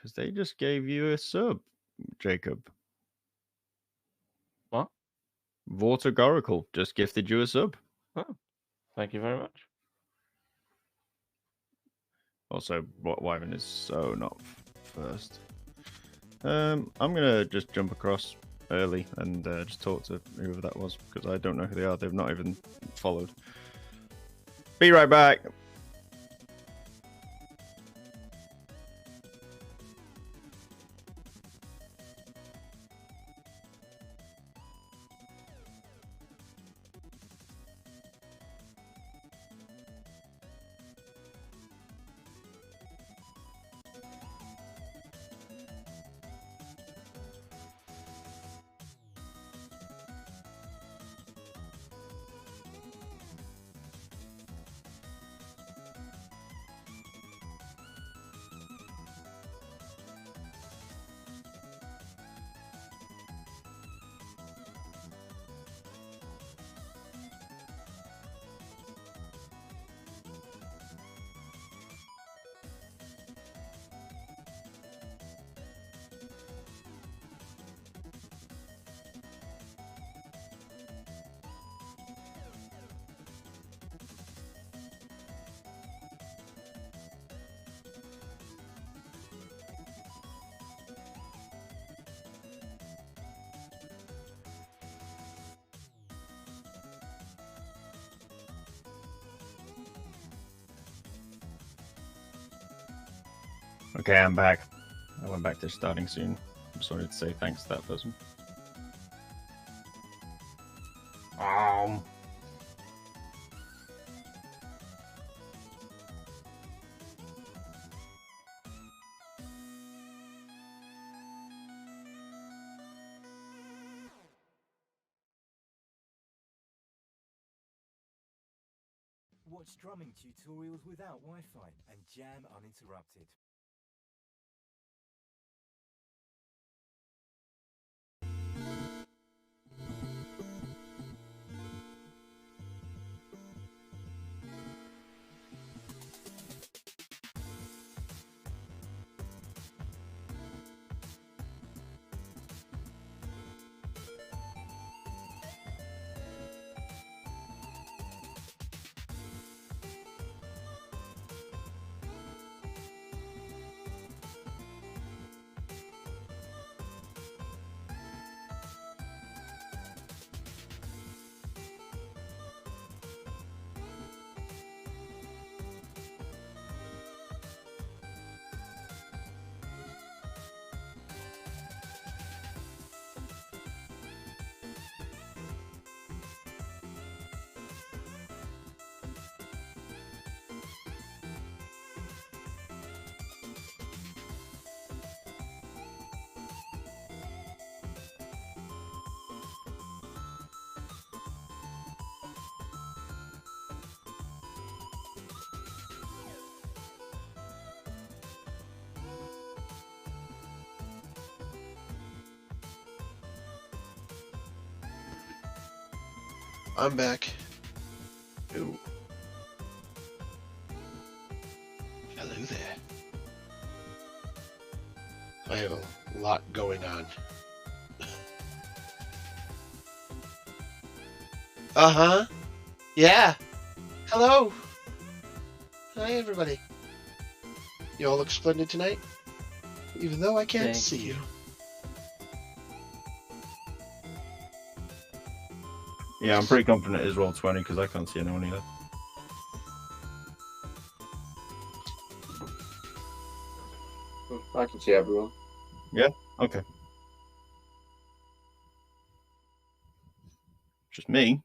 Because they just gave you a sub, Jacob. What? Vortigoracle just gifted you a sub. Oh, thank you very much. Also, Wyvern is so not first. I'm gonna just jump across early and just talk to whoever that was because I don't know who they are. They've not even followed. Be right back. Okay, I'm back. I went back to starting soon. I just wanted to say thanks to that person. Watch drumming tutorials without Wi-Fi and jam uninterrupted. I'm back. Ooh. Hello there. I have a lot going on. Uh-huh. Yeah. Hello. Hi, everybody. You all look splendid tonight, even though I can't see you. Yeah, I'm pretty confident it is roll 20 because I can't see anyone either. I can see everyone. Yeah? Okay. Just me?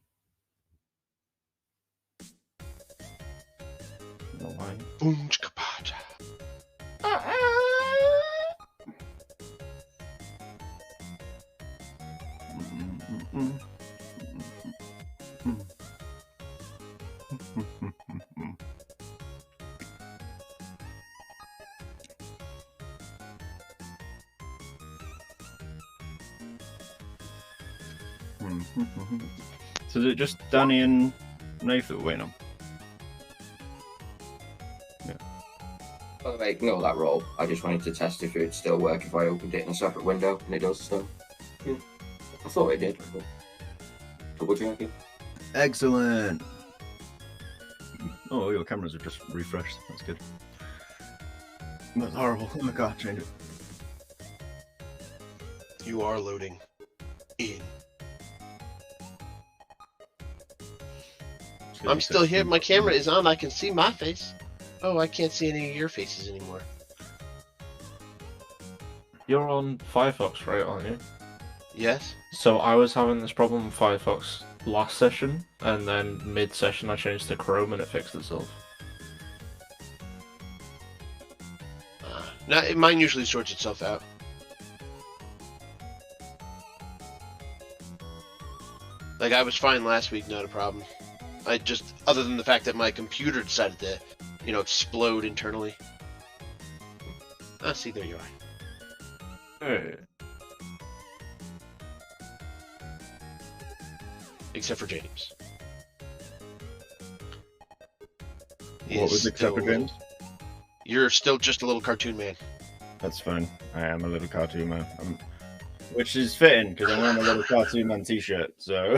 No way. Boom, chicka-pacha. So is it just Danny and Nath that we're waiting on? Yeah. I'll ignore that roll. I just wanted to test if it would still work if I opened it in a separate window, and it does, so... Yeah. I thought it did, but... Double checking. Excellent. Oh, your cameras have just refreshed. That's good. That's horrible. Oh my god, change it. You are loading in. I'm still here. My camera is on. I can see my face. Oh, I can't see any of your faces anymore. You're on Firefox, right, aren't you? Yes? So I was having this problem with Firefox last session, and then mid-session I changed to Chrome and it fixed itself. Mine usually sorts itself out. Like, I was fine last week, not a problem. I just, other than the fact that my computer decided to, you know, explode internally. Ah, see, there you are. Hey. Except for James. What was except for James? You're still just a little cartoon man. That's fine. I am a little cartoon man. Which is fitting, because I'm wearing a little cartoon man t-shirt, so...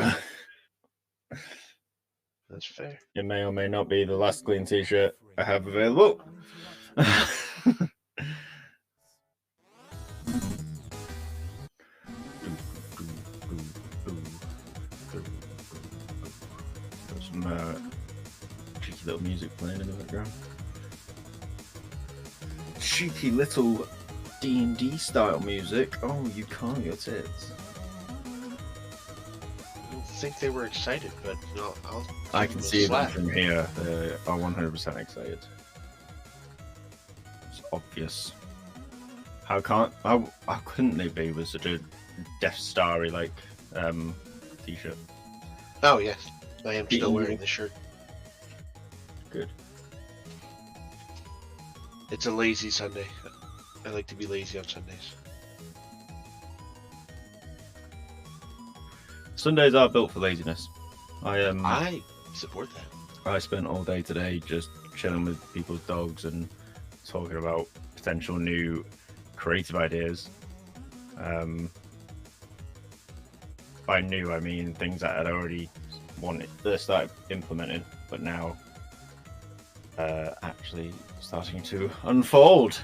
That's fair. It may or may not be the last clean t-shirt I have available. Got some cheeky little music playing in the background. Cheeky little D&D style music. Oh, you can't your tits. I don't think they were excited, but no, I can see them from here. They are 100% excited. It's obvious. How couldn't they be with such a Death Starry like t-shirt? Oh yes, I am still wearing the shirt. Good. It's a lazy Sunday. I like to be lazy on Sundays. Sundays are built for laziness. I support that. I spent all day today just chilling with people's dogs and talking about potential new creative ideas. By new, I mean things that I'd already started implementing, but now actually starting to unfold.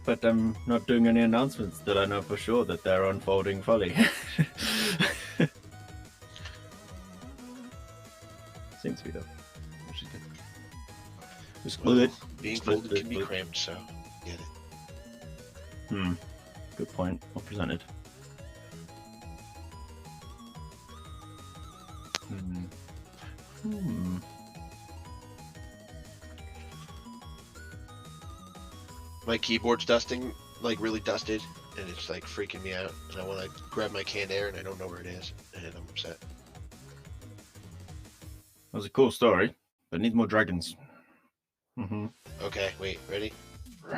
But I'm not doing any announcements that I know for sure that they're unfolding fully. Seems to be though. Which is good. Just split it. Being Split folded it, can be split. cramped, so get it. Good point. Well presented. My keyboard's dusting, like really dusted, and it's like freaking me out. And I want to grab my canned air, and I don't know where it is, and I'm upset. That was a cool story, but it needs more dragons. Okay, wait, ready?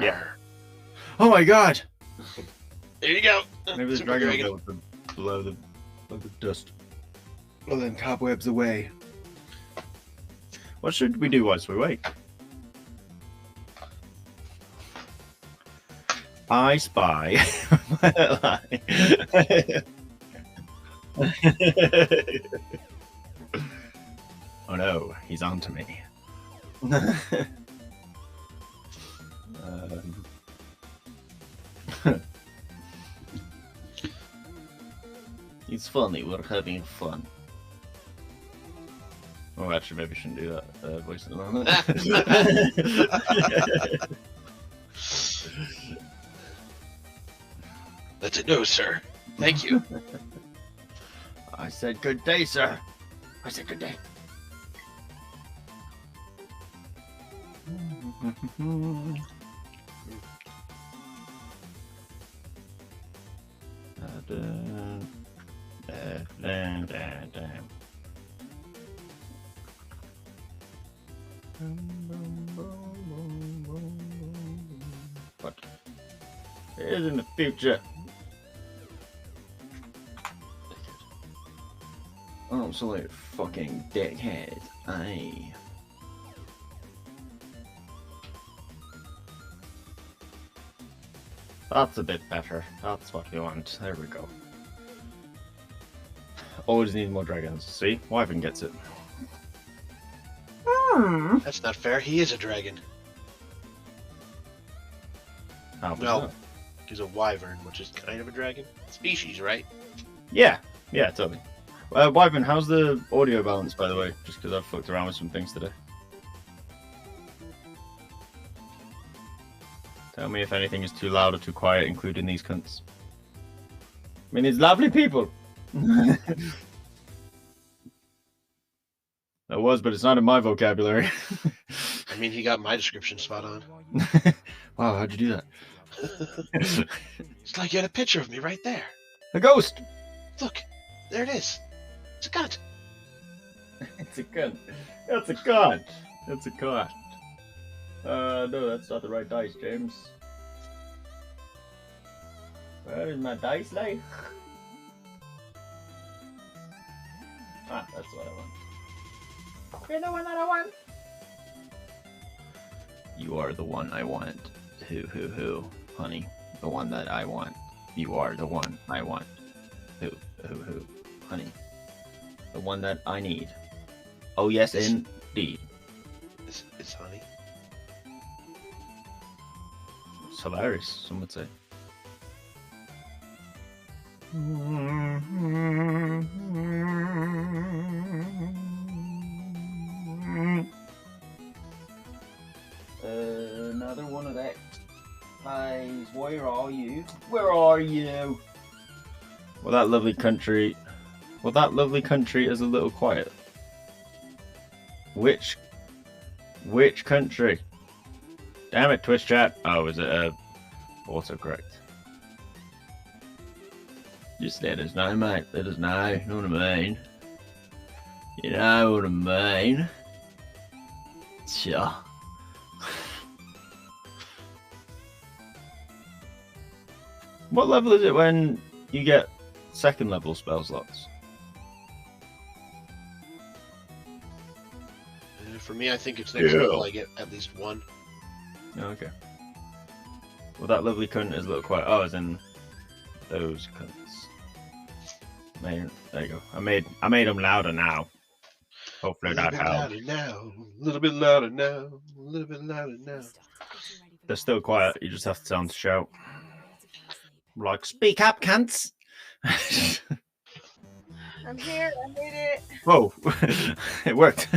Yeah. Oh my god! There you go. Maybe the Super dragon will blow the dust. Well then, cobwebs away. What should we do whilst we wait? I spy. Oh no, he's on to me. It's funny, we're having fun. Oh, actually, maybe I shouldn't do that voice at the moment. That's a no, sir. Thank you. I said good day, sir. I said good day. But it is in the future. Absolute fucking dickhead, aye. That's a bit better. That's what we want. There we go. Always need more dragons. See? Wyvern gets it. That's not fair. He is a dragon. How was No. that? He's a wyvern, which is kind of a dragon. Species, right? Yeah. Yeah, totally. Wyvern, how's the audio balance, by the way? Just because I've fucked around with some things today. Tell me if anything is too loud or too quiet, including these cunts. I mean, it's lovely people. That was, but it's not in my vocabulary. I mean, he got my description spot on. Wow, how'd you do that? It's like you had a picture of me right there. A ghost! Look, there it is. It's a cunt. It's a cunt. That's a cunt. That's a cunt. No, that's not the right dice, James. Where is my dice like? Ah, that's what I want. You're the one that I want. You are the one I want. Who, honey. The one that I want. You are the one I want. Who, honey. The one that I need. Oh, yes, indeed. It's honey. It's hilarious, some would say. Another one of that. Guys, where are you? Where are you? Well, that lovely country. Well, that lovely country is a little quiet. Which country? Damn it, Twitch chat. Oh, is it autocorrect? Just let us know, mate. Let us know. You know what I mean? You know what I mean? Sure. What level is it when you get second level spell slots? For me, I think it's next level I get at least one. Oh, okay. Well, that lovely cunt is a little quiet. Oh, as in those cunts. Man, there you go. I made them louder now. Hopefully that helps. A little bit louder now. A little bit louder now. They're still quiet. You just have to tell them to shout. Like, speak up, cunts. I'm here. I made it. Whoa, it worked.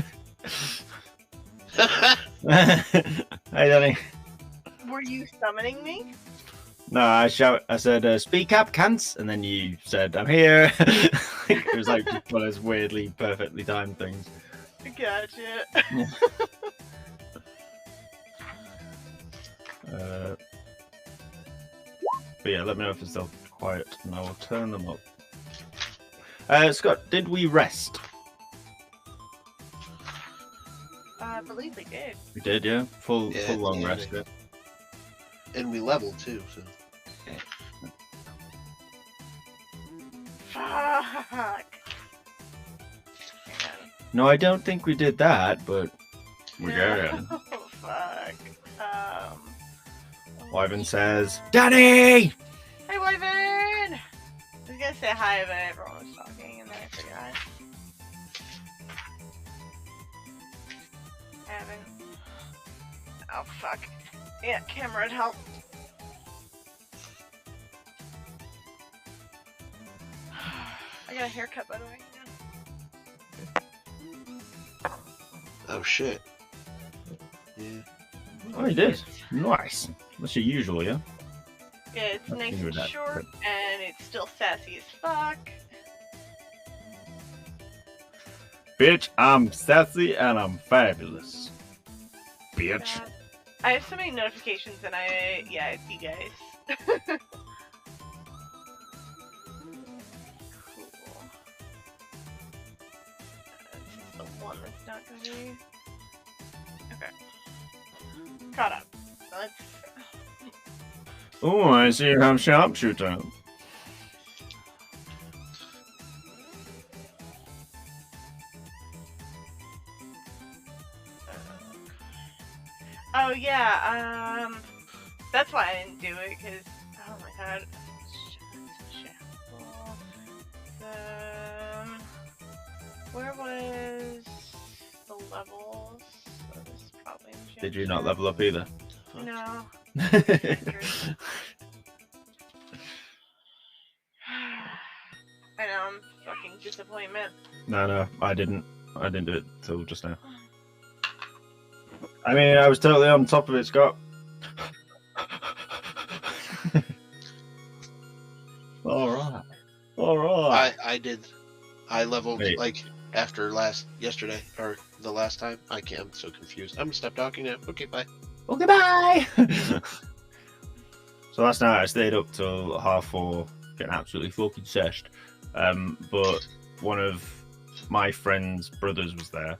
Hey, Danny. Were you summoning me? No, I said, speak up, cunts, and then you said, I'm here. It was like one of those weirdly, perfectly timed things. Gotcha. But yeah, let me know if it's still quiet, and I will turn them up. Scott, did we rest? I believe we did. We did, yeah. Full long yeah, rest. yeah. And we leveled too, so. Fuck. No, I don't think we did that, but we're good. Oh, fuck. Wyvern says, Danny! Hey, Wyvern! I was gonna say hi, but everyone was talking, and then I forgot. Haven't. Oh, fuck. Yeah, camera would help. I got a haircut, by the way. Oh shit. Yeah. Oh, he did. Nice. That's your usual, yeah? Yeah, it's Nothing nice to do with and that, short, and it's still sassy as fuck. Bitch, I'm sassy and I'm fabulous. Bitch. I have so many notifications, and I see you guys. Cool. This is the one that's not gonna be. Okay. Caught up. Let's. Oh, I see you have sharpshooter. Oh yeah. That's why I didn't do it, because Oh my god. Where was the levels? So this is probably Did you not level up either? No. I know, I'm fucking disappointment. No, I didn't. I didn't do it till just now. I mean, I was totally on top of it, Scott. All right. I did. I leveled Wait. like after yesterday or the last time. I'm so confused. I'm gonna stop talking now. Okay, bye. Okay, bye. So last night I stayed up till 4:30, getting absolutely fucking seshed. But one of my friend's brothers was there,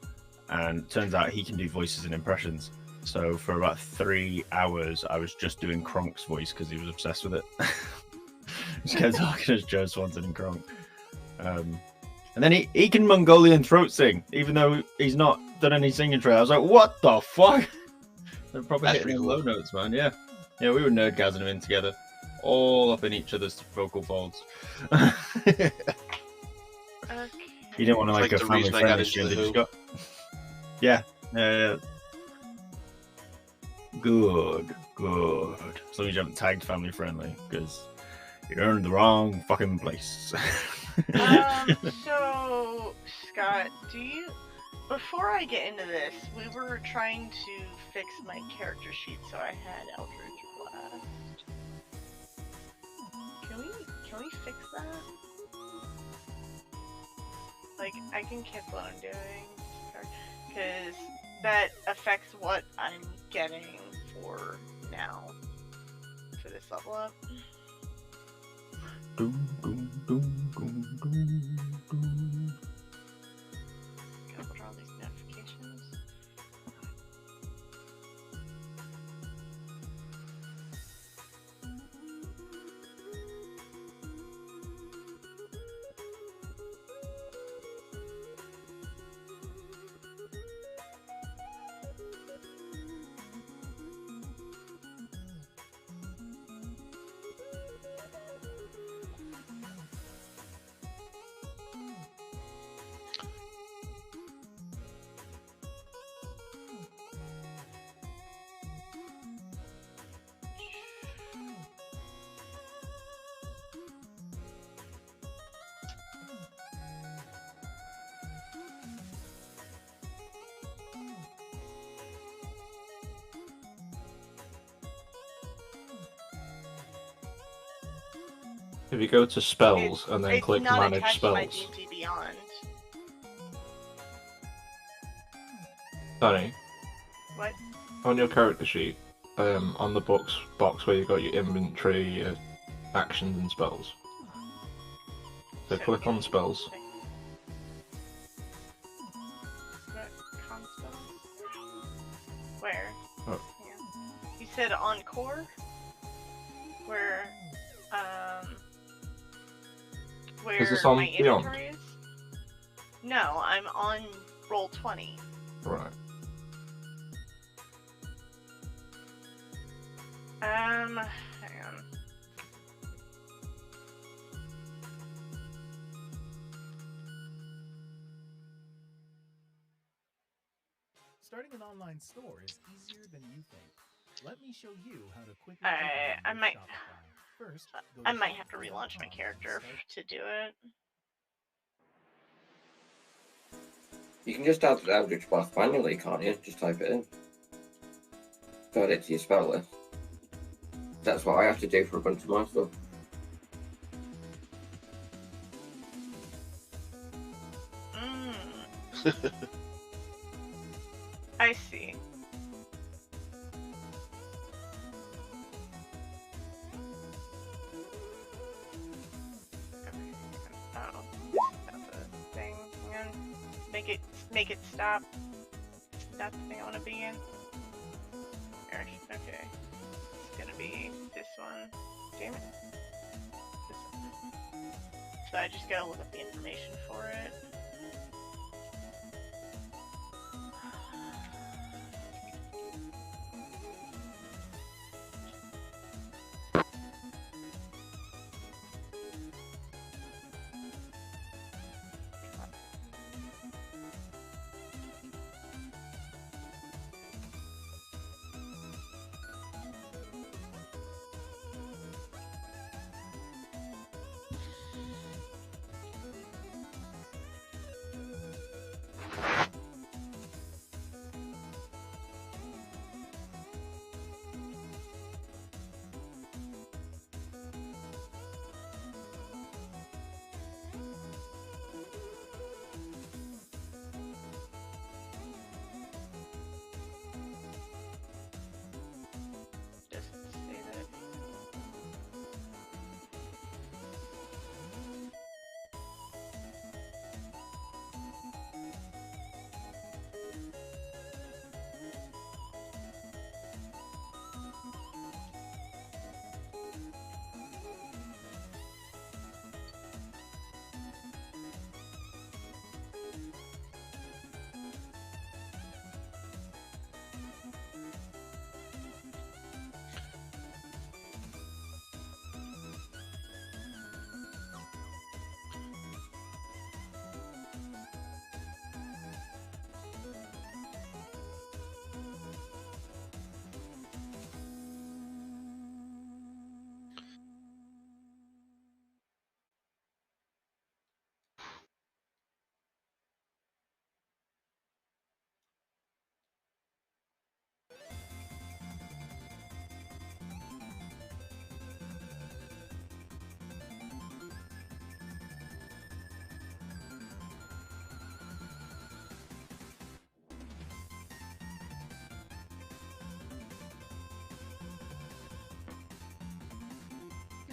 and it turns out he can do voices and impressions. So for about 3 hours, I was just doing Kronk's voice because he was obsessed with it. Just kept talking as Joe Swanson and Kronk. And then he can Mongolian throat sing, even though he's not done any singing training. I was like, what the fuck? They're probably That's hitting pretty low cool. notes, man. Yeah, we were nerdgasming them in together, all up in each other's vocal folds. Okay. You didn't want to It's like, like a the family reason I got friendly into stream, The did you, Who. Scott? Yeah. Good. As long as you haven't tagged family friendly, because you're in the wrong fucking place. So, Scott, before I get into this, we were trying to fix my character sheet so I had Eldritch Blast. Can we fix that? Like, I can keep what I'm doing, because that affects what I'm getting for now, for this level up. Gotta put all these notifications. If you go to spells and then It's click not manage attached to my spells, D&D Beyond. Danny, What? on your character sheet, on the box where you got your inventory, your actions and spells. So click on spells. Con spells? Where? Oh. Yeah. You said on core? Where Is this on my Beyond? inventory is? No, I'm on roll 20. Right. Hang on. Starting an online store is easier than you think. Let me show you how to quickly I open your might- Shopify. First, go I to might have to relaunch my shopify.com character and start- to do it. You can just add the Eldritch Blast manually, can't you? Just type it in. Add it to your spell list. That's what I have to do for a bunch of my stuff. I see. Oh, that's a thing. I'm gonna make it stop. That's the thing I want to be in. There, okay. It's gonna be this one. Damn it. This one. So I just gotta look up the information for it.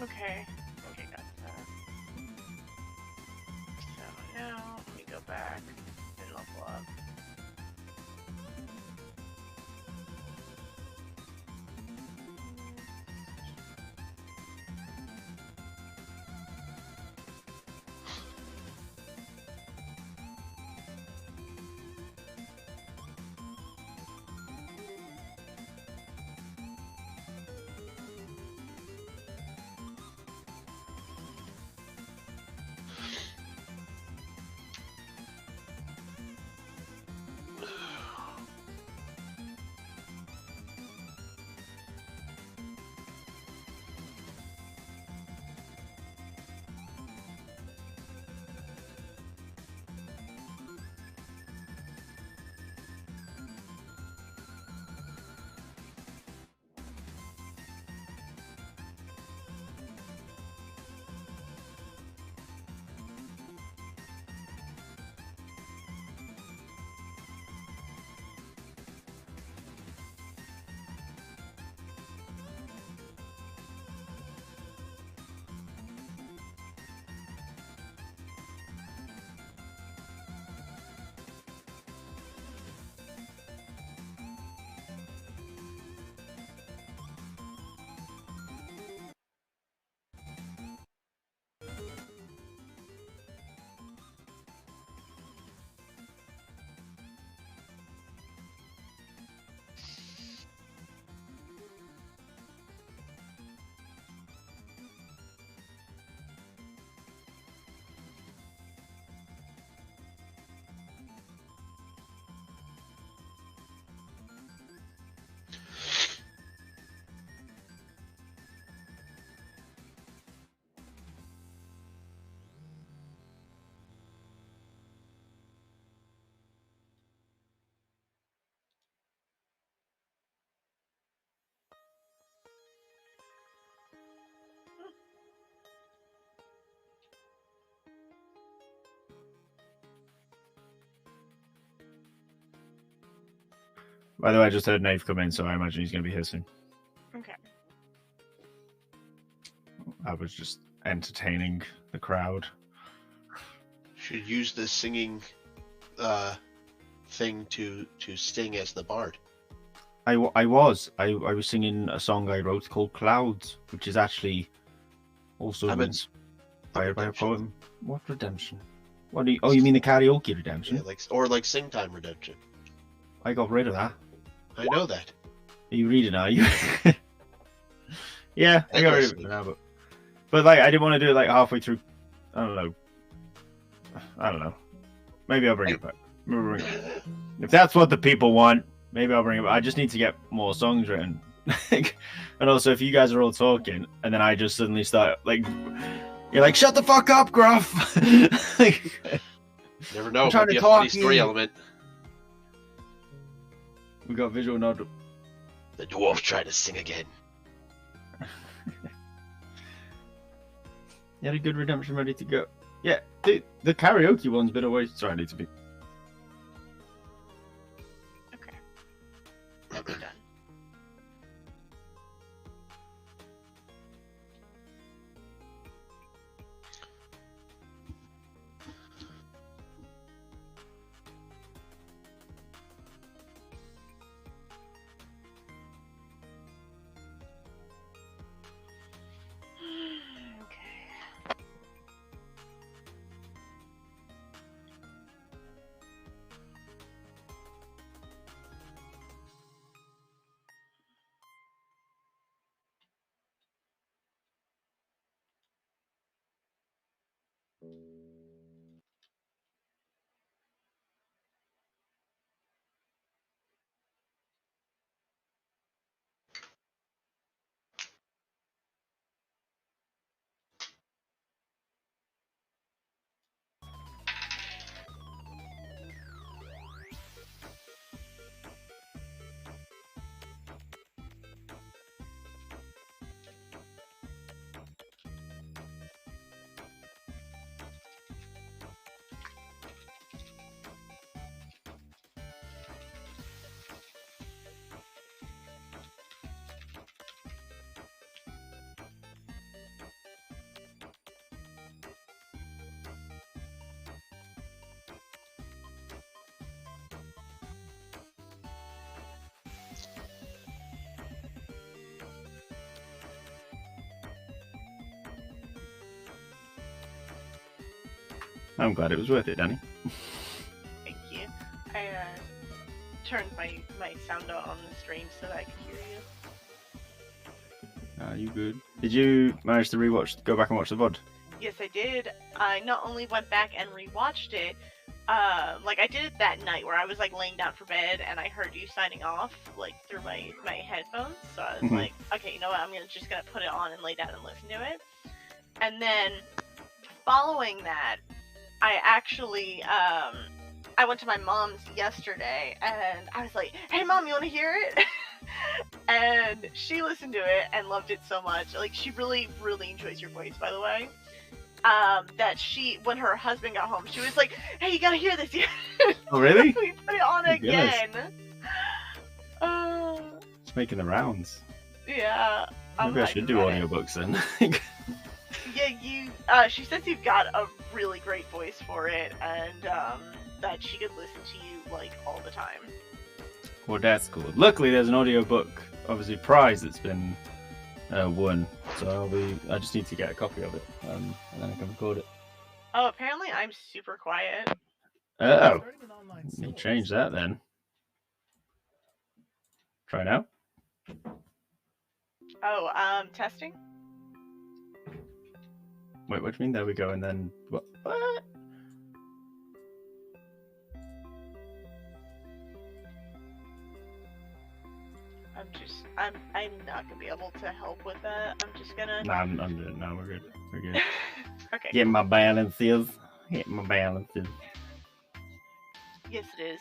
Okay. Okay, got that. So now let me go back and level up. By the way, I just heard Nave come in, so I imagine he's going to be here soon. Okay. I was just entertaining the crowd. Should use the singing thing to sting as the bard. I was singing a song I wrote called Clouds, which is actually also inspired by a poem. What redemption? What do you? Oh, you mean the karaoke redemption? Yeah, like Sing Time Redemption. I got rid of that. I know that. Are you reading? Are you? Yeah, I got rid of it Endlessly. now, but like I didn't want to do it like halfway through. I don't know. Maybe I'll bring it back. If that's what the people want, maybe I'll bring it back. I just need to get more songs written. And also, if you guys are all talking, and then I just suddenly start like, you're like, shut the fuck up, Gruff. Never know. I'm trying Might be to a funny talk story here. element. We got visual nod. The dwarf tried to sing again. You had a good redemption ready to go. Yeah, the karaoke one's been a waste. Sorry, I need to be. Okay. That'll be done. Okay. I'm glad it was worth it, Danny. Thank you. I turned my sound on the stream so that I could hear you. Are you good? Did you manage to go back and watch the VOD? Yes, I did. I not only went back and rewatched it, like I did it that night where I was like laying down for bed and I heard you signing off like through my headphones. So I was like, okay, you know what? I'm just gonna put it on and lay down and listen to it. And then following that, I actually I went to my mom's yesterday and I was like, hey mom, you want to hear it? And she listened to it and loved it so much. Like she really enjoys your voice, by the way. That when her husband got home, she was like, hey, you gotta hear this. Oh, really? We put it on again. It's making the rounds. Yeah. Maybe I should do audiobooks then. Yeah, she says you've got a really great voice for it, and that she could listen to you like all the time. Well, that's cool. Luckily, there's an audiobook, obviously prize that's been won. So I just need to get a copy of it, and then I can record it. Oh, apparently I'm super quiet. Oh, let me change that then. Try now. Oh, testing. Wait, what do you mean? There we go, and then what? I'm not gonna be able to help with that. I'm just gonna. Nah, I'm doing it now. We're good. We're good. Okay. Get my balances. Get my balances. Yes, it is.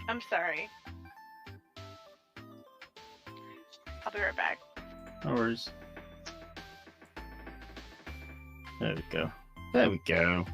I'm sorry. I'll be right back. No worries. There we go. There we go.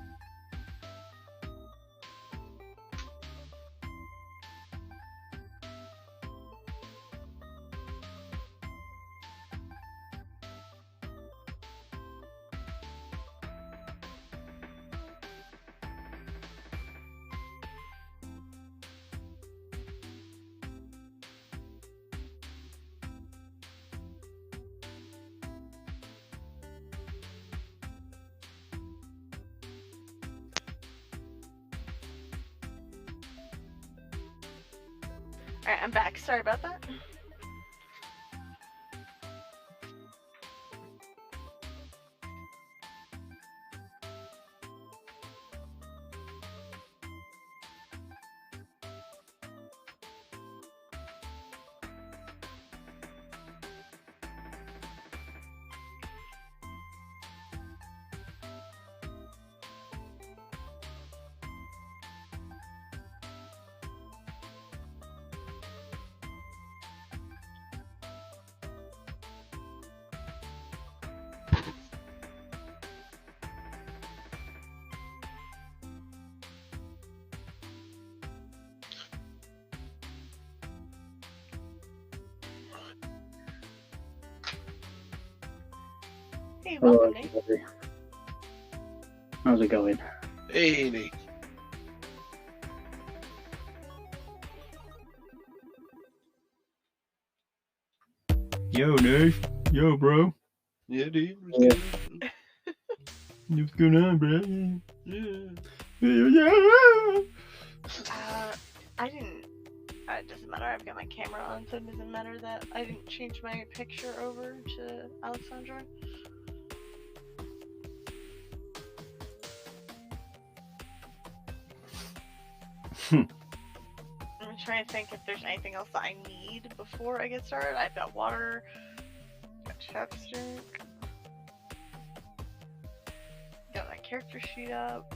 Alright, I'm back. Sorry about that. Hey, welcome, Nate. How's it going? Hey, Nate. Yo, Nate. Yo, bro. Yeah, dude. Yeah. What's going on, bro? Yeah. Yeah. I didn't. It doesn't matter. I've got my camera on, so it doesn't matter that I didn't change my picture over to Alexandra. I'm trying to think if there's anything else that I need before I get started. I've got water, got chapstick, got my character sheet up.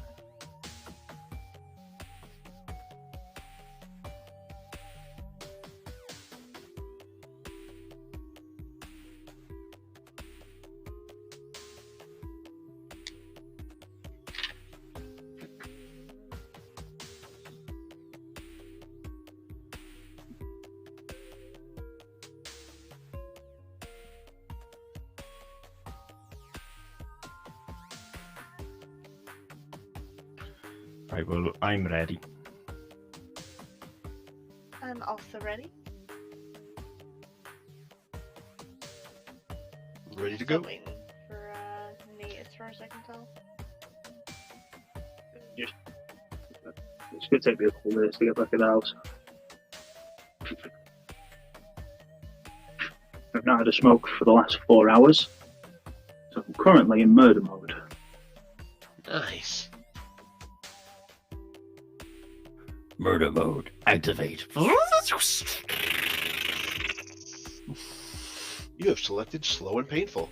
Right, well, I'm ready. I'm also ready. Ready to Still go? waiting for Nate is far as I can tell. It's going to take me a couple minutes to get back in the house. I've not had a smoke for the last 4 hours, so I'm currently in murder mode. Nice. Murder mode. Activate. You have selected slow and painful.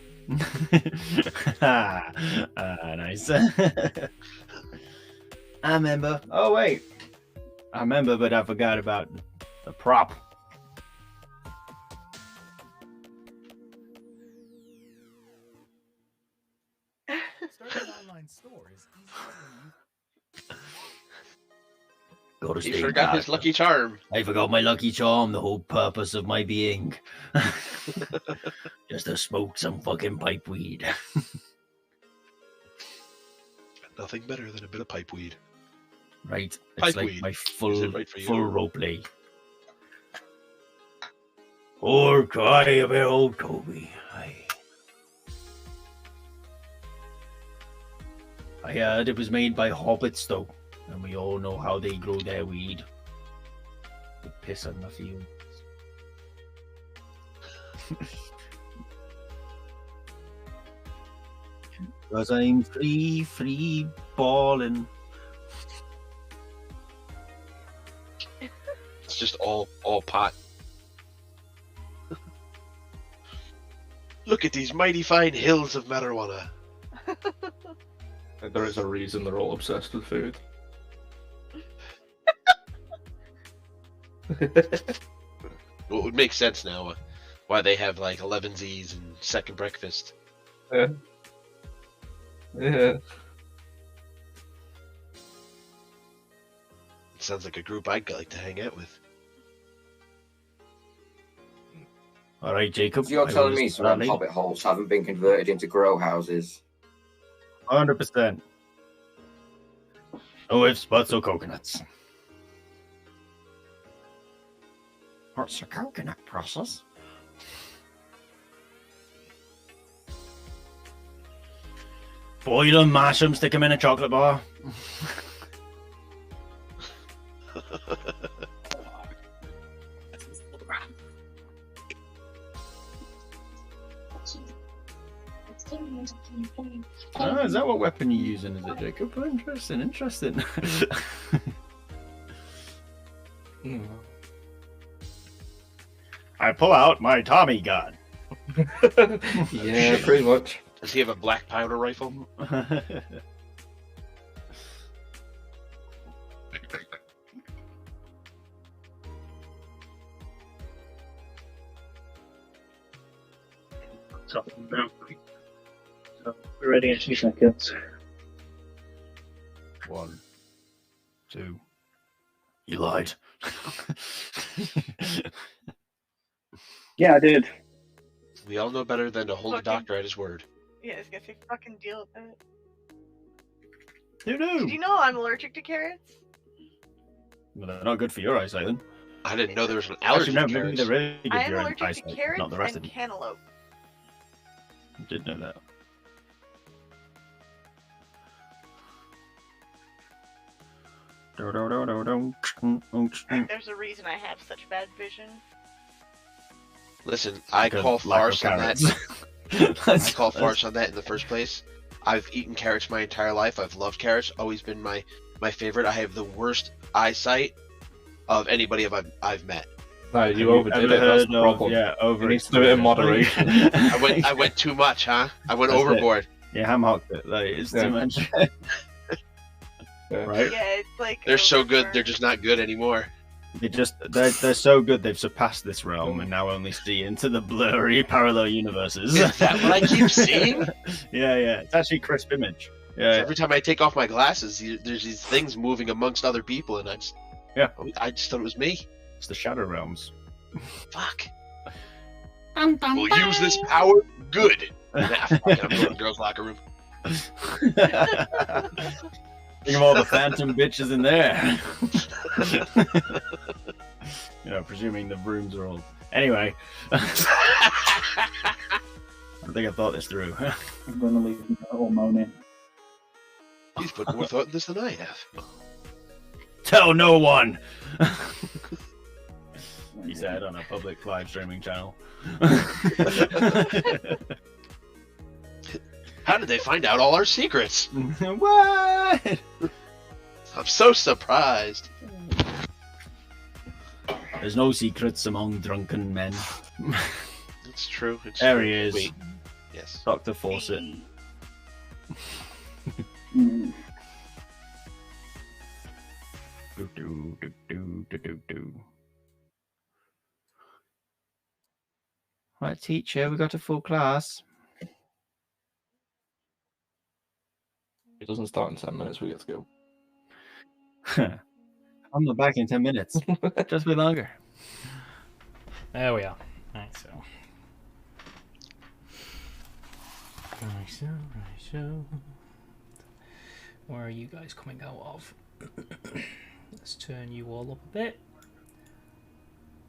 Nice. I remember. Oh, wait. I remember, but I forgot about the prop. Starting an online store is easier than you Go to He stay forgot dark. his lucky charm. I forgot my lucky charm, the whole purpose of my being. Just to smoke some fucking pipe weed. Nothing better than a bit of pipe weed. Right? It's Pipe like weed. my Is full, it right for you? full roleplay. Or cry about old Toby. I heard it was made by hobbits, though, and we all know how they grow their weed. They piss on the fields. Cause I'm free balling. It's just all pot. Look at these mighty fine hills of marijuana. There is a reason they're all obsessed with food. Well, it would make sense now why they have like 11Zs and second breakfast. Yeah. It sounds like a group I'd like to hang out with. All right, Jacob. So you're I telling will me some of them start hobbit holes haven't been converted into grow houses? 100%. No ifs, buts, or coconuts. What's the coconut process? Boil them, mash them, stick them in a chocolate bar. Oh, is that what weapon you're using, is it, Jacob? Oh, interesting. I pull out my Tommy gun. Yeah, pretty much. Does he have a black powder rifle? Top them down. So we're ready in 2 seconds. 1, 2. You lied. Yeah, I did. We all know better than to hold a Okay. doctor at his word. Yeah, I was gonna say fucking deal with it. Who Did knew? you know I'm allergic to carrots? Well, they're not good for your eyesight, then. I didn't know there was an Actually, allergy no, to maybe carrots. they're really good I for am your allergic to eyesight, carrots not the rest and of you. cantaloupe. Did know that. There's a reason I have such bad vision. Listen, I Because call lack of farce on that. carrots. I call farce on that in the first place. I've eaten carrots my entire life. I've loved carrots. Always been my favorite. I have the worst eyesight of anybody I've met. No, you overdid it. That's the problem. Yeah, You need to do it in moderation. I went too much, huh? I went That's it. overboard. Yeah, ham hocked it. Like, it's Yeah. too much. Yeah. Right? Yeah, it's like They're so good, overburn. they're just not good anymore. They're so good they've surpassed this realm and now only see into the blurry parallel universes. Is that what I keep seeing? Yeah. It's actually crisp image. Yeah. Every time I take off my glasses, there's these things moving amongst other people, and I just thought it was me. It's the shadow realms. Fuck. We'll use this power good. Nah, fuck it, I'm going to the girls' locker room. Think of all the phantom bitches in there. Presuming the rooms are all. Anyway. think I thought this through. I'm going to leave all moaning. He's put more thought in this than I have. Tell no one! He said on a public live streaming channel. How did they find out all our secrets? What? I'm so surprised. There's no secrets among drunken men. It's true. It's There true. he is. Wait. Yes. Dr. Fawcett. Mm. Right, teacher, we got a full class. It doesn't start in 10 minutes. We get to go. I'm not back in 10 minutes. Just a bit longer. There we are. Right, so. Where are you guys coming out of? Let's turn you all up a bit.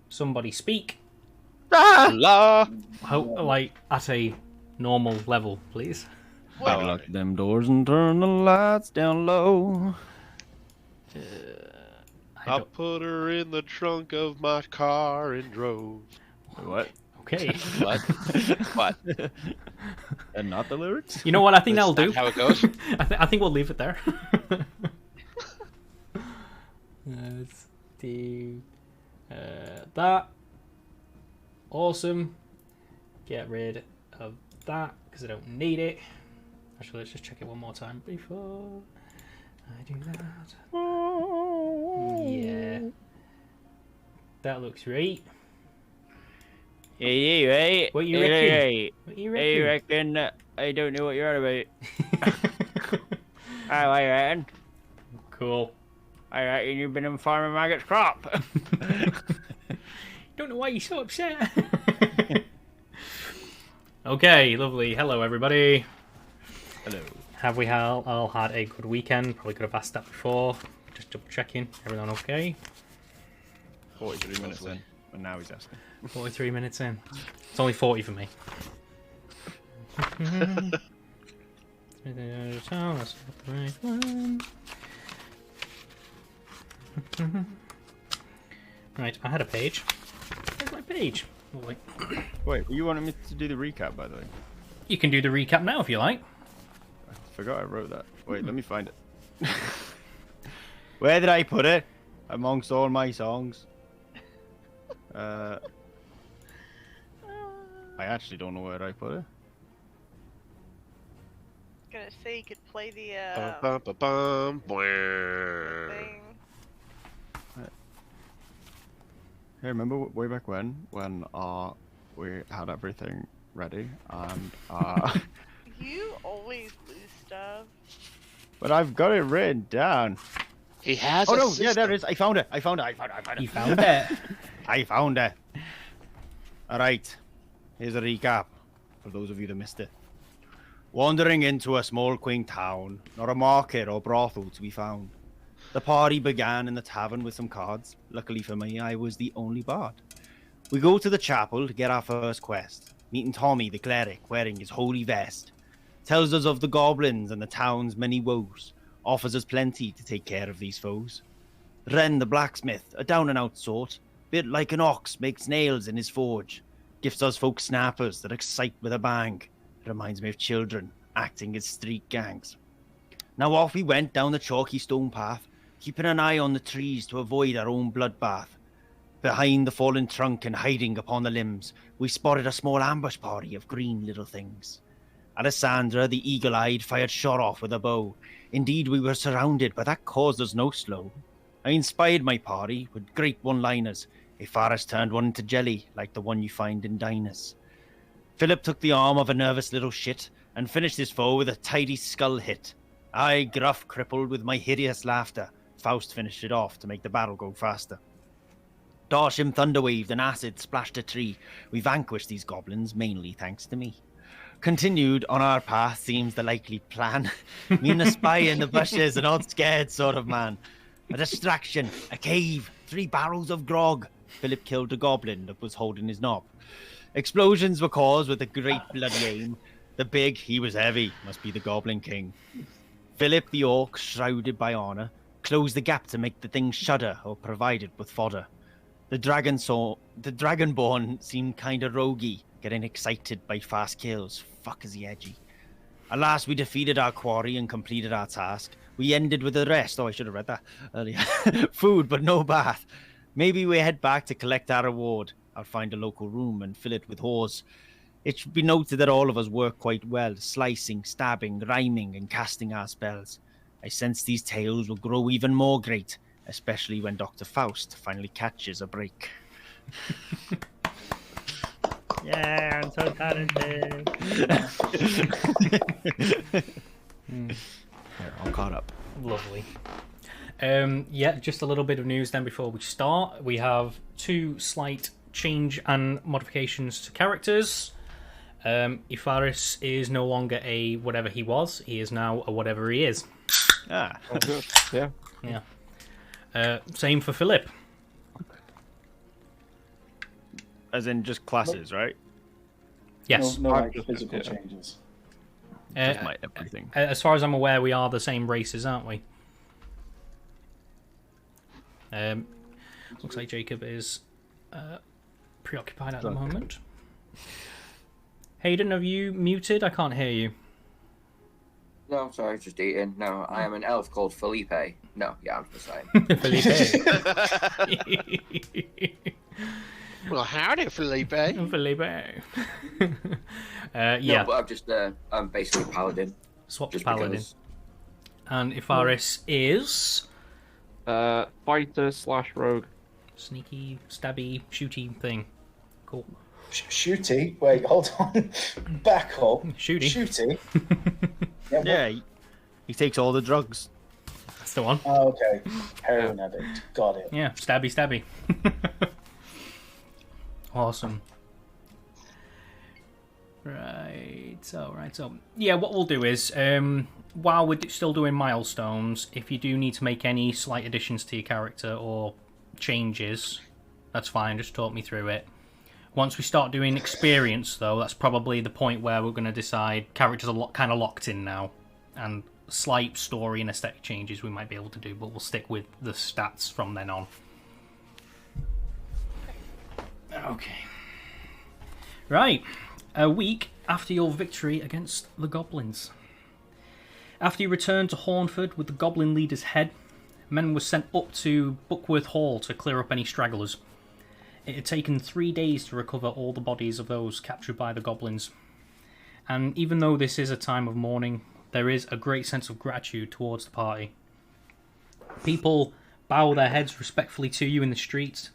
Somebody speak. La! How, like, at a normal level, please. Lock them doors and turn the lights down low. I put her in the trunk of my car and drove. What? Okay. What? What? And not the lyrics? You know what I think That's that'll do? not how it goes. I think we'll leave it there. Let's do that. Awesome. Get rid of that because I don't need it. Actually, let's just check it one more time before I do that. Yeah. That looks right. Hey, right. What you reckon? Hey, What you I reckon? reckon I don't know what you're on about. I reckon. Cool. I reckon you've been in Farmer Maggot's crop. Don't know why you're so upset. Okay, lovely. Hello, everybody. Hello. Have we all had a good weekend? Probably could have asked that before. Just double checking. Everyone okay? 43 minutes in, and now he's asking. 43 minutes in. It's only 40 for me. That's not the right one. Right, I had a page. Where's my page? Lovely. Wait, you wanted me to do the recap, by the way? You can do the recap now if you like. I forgot I wrote that. Wait, let me find it. Where did I put it? Amongst all my songs. I actually don't know where I put it. Gonna say you could play the Bum, thing. Hey, remember way back when we had everything ready and You always lose stuff. but I've got it written down. He has. Oh a no, system. yeah, there it is. I found it. You found it? I found it. Alright. Here's a recap for those of you that missed it. Wandering into a small quaint town, not a market or brothel to be found. The party began in the tavern with some cards. Luckily for me, I was the only bard. We go to the chapel to get our first quest, meeting Tommy the cleric wearing his holy vest. Tells us of the goblins and the town's many woes, offers us plenty to take care of these foes. Ren the blacksmith, a down-and-out sort, bit like an ox, makes nails in his forge. Gifts us folk snappers that excite with a bang. Reminds me of children acting as street gangs. Now off we went down the chalky stone path, keeping an eye on the trees to avoid our own bloodbath. Behind the fallen trunk and hiding upon the limbs, we spotted a small ambush party of green little things. Alessandra, the eagle-eyed, fired shot off with a bow. Indeed, we were surrounded, but that caused us no slow. I inspired my party with great one-liners. A forest turned one into jelly, like the one you find in diners. Philip took the arm of a nervous little shit and finished his foe with a tidy skull hit. I, gruff, crippled with my hideous laughter, Faust finished it off to make the battle go faster. Darsham thunderwaved and acid splashed a tree. We vanquished these goblins, mainly thanks to me. Continued on our path seems the likely plan. Me and a spy in the bushes, an odd scared sort of man. A distraction, a cave, 3 barrels of grog. Philip killed a goblin that was holding his knob. Explosions were caused with a great bloody aim. The big, he was heavy, must be the Goblin King. Philip the Orc, shrouded by honour, closed the gap to make the thing shudder or provided with fodder. The Dragonborn seemed kinda roguey, getting excited by fast kills. Fuck is he edgy. Alas, we defeated our quarry and completed our task. We ended with the rest. Oh, I should have read that earlier. Food, but no bath. Maybe we head back to collect our reward. I'll find a local room and fill it with whores. It should be noted that all of us work quite well, slicing, stabbing, rhyming, and casting our spells. I sense these tales will grow even more great, especially when Dr. Faust finally catches a break. Yeah, I'm so talented. Here, all caught up. Lovely. Yeah, just a little bit of news then before we start. We have 2 slight change and modifications to characters. Ifaris is no longer a whatever he was. He is now a whatever he is. Ah. Oh, good. Yeah. Yeah. Same for Philip. As in just classes, right? Yes. No like physical changes. Just my everything. As far as I'm aware, we are the same races, aren't we? Looks like Jacob is preoccupied at the moment. Hayden, have you muted? I can't hear you. No, sorry, just eating. No, I am an elf called Felipe. No, yeah, I'm the same. Felipe. Well, howdy, Felipe. Felipe. Yeah. No, but I'm just, I'm basically paladin. Swapped just paladin. because. And Ifaris is Fighter/rogue. sneaky, stabby, shooty thing. Cool. Shooty? Wait, hold on. Back up. Shooty. Shooty? Yeah, he takes all the drugs. That's the one. Oh, okay. Heroin addict. Got it. Yeah, stabby. Awesome. Right, so. Yeah, what we'll do is, while we're still doing milestones, if you do need to make any slight additions to your character or changes, that's fine, just talk me through it. Once we start doing experience, though, that's probably the point where we're going to decide characters are kind of locked in now, and slight story and aesthetic changes we might be able to do, but we'll stick with the stats from then on. Okay. Right. A week after your victory against the goblins. After you returned to Hornford with the goblin leader's head, men were sent up to Buckworth Hall to clear up any stragglers. It had taken 3 days to recover all the bodies of those captured by the goblins. And even though this is a time of mourning, there is a great sense of gratitude towards the party. People bow their heads respectfully to you in the streets.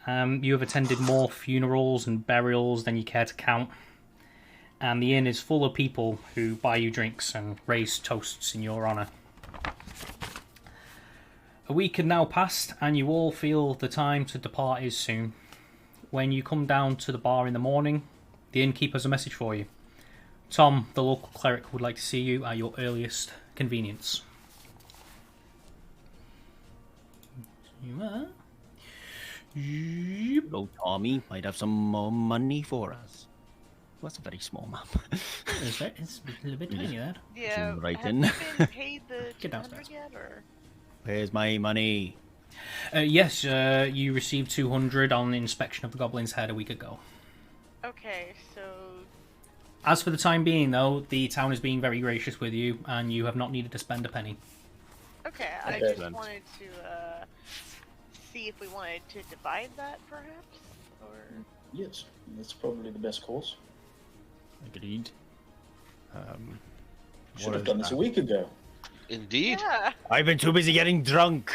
You have attended more funerals and burials than you care to count. And the inn is full of people who buy you drinks and raise toasts in your honour. A week had now passed, and you all feel the time to depart is soon. When you come down to the bar in the morning, the innkeeper has a message for you. Tom, the local cleric, would like to see you at your earliest convenience. You are. Hello, Tommy. Might have some more money for us. That's a very small map. It's a little bit tiny, that. Yeah, Zoom right have in. you been paid the Get 200 downstairs. yet, or? Where's my money? Yes, you received 200 on the inspection of the goblin's head a week ago. Okay, so As for the time being, though, the town is being very gracious with you, and you have not needed to spend a penny. okay, I Okay. just wanted to see if we wanted to divide that, perhaps, or Yes, that's probably the best course. Agreed. Should have done this a week ago. Indeed. yeah. I've been too busy getting drunk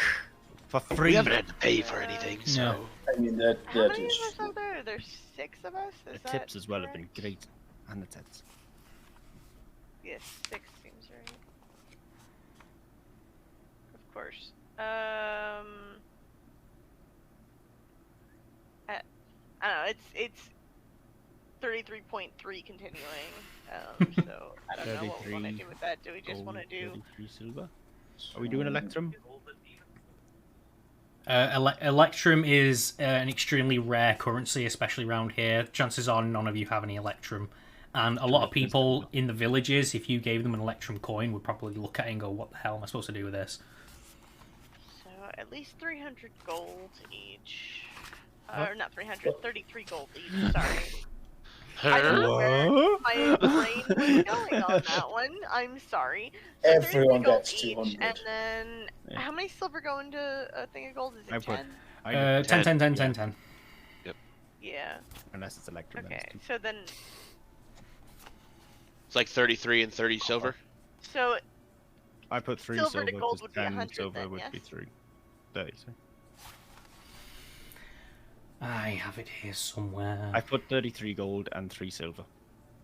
for free. We haven't had to pay for anything, so. No. I mean, that How many is of us true. are there? There's 6 of us. Is The tips that as well have been correct? great, and the tits. Yes, 6 seems right. Of course. I don't know. It's 33.3 continuing. So I don't know what we want to 33 do with that. Do we just want to do? 33 silver. Are we doing Electrum? Electrum is an extremely rare currency, especially around here. Chances are none of you have any Electrum. And a lot of people in the villages, if you gave them an Electrum coin, would probably look at it and go, what the hell am I supposed to do with this? So at least 300 gold each. Or not 300, 33 gold each, sorry. I don't know where my brain was going on that one. I'm sorry. So Everyone 33 gold gets each, 200. and then how many silver go into a thing of gold? Is it 10? 10. Yep. Yeah. Unless it's Electrum. Okay, so then... It's like 33 and 30 silver. So... I put 3 silver silver, to gold because would be 10 100 silver then, would yes? be 30. So. I have it here somewhere. I put 33 gold and 3 silver.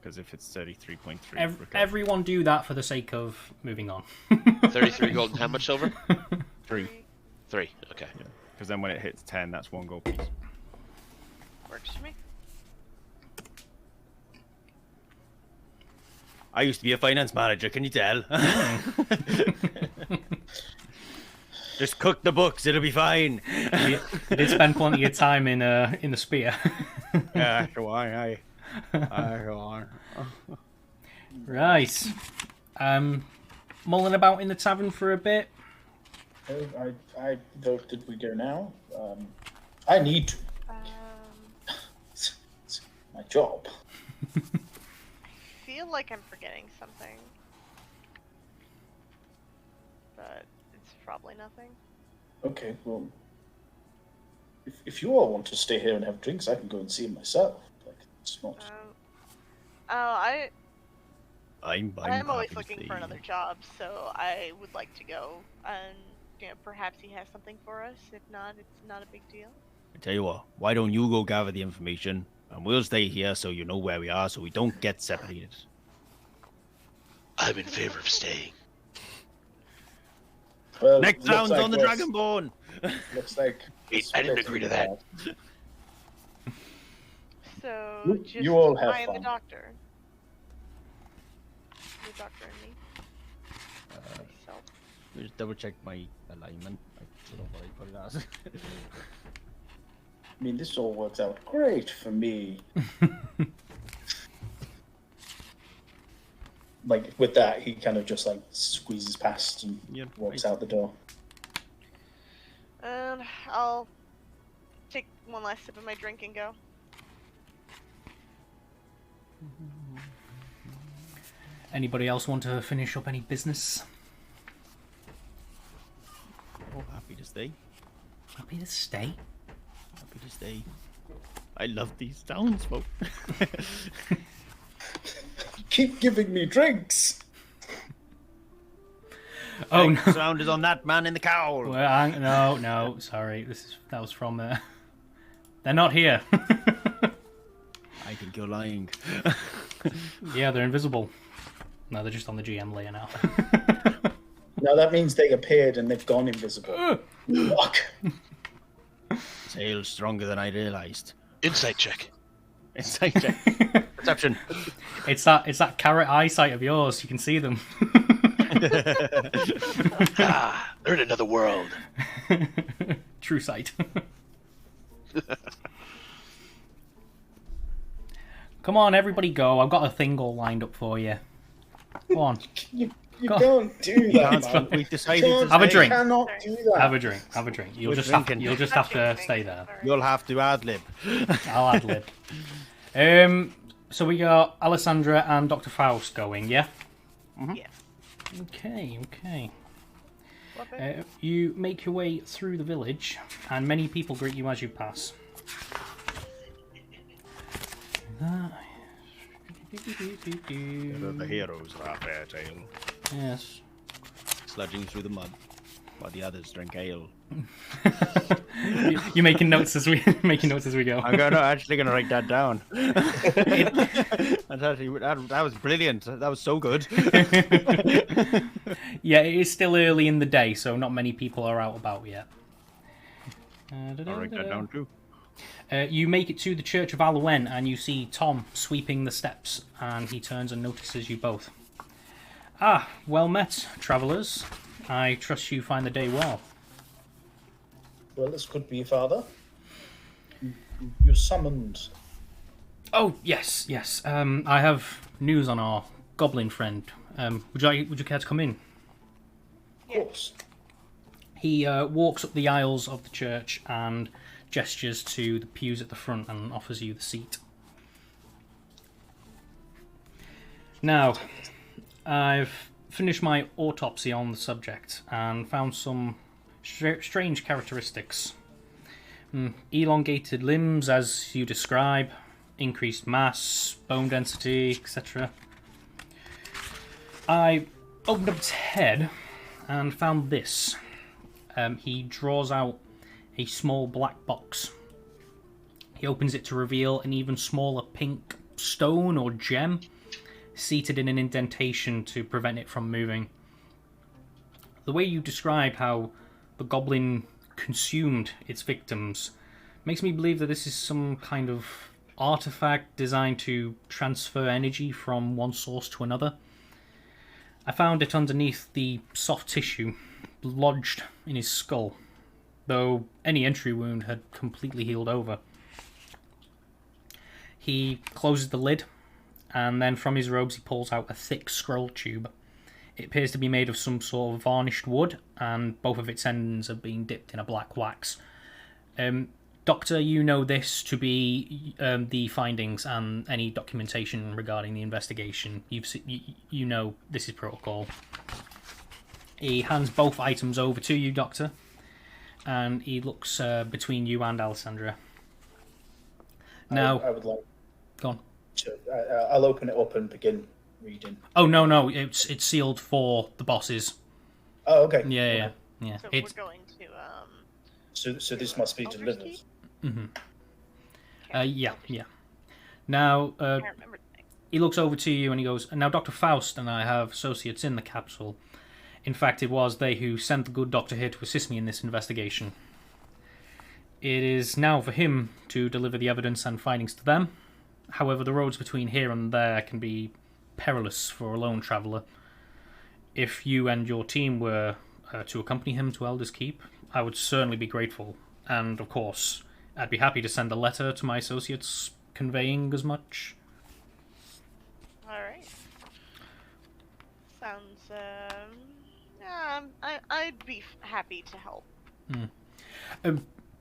Because if it's 33.3... Everyone do that for the sake of moving on. 33 gold and how much silver? 3. 3, okay. Yeah. Because then when it hits 10, that's 1 gold piece. Works for me. I used to be a finance manager, can you tell? Just cook the books, it'll be fine. You did spend plenty of time in the spear. Yeah, go on, aye. Go on. Right. Mulling about in the tavern for a bit. Did we go now? I need to. It's my job. I feel like I'm forgetting something. But it's probably nothing. Okay, well, if you all want to stay here and have drinks, I can go and see him myself. Like, it's not. I'm happy always to looking see for another job, so I would like to go, and perhaps he has something for us. If not, it's not a big deal. I tell you what, why don't you go gather the information, and we'll stay here so you know where we are, so we don't get separated. I'm in favor of staying. Well, Next round's on the Dragonborn! Looks like... I didn't agree to that. So, just you all have I and fun. the doctor. The doctor and me. Myself. Just double check my alignment. I don't know what I put it as. I mean, this all works out great for me. Like, with that, he kind of just, like, squeezes past and walks out the door. And I'll take one last sip of my drink and go. Anybody else want to finish up any business? Oh, happy to stay. Happy to stay? Happy to stay. I love these townsfolk. Keep giving me drinks! Oh, Next no. round is on that man in the cowl. Well, no, sorry. That was from... They're not here. I think you're lying. Yeah, they're invisible. No, they're just on the GM layer now. No, that means they appeared and they've gone invisible. Fuck. Tale stronger than I realized. Insight check. Insight check. Perception. It's that carrot eyesight of yours. You can see them. They're in another world. True sight. Come on, everybody go. I've got a thing all lined up for you. Go on. You Go on. don't do that, man. We decided to Have a stay. drink. You cannot do that. Have a drink. Have a drink. You'll We're just drinking. have to stay there. You'll have to ad-lib. I'll ad lib. So we got Alessandra and Dr. Faust going, yeah? Yeah. Okay. Love it. You make your way through the village, and many people greet you as you pass. The heroes of our fair tale. Yes. Sludging through the mud, while the others drink ale. You're making notes as we go. I'm actually gonna write that down. That was brilliant. That was so good. Yeah, it is still early in the day, so not many people are out about yet. I'll write that down too. You make it to the Church of Alouen, and you see Tom sweeping the steps, and he turns and notices you both. Ah, well met, travellers. I trust you find the day well. Well, this could be, Father. You summoned. Oh, yes. I have news on our goblin friend. Would you care to come in? Of course. He walks up the aisles of the church and gestures to the pews at the front and offers you the seat. Now, I've finished my autopsy on the subject and found some strange characteristics. Elongated limbs, as you describe, increased mass, bone density, etc. I opened up his head and found this. He draws out a small black box. He opens it to reveal an even smaller pink stone or gem seated in an indentation to prevent it from moving. The way you describe how the goblin consumed its victims makes me believe that this is some kind of artifact designed to transfer energy from one source to another. I found it underneath the soft tissue lodged in his skull, though any entry wound had completely healed over. He closes the lid, and then from his robes he pulls out a thick scroll tube. It appears to be made of some sort of varnished wood, and both of its ends are being dipped in a black wax. Doctor, you know this to be the findings and any documentation regarding the investigation. You know this is protocol. He hands both items over to you, Doctor, and he looks between you and Alessandra. Now, I would like. Go on. I'll open it up and begin reading. Oh no, it's sealed for the bosses. Oh, okay. Yeah. So we're going to So this must be delivered. Mm-hmm. Yeah. Now, I can't remember the name. he looks over to you and he goes, "Now, Dr. Faust and I have associates in the capsule. In fact, it was they who sent the good doctor here to assist me in this investigation. It is now for him to deliver the evidence and findings to them. However, the roads between here and there can be perilous for a lone traveller. If you and your team were to accompany him to Elder's Keep, I would certainly be grateful. And, of course, I'd be happy to send a letter to my associates conveying as much." Alright. Sounds, I'd be happy to help.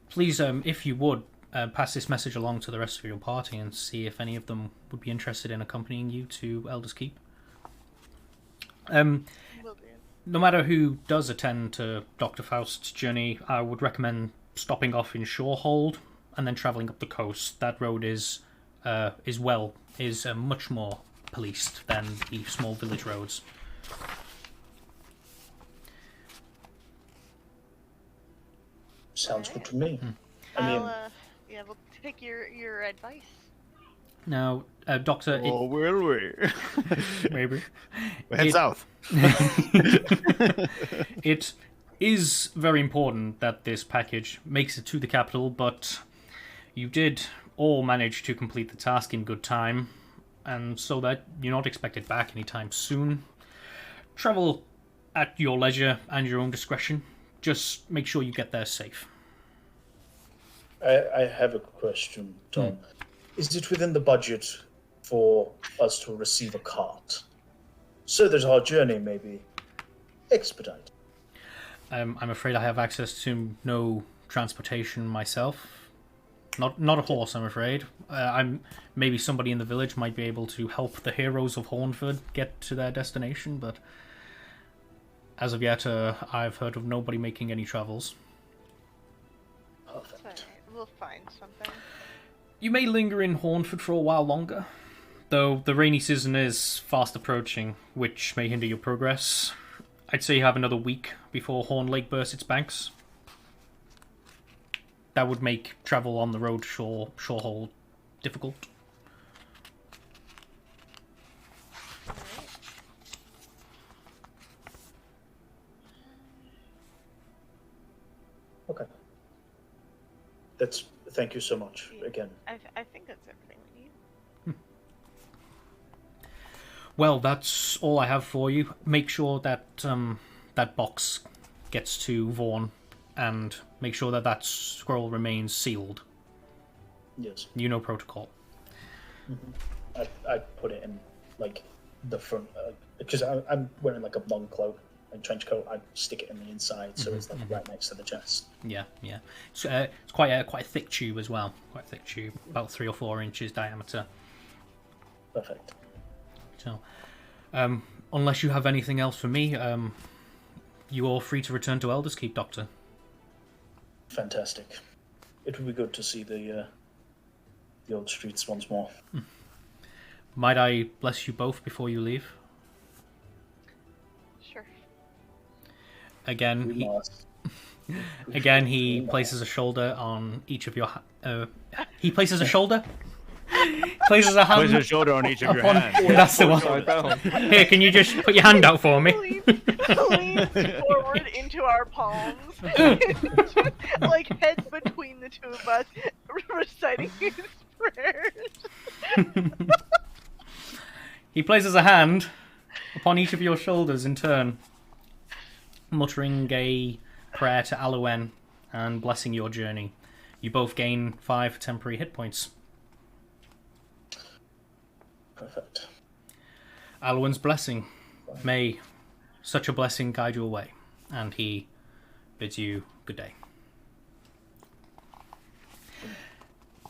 Please, if you would, pass this message along to the rest of your party and see if any of them would be interested in accompanying you to Elder's Keep. Will do. No matter who does attend to Dr. Faust's journey, I would recommend stopping off in Shorehold and then travelling up the coast. That road is much more policed than the small village roads. Sounds good to me. We'll take your advice. Now, Doctor... Oh, will we? Maybe. Head south. It is very important that this package makes it to the capital, but you did all manage to complete the task in good time, and so that you're not expected back anytime soon. Travel at your leisure and your own discretion. Just make sure you get there safe. I have a question, Tom. Is it within the budget for us to receive a cart, so that our journey may be expedited? I'm afraid I have access to no transportation myself. Not a horse, I'm afraid. Maybe somebody in the village might be able to help the heroes of Hornford get to their destination, but as of yet, I've heard of nobody making any travels. Perfect. We'll find something. You may linger in Hornford for a while longer, though the rainy season is fast approaching, which may hinder your progress. I'd say you have another week before Horn Lake bursts its banks. That would make travel on the road to Shorehold difficult. Okay. Thank you so much again. I think that's everything we need. Well, that's all I have for you. Make sure that that box gets to Vaughan and make sure that that scroll remains sealed. Yes. You know protocol. I put it in like the front because I'm wearing like a long cloak and trench coat. I stick it in the inside, so it's like right next to the chest. Yeah. It's quite a thick tube as well. Quite a thick tube, about 3 or 4 inches diameter. Perfect. So, unless you have anything else for me, you are free to return to Elder's Keep, Doctor. Fantastic. It would be good to see the old streets once more. Might I bless you both before you leave? Sure. Again, he places a shoulder on each of your. He places a shoulder. Places a hand. Places a shoulder on each of your upon- hands. That's the one. Here, can you just put your hand out for me? Leans forward into our palms, like heads between the two of us, reciting his prayers. He places a hand upon each of your shoulders in turn, muttering a prayer to Aluen and blessing your journey. You both gain 5 temporary hit points. Perfect. Aluen's blessing. May such a blessing guide your way. And he bids you good day.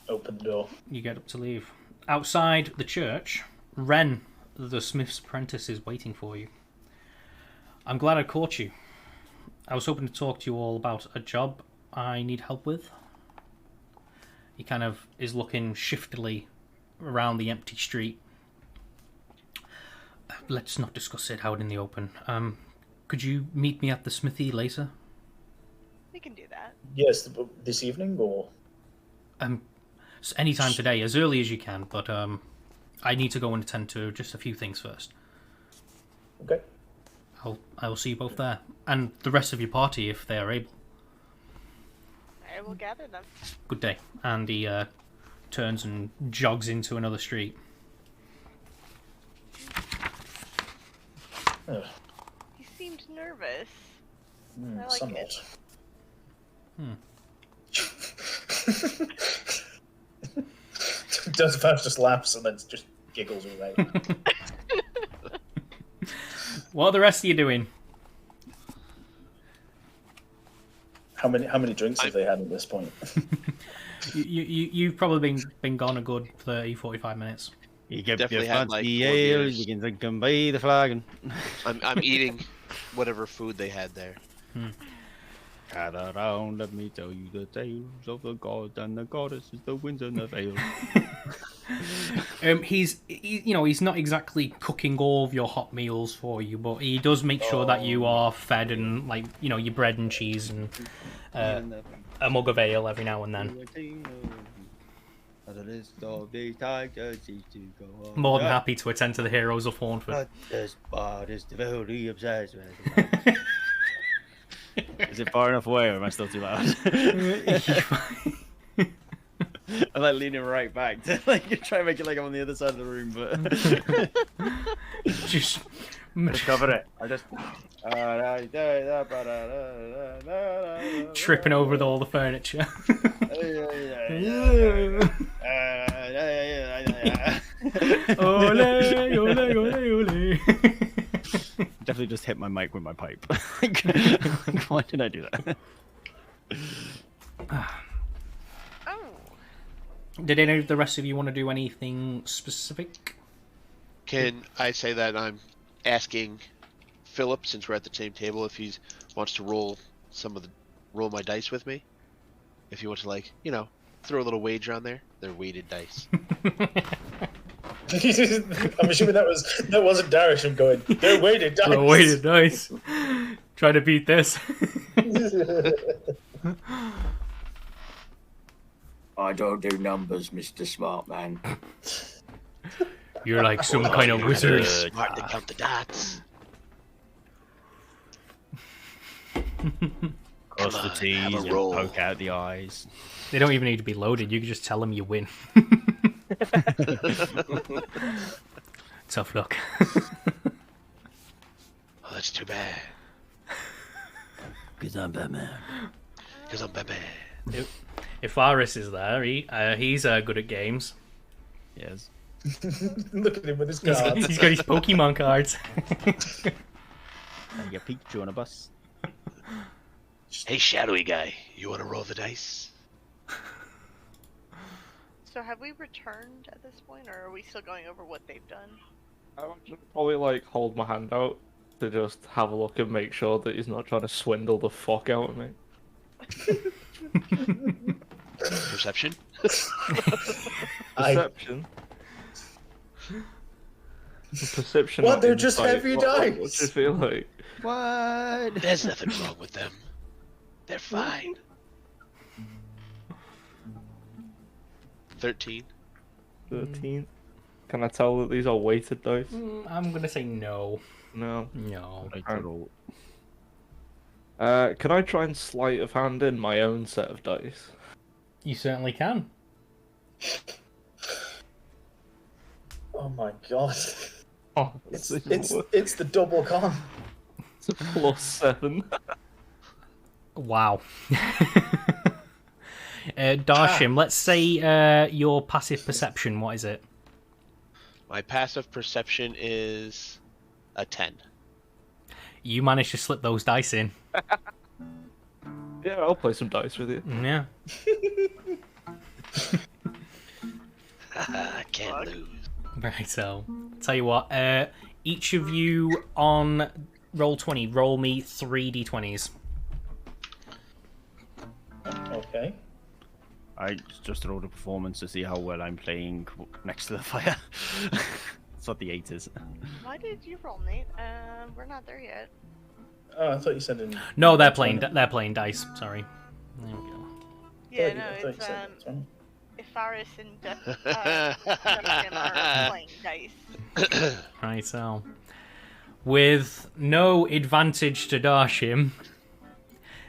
Open the door. You get up to leave. Outside the church, Ren, the smith's apprentice, is waiting for you. I'm glad I caught you. I was hoping to talk to you all about a job I need help with. He kind of is looking shiftily around the empty street. Let's not discuss it out in the open. Could you meet me at the smithy later? We can do that. Yes, this evening or? Anytime today, as early as you can, but I need to go and attend to just a few things first. Okay. I will see you both there. And the rest of your party, if they are able. I will gather them. Good day. And he turns and jogs into another street. He seemed nervous. I like somewhat. Does Faust just laughs and then just giggles away. What are the rest of you doing? How many drinks have they had at this point? You've probably been gone a good 30, 45 minutes. You get Definitely your had, fancy like, 4 ale, beers. you can drink them by the flagon. I'm eating whatever food they had there. Gather round, let me tell you the tales of the god and the goddesses, the winds and the veils. He's not exactly cooking all of your hot meals for you, but he does make sure that you are fed and your bread and cheese and a mug of ale every now and then. More than happy to attend to the heroes of Hornford. Is it far enough away, or am I still too loud? I'm like leaning right back to try and make it like I'm on the other side of the room, but just cover it. I just tripping over all the furniture. Ole, ole, ole, ole. Definitely just hit my mic with my pipe. Why did I do that? Did any of the rest of you want to do anything specific? Can I say that I'm asking Philip, since we're at the same table, if he wants to roll my dice with me? If he wants to, throw a little wager on there? They're weighted dice. I'm assuming that wasn't Darisham going, they're weighted dice. They're weighted dice. Try to beat this. I don't do numbers, Mr. Smart Man. You're like some kind of wizard. Smart to count the dots. Cross the T's and poke out the eyes. They don't even need to be loaded. You can just tell them you win. Tough luck. Oh, that's too bad. Because I'm Batman. because I'm Batman. If Aris is there, he's good at games. Yes. Look at him with his He's cards. got his Pokemon cards. I get peeked on a bus. Hey, shadowy guy, you want to roll the dice? So have we returned at this point, or are we still going over what they've done? I would just probably like hold my hand out to just have a look and make sure that he's not trying to swindle the fuck out of me. Perception? Perception? Perception. What? not They're just insight. heavy What dice. do you feel like? What? There's nothing wrong with them. They're fine. 13. 13. Can I tell that these are weighted dice? I'm gonna say no. No. No. Can I try and sleight of hand in my own set of dice? You certainly can. Oh my god. Oh, It's the double con. It's a +7. Wow. Darshim, let's say your passive perception, what is it? My passive perception is a 10. You managed to slip those dice in. Yeah, I'll play some dice with you. Yeah. I can't lose. Right, so tell you what, each of you on Roll20, roll me 3 d20s. Okay. I just rolled a performance to see how well I'm playing next to the fire. That's what the 8 is. Why did you roll, Nate? We're not there yet. Oh, I thought you said in. No, they're playing dice. Sorry. There we go. Yeah, I no, thought you it's said that's right. if Faris and Dustin are playing dice. Right, so with no advantage to Darshim,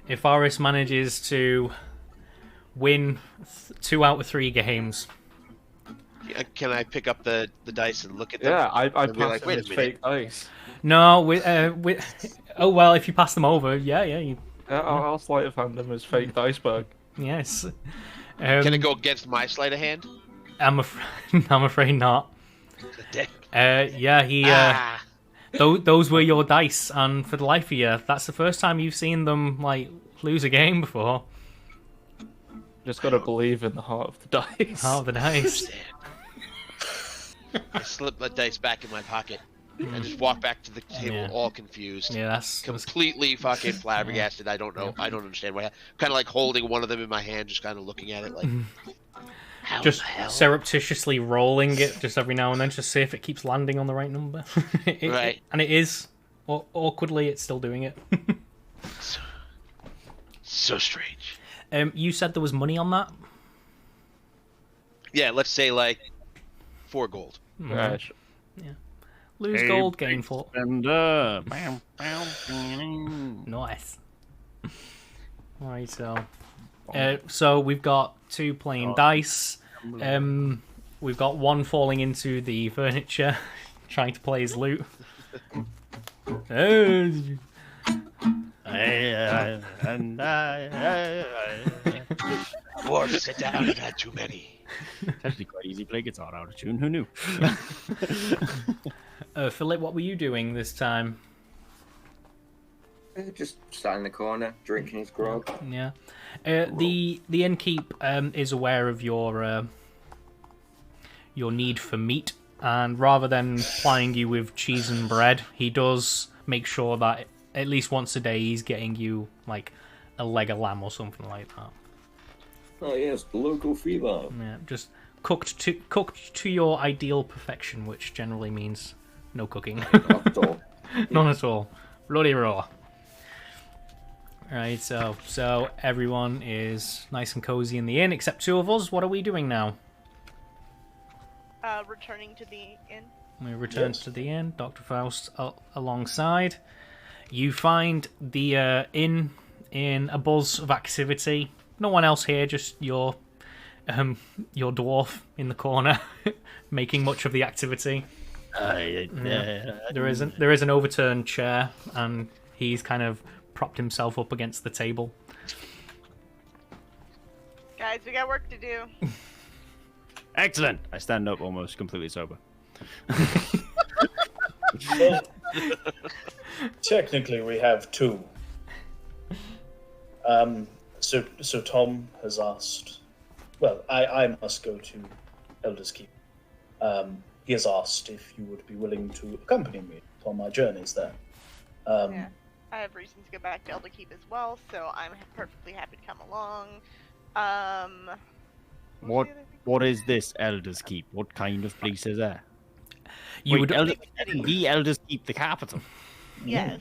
if Aris manages to win 2 out of 3 games. Can I pick up the dice and look at them? Yeah, I And passed be like, wait a his minute. fake dice. No, oh well, if you pass them over, yeah, you, Yeah, I'll sleight of hand him his fake dice bag. yes. Can it go against my sleight of hand? I'm afraid not. Damn. Yeah, he. Those were your dice, and for the life of you, that's the first time you've seen them like lose a game before. Just gotta believe in the heart of the dice. Oh, the dice. I slip the dice back in my pocket and just walk back to the table Yeah. all confused. Yeah, that's Completely fucking flabbergasted. I don't know. I don't understand why. Kind of like holding one of them in my hand, just kind of looking at it like. How just the hell? surreptitiously rolling it just every now and then, just see if it keeps landing on the right number. Right. And it is. Awkwardly, it's still doing it. So strange. You said there was money on that? Yeah, let's say like 4 gold. Right. Lose Hey, gold, gain 4. And Nice. Alright, so we've got 2 playing dice. We've got 1 falling into the furniture, trying to play his loot. Dwarf, sit down. I've had too many. It's actually quite easy to play guitar out of tune. Who knew? Philip, what were you doing this time? Just sat in the corner, drinking his grog. Yeah. The innkeep is aware of your need for meat, and rather than plying you with cheese and bread, he does make sure that at least once a day he's getting you like a leg of lamb or something like that. Oh yes, the local feline. Yeah, just cooked to your ideal perfection, which generally means no cooking. Not at all. None at all. Bloody raw. Right, so everyone is nice and cozy in the inn, except 2 of us. What are we doing now? Returning to the inn. We return to the inn. Dr. Faust alongside. You find the inn in a buzz of activity. No one else here, just your dwarf in the corner, making much of the activity. There is an overturned chair, and he's kind of propped himself up against the table. Guys, we got work to do. Excellent. I stand up almost completely sober. Well, technically, we have two. So Tom has asked. Well, I must go to Elder's Keep. He has asked if you would be willing to accompany me on my journeys there. Yeah. I have reasons to go back to Elder Keep as well, so I'm perfectly happy to come along. What is this Elder's Keep? What kind of place is that? You Wait, would the Elder's Keep, the capital. Yes.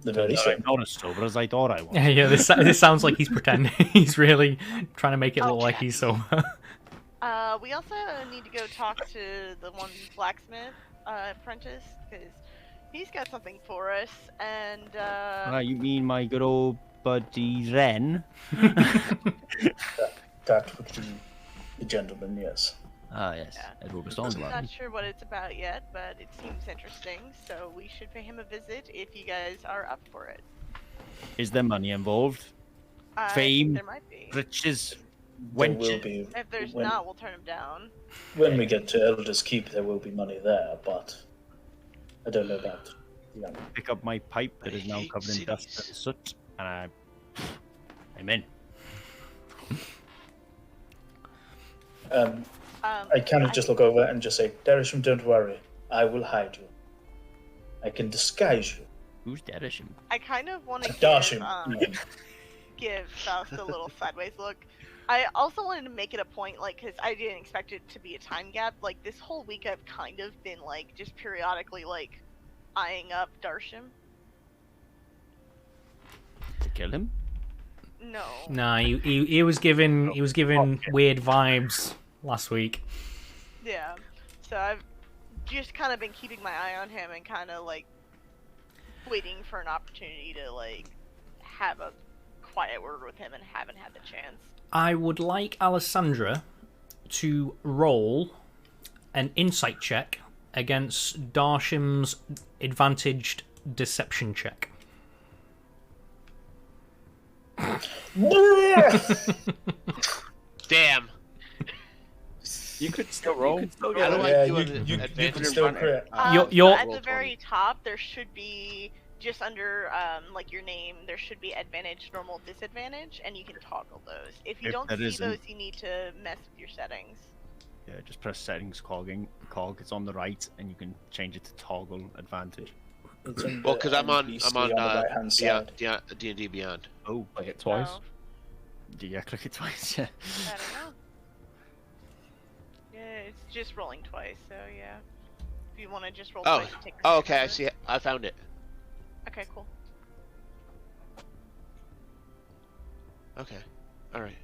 The very I'm same. not as sober as I thought I was. Yeah, this sounds like he's pretending. He's really trying to make it look like he's sober. We also need to go talk to the one blacksmith apprentice, because he's got something for us, and You mean my good old buddy Ren? That would be the gentleman, yes. Ah, yes. Yeah. Edward I'm Stormblight. not sure what it's about yet, but it seems interesting, so we should pay him a visit if you guys are up for it. Is there money involved? I think Fame? there might be. Riches? There Wenches? will be. If there's when, not, we'll turn him down. when we get to Elder's Keep, there will be money there, but I don't know about. Yeah. Pick up my pipe that is now hate covered in dust cities. and soot, and I'm in. I cannot just look over and just say, Derisham, don't worry. I will hide you. I can disguise you. Who's Derisham? I kind of want to Dashim. give Faust a little sideways look. I also wanted to make it a point, like, because I didn't expect it to be a time gap. Like, this whole week I've kind of been, like, just periodically, like, eyeing up Darsham. To kill him? No. Nah, he was giving weird vibes last week. Yeah. So I've just kind of been keeping my eye on him and kind of, like, waiting for an opportunity to, like, have a quiet word with him and haven't had the chance. I would like Alessandra to roll an insight check against Darsham's advantaged deception check. Damn. You could still roll. How do I Yeah, do you an can advantage still on it? crit. You're- At the very top, there should be, just under, like, your name, there should be advantage, normal, disadvantage, and you can toggle those. If you If don't that see isn't- those, you need to mess with your settings. Yeah, just press settings cog. It's on the right, and you can change it to toggle advantage. It's in Well, the because I'm on NPC on the right-hand side. D&D Beyond. Oh, Click it twice. Oh, yeah, click it twice. Yeah. I don't know. Yeah, it's just rolling twice, so yeah. If you want to just roll Oh, twice, take oh, okay, I see it. I found it. Okay, cool. Okay, all right.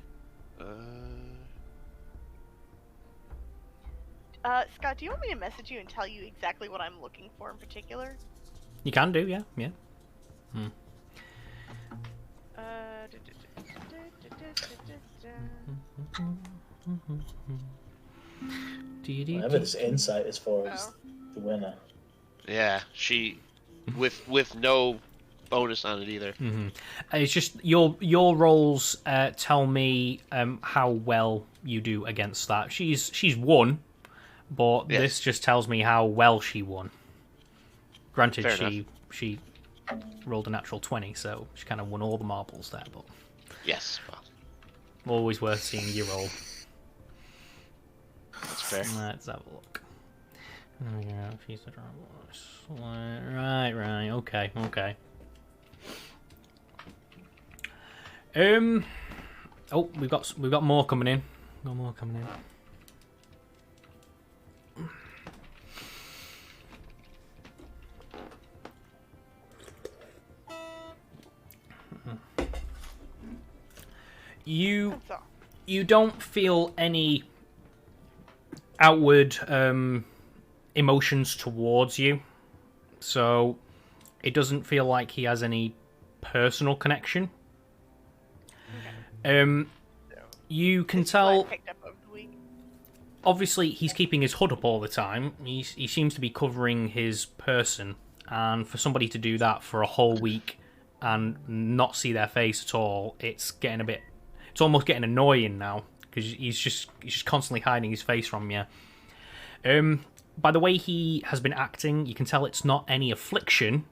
Scott, do you want me to message you and tell you exactly what I'm looking for in particular? You can do, yeah. Whatever this insight is for is the winner. Yeah, she, with no bonus on it either. It's just your rolls tell me how well you do against that. She's won, but Yes. this just tells me how well she won. Granted, Fair she rolled a natural 20, so she kind of won all the marbles there. But Yes, well, always worth seeing you roll. that's fair. Let's have a look. Right. Okay. Oh, we've got more coming in. Got more coming in. You don't feel any outward emotions towards you, so it doesn't feel like he has any personal connection. You can tell. Picked up over the week. Obviously, he's keeping his hood up all the time. He seems to be covering his person, and for somebody to do that for a whole week and not see their face at all, it's getting a bit It's almost getting annoying now because he's just constantly hiding his face from you. By the way he has been acting, you can tell it's not any affliction,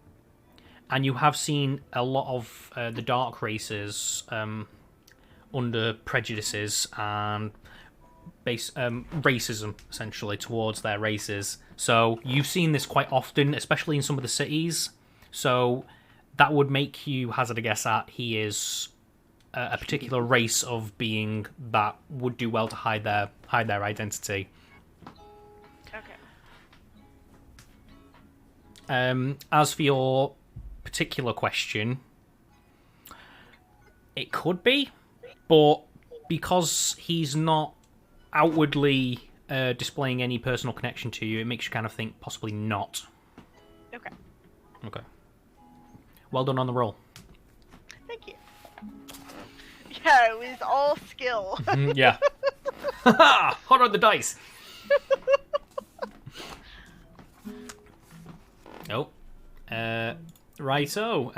and you have seen a lot of the dark races under prejudices and racism, essentially, towards their races. So you've seen this quite often, especially in some of the cities. So that would make you hazard a guess at he is a particular race of being that would do well to hide their identity. Okay. As for your particular question, it could be, but because he's not outwardly displaying any personal connection to you, it makes you kind of think possibly not. Okay. Okay. Well done on the roll. Thank you. Yeah, it was all skill. Yeah. Haha! Hot on the dice! Oh. Righto.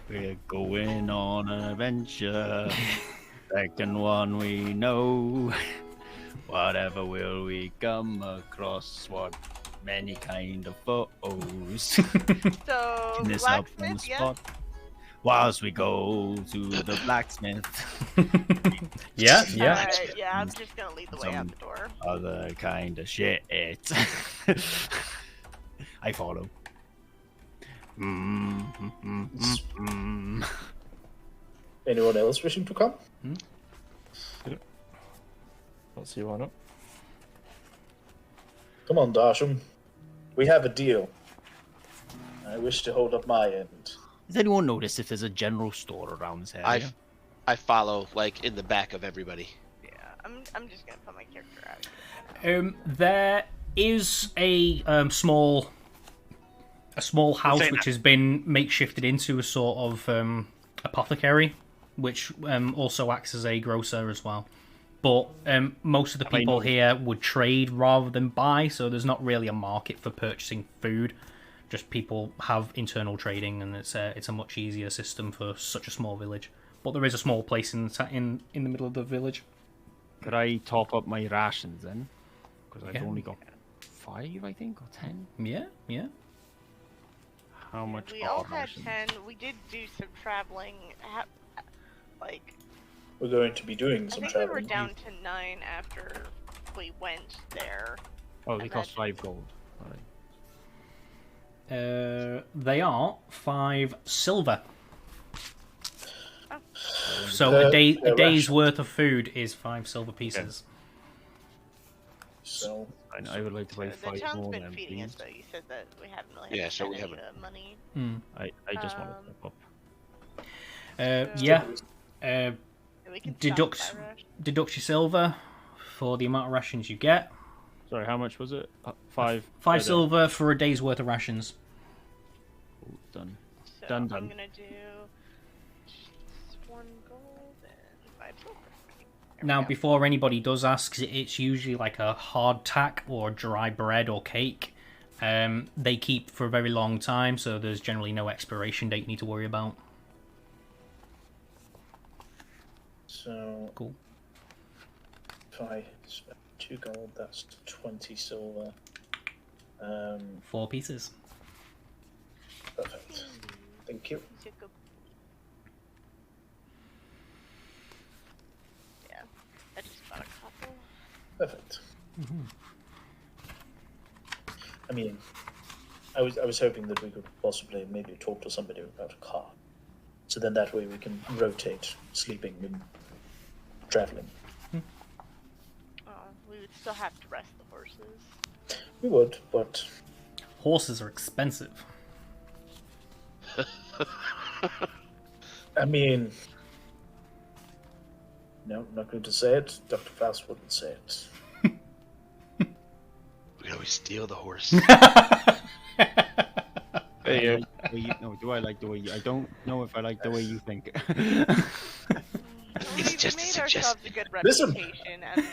We're going on an adventure. Second one we know. Whatever will we come across? What many kind of foes. So, This up on the blacksmith, yeah? spot. Whilst we go to the blacksmith. Yeah. Alright, yeah, I'm just gonna lead the way out the door. Other kind of shit. I follow. Anyone else wishing to come? Don't see why not. Come on, Darsham. We have a deal. I wish to hold up my end. Has anyone noticed if there's a general store around this area? I follow, like, in the back of everybody. Yeah, I'm just gonna put my character out. There is a small house which has been makeshifted into a sort of apothecary, which also acts as a grocer as well. But most of the people here would trade rather than buy, so there's not really a market for purchasing food. Just people have internal trading, and it's a much easier system for such a small village. But there is a small place in the middle of the village. Could I top up my rations then? Because I've Yeah. only got 5, I think, or 10. Yeah. How much We are all had rations? 10. We did do some traveling. Like, We're going to be doing I some think we were traveling. down to 9 after we went there. Oh, they and cost then- 5 gold. Alright. They are 5 silver. Oh. So a day's worth of food is 5 silver pieces. So I would like to buy The 5 town's more been then, feeding us, please. though. You said that we haven't really Yeah, had so we any haven't- money. I just want to top up. Yeah. We can Deduct stop by rush. deduct your silver for the amount of rations you get. Sorry, how much was it? 5. 5 silver for a day's worth of rations. Done. So Done. I'm gonna do just 1 gold and 5 silver. There we Now, go. before anybody does ask, it's usually like a hard tack or dry bread or cake. They keep for a very long time, so there's generally no expiration date you need to worry about. So Cool. if I spend 2 gold, that's 20 silver. 4 pieces. Perfect. Thank you. Yeah, I just bought a couple. Perfect. I mean, I was hoping that we could possibly maybe talk to somebody about a car, so then that way we can rotate sleeping and traveling. We would still have to rest the horses. We would, but Horses are expensive. I mean, no, not going to say it. Dr. Faust wouldn't say it. We can always steal the horse. Hey, no, do I like the way you... I don't know if I like the way you think. It's just we to made suggest. ourselves a good Listen. reputation, and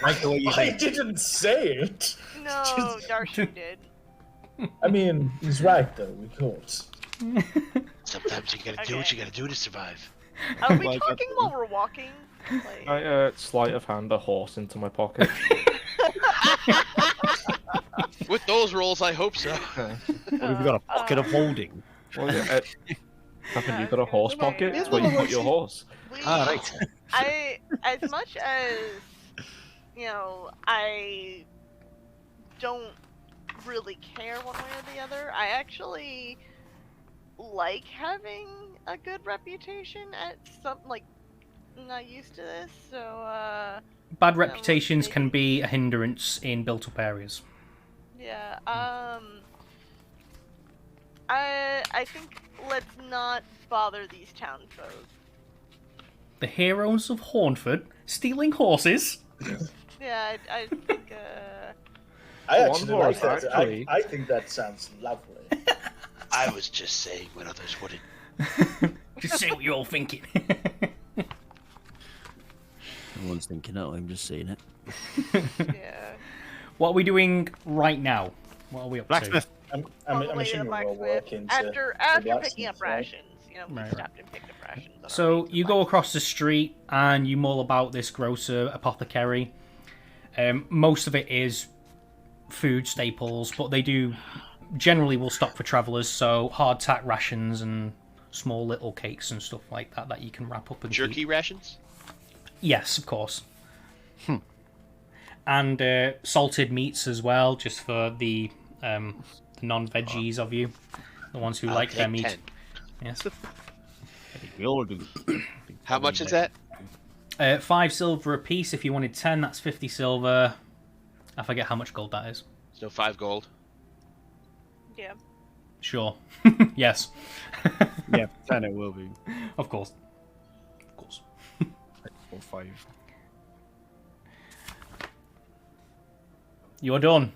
Like the way you I think. didn't say it. no, Darshan did. I mean, he's right though. We could. Sometimes you gotta do what you gotta do to survive. Are we Like talking while we're walking? Like, I sleight of hand a horse into my pocket. With those rolls, I hope so. We've got a pocket of holding. Well, yeah, haven't you got a horse okay. pocket? Yeah, It's where you put your horse. Right. As much as I don't really care one way or the other. I actually like having a good reputation at I'm not used to this, so Bad reputations can be a hindrance in built-up areas. yeah. I think let's not bother these town folk. The heroes of Hornford stealing horses. Yeah, I think I actually One like horse, that. actually. I think that sounds lovely. I was just saying what others wouldn't. Just say what you're all thinking. No one's thinking it, I'm just saying it. yeah. What are we doing right now? What are we up Blacksmith. I'm On the way to the assuming we're blacksmith working to after the picking up blacksmith, right? rations. We Right. stopped and picked up rations. on our So way to you the go blacksmith. across the street and you mull about this grocer apothecary. Most of it is food staples, but they do generally will stop for travellers. So hardtack rations and small little cakes and stuff like that that you can wrap up and Jerky keep. rations? Yes, of course. And salted meats as well, just for the non-veggies of you, the ones who I'll like their take meat. 10. Yes. We all do. How much is that? 5 silver a piece. If you wanted 10, that's 50 silver. I forget how much gold that is. So 5 gold. Yeah. Sure. Yes. Yeah, 10 it will be. Of course. Of course. Or 5. You're done.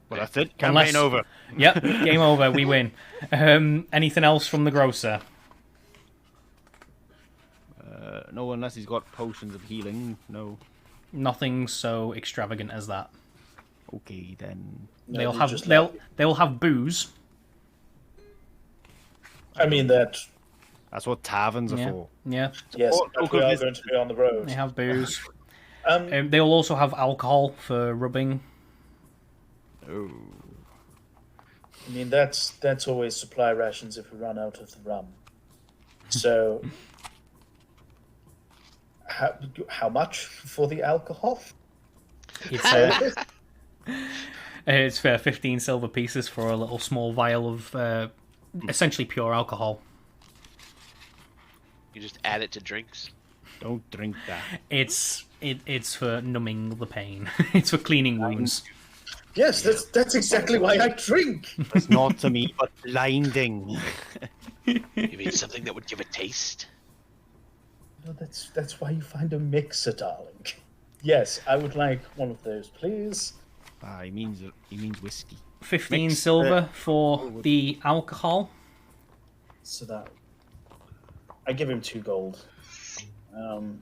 Well, that's it. Campaign Unless- over. Yep. Game over. We win. Anything else from the grocer? No, unless he's got potions of healing. No. Nothing so extravagant as that. Okay, then. No, They'll you have just they'll have booze. I mean that. That's what taverns are Yeah. for. Yeah. Yes, Support but local we are business. going to be on the road. They have booze. Um, They'll also have alcohol for rubbing. Oh. I mean that's always supply rations if we run out of the rum. So, how much for the alcohol? It's for 15 silver pieces for a little small vial of essentially pure alcohol. You just add it to drinks. Don't drink that. It's for numbing the pain. It's for cleaning wounds. Yes, that's exactly why I drink. It's not to me, but blinding. You mean something that would give a taste? No, that's why you find a mixer, darling. Yes, I would like one of those, please. He means whiskey. 15 Mix, silver for the alcohol. So that I give him 2 gold, and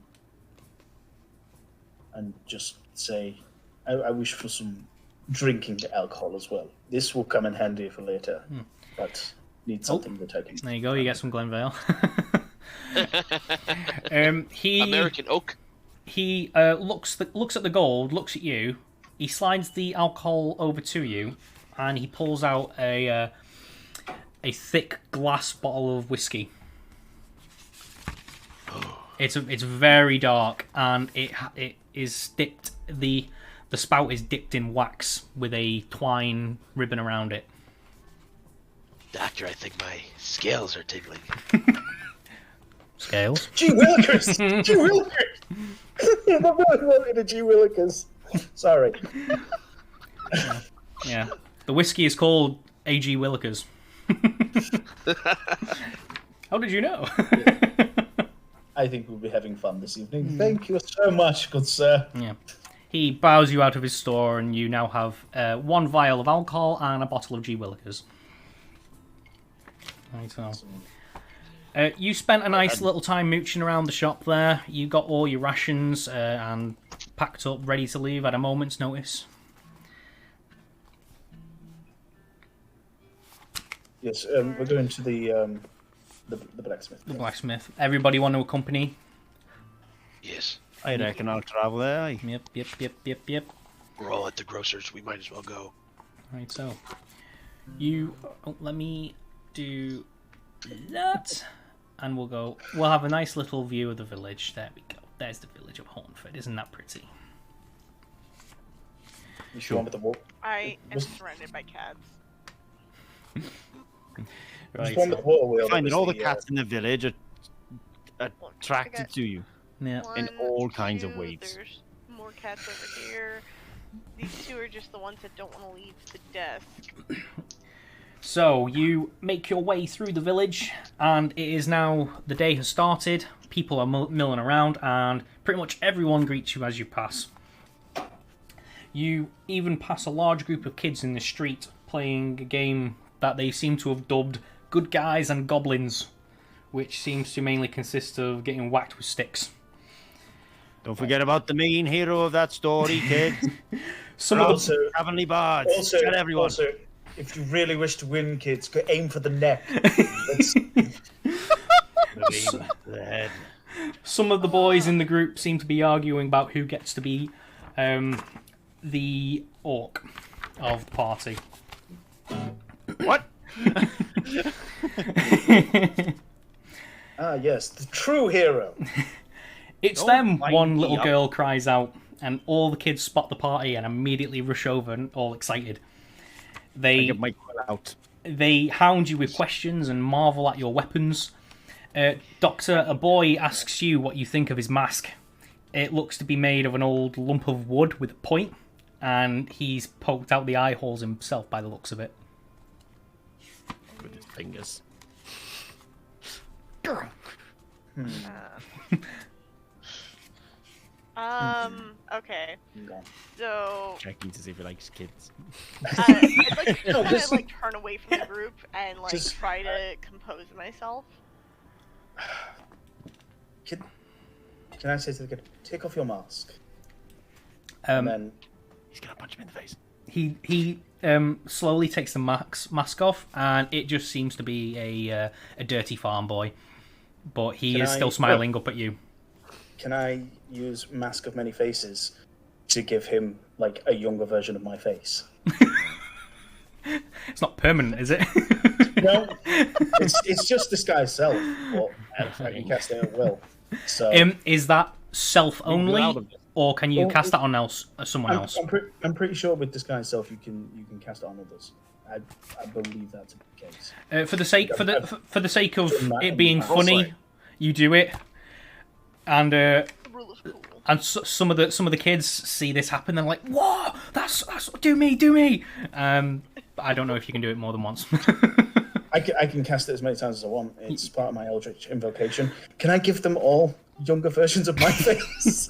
just say I wish for some drinking alcohol as well. This will come in handy for later, but need something that I can. There you go. You get some Glenvale. He American oak. he looks at the gold, looks at you. He slides the alcohol over to you, and he pulls out a thick glass bottle of whiskey. It's very dark, and it is dipped. The spout is dipped in wax with a twine ribbon around it. Doctor, I think my scales are tingling. Scales. Gee Willikers! Gee Willikers! I'm really wanting a Gee Willikers. Sorry. Yeah. The whiskey is called A.G. Willikers. How did you know? I think we'll be having fun this evening. Thank you so much, good sir. Yeah. He bows you out of his store, and you now have 1 vial of alcohol and a bottle of G. Willikers. Right, so. You spent a nice little time mooching around the shop there. You got all your rations and packed up, ready to leave at a moment's notice. Yes, we're going to the blacksmith. The blacksmith. Everybody want to accompany? Yes. I reckon I'll travel there. Aye. Yep. We're all at the grocer's. We might as well go. Right, so let me do that, and we'll have a nice little view of the village. There we go. There's the village of Hornford. Isn't that pretty? You sure with the walk? I am surrounded by cats. Right, One with the water wheel. Finding all the the, cats in the village are attracted to you Yeah. in One, all kinds of two, ways. There's more cats over here. These two are just the ones that don't want to leave the desk. So you make your way through the village, and it is now the day has started. People are milling around, and pretty much everyone greets you as you pass. You even pass a large group of kids in the street playing a game that they seem to have dubbed Good Guys and Goblins, which seems to mainly consist of getting whacked with sticks. Don't forget about the main hero of that story, kids. Some of the Heavenly Bards. Tell everyone. Also, if you really wish to win, kids, go aim for the neck. The head. Some of the boys in the group seem to be arguing about who gets to be the orc of the party. What? Ah, yes, the true hero. It's Don't them, wind one me little up. girl cries out, and all the kids spot the party and immediately rush over and all excited. I They get my quill out. They hound you with questions and marvel at your weapons. Doctor, a boy asks you what you think of his mask. It looks to be made of an old lump of wood with a point, and he's poked out the eye holes himself by the looks of it. With his fingers. Okay. So Checking to see if he likes kids. I'd like to No, kind just- of like turn away from the group and like Just- try to compose myself. Can I say to the kid, take off your mask? Um, And then He's gonna punch him in the face. He slowly takes the mask off, and it just seems to be a dirty farm boy. But he Can is I- still smiling up at you. can I use Mask of Many Faces to give him like a younger version of my face? It's not permanent, is it? No, it's just disguise self, but I can cast it at will. So Is that self Out only, of it. or can you Well, cast that on someone else? I'm pretty sure with disguise self you can cast it on others. I believe that to be the case. For the sake of Done that it in being the past. funny, you do it, and The rule is cool. some of the kids see this happen. They're like, "Whoa, that's do me!" I don't know if you can do it more than once. I can cast it as many times as I want. It's part of my Eldritch invocation. Can I give them all younger versions of my face?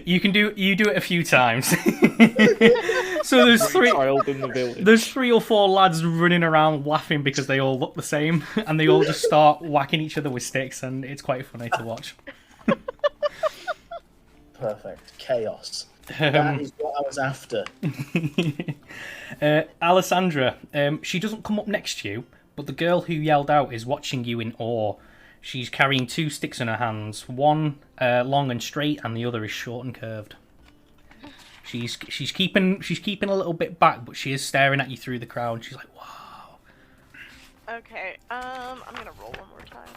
you do it a few times. So there's Child in the village. There's 3 or 4 lads running around laughing because they all look the same, and they all just start whacking each other with sticks, and it's quite funny to watch. Perfect. Chaos. That is what I was after. Alessandra, she doesn't come up next to you, but the girl who yelled out is watching you in awe. She's carrying 2 sticks in her hands, one long and straight, and the other is short and curved. She's keeping a little bit back, but she is staring at you through the crowd. She's like, "Wow." Okay. I'm gonna roll one more time.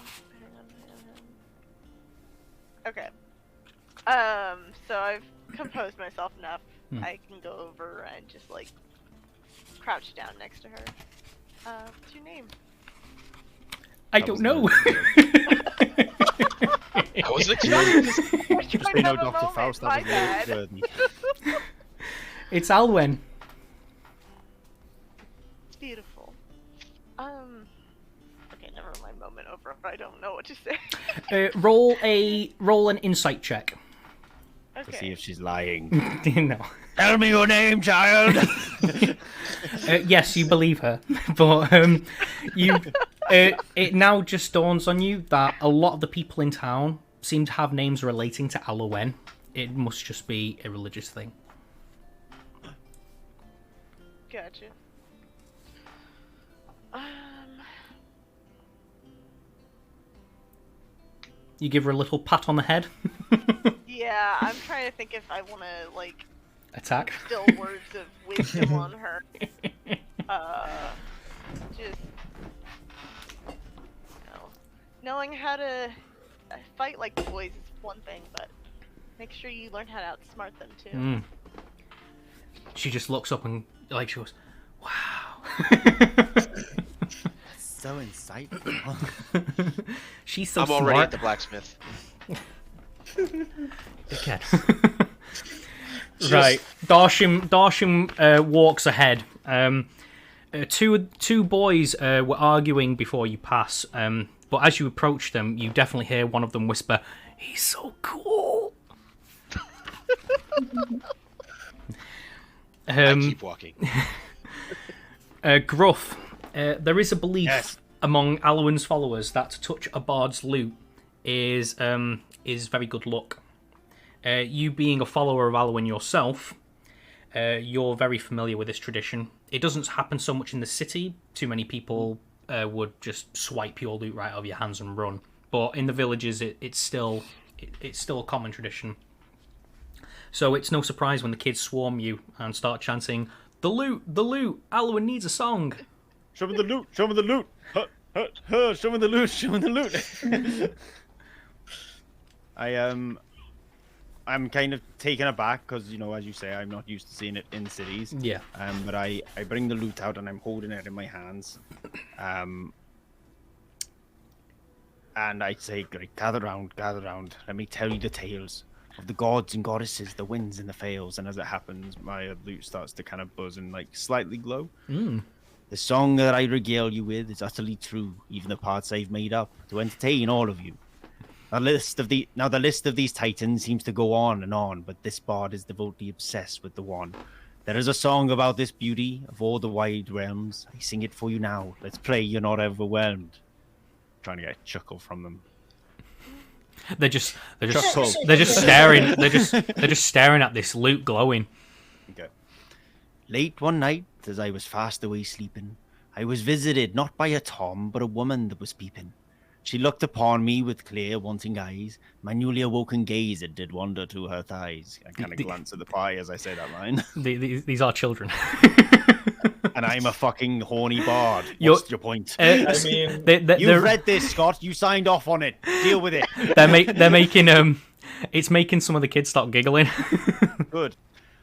Okay. So I've composed myself enough. I can go over and just like crouch down next to her. What's your name? I don't know. I wasn't expecting this. Just so you know, Have a Dr. moment, Faust, my that was bad. the It's Alwen. Beautiful. Okay, never mind. Moment over. I don't know what to say. Roll an insight check. to see Okay. if she's lying. No. Tell me your name, child. Yes, you believe her, but It now just dawns on you that a lot of the people in town seem to have names relating to Alowen. It must just be a religious thing. Gotcha. You give her a little pat on the head. Yeah, I'm trying to think if I want to like Attack. still words of wisdom on her. Just knowing how to fight like the boys is one thing, but make sure you learn how to outsmart them too. Mm. She just looks up and like she goes, "Wow." So insightful. She's so I'm smart. already at the blacksmith. Okay. Right. Darsham walks ahead. Two boys were arguing before you pass, but as you approach them, you definitely hear one of them whisper, "He's so cool." I keep walking. Gruff, there is a belief among Alowen's followers that to touch a bard's lute is very good luck. You being a follower of Alowen yourself, you're very familiar with this tradition. It doesn't happen so much in the city. Too many people would just swipe your loot right out of your hands and run. But in the villages, it's still a common tradition. So it's no surprise when the kids swarm you and start chanting, "The loot, the loot! Alowen needs a song." Show me the loot! Show me the loot! Show me the loot! Show me the loot! I'm kind of taken aback because, you know, as you say, I'm not used to seeing it in cities. Yeah. But I bring the loot out and I'm holding it in my hands. And I say, "Great, gather round. Let me tell you the tales of the gods and goddesses, the winds and the fails." And as it happens, my loot starts to kind of buzz and like slightly glow. The song that I regale you with is utterly true, even the parts I've made up to entertain all of you. The list of these titans seems to go on and on, but this bard is devotedly obsessed with the one. There is a song about this beauty of all the wide realms. I sing it for you now. Let's play. You're not overwhelmed. Trying to get a chuckle from them. They're just staring. They're just staring at this loot glowing. Okay. Late one night, as I was fast away sleeping, I was visited not by a Tom, but a woman that was peeping. She looked upon me with clear, wanting eyes. My newly awoken gaze it did wander to her thighs. I kind of glance at the pie as I say that line. These are children. And I'm a fucking horny bard. What's your point? I mean, you read this, Scott. You signed off on it. Deal with it. They're making it's making some of the kids start giggling. Good.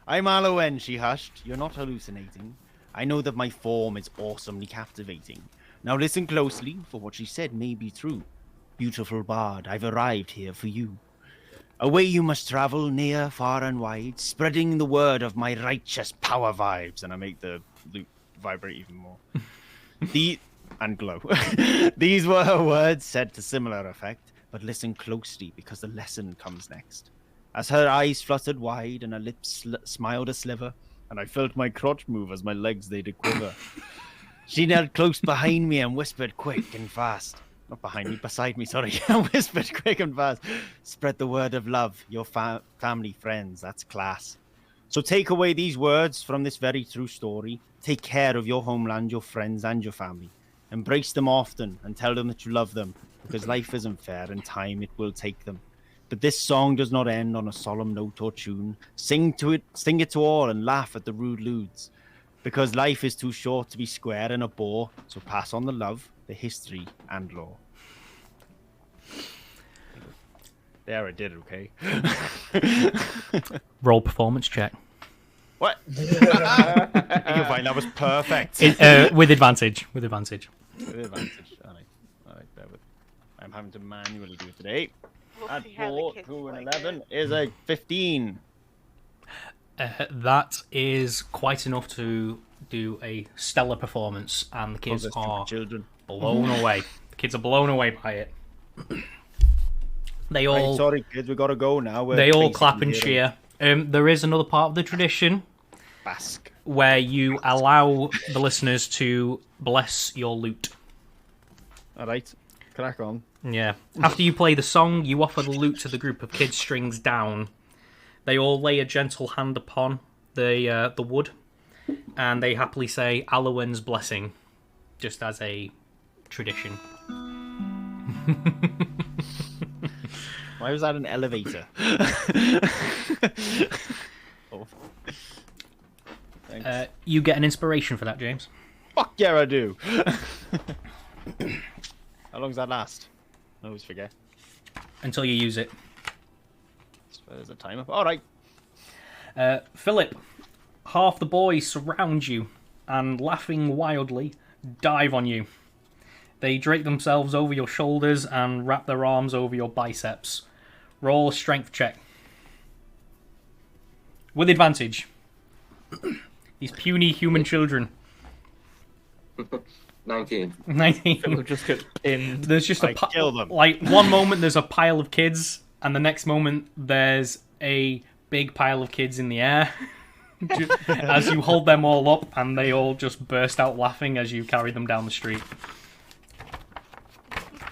I'm Alowen, she hushed. You're not hallucinating. I know that my form is awesomely captivating. Now listen closely, for what she said may be true. Beautiful bard, I've arrived here for you. Away you must travel, near, far and wide, spreading the word of my righteous power vibes. And I make the loop vibrate even more. And glow. These were her words said to similar effect, but listen closely because the lesson comes next. As her eyes fluttered wide and her lips smiled a sliver, and I felt my crotch move as my legs they did quiver. She knelt close behind me and whispered quick and fast. Not behind me, beside me, sorry. And whispered quick and fast. Spread the word of love, your family, friends, that's class. So take away these words from this very true story. Take care of your homeland, your friends, and your family. Embrace them often and tell them that you love them, because life isn't fair and time it will take them. But this song does not end on a solemn note or tune. Sing it to all and laugh at the rude ludes. Because life is too short to be square and a bore, so pass on the love, the history, and lore. There, I did it, okay? Roll performance check. What? You can find that was perfect. With advantage. With advantage. With advantage. All right, bear with. I'm having to manually do it today. We'll Add see how 4 the kids to an like 11 it. is a 15. That is quite enough to do a stellar performance, and the kids are children blown away. The kids are blown away by it. They all right, sorry, kids, we gotta go now. They all clap and cheer. There is another part of the tradition Bask. where you allow the listeners to bless your loot. Alright, crack on. Yeah. After you play the song, you offer the lute to the group of kids strings down. They all lay a gentle hand upon the wood, and they happily say Alwyn's blessing, just as a tradition. Why was that an elevator? Oh. Thanks. You get an inspiration for that, James. Fuck yeah, I do. How long does that last? I always forget. Until you use it. There's a timer. All right. Philip, half the boys surround you and, laughing wildly, dive on you. They drape themselves over your shoulders and wrap their arms over your biceps. Roll a strength check. With advantage. These puny human children. 19. 19. We'll just get pinned. There's just a kill them. Like, one moment there's a pile of kids, and the next moment there's a big pile of kids in the air. As you hold them all up, and they all just burst out laughing as you carry them down the street.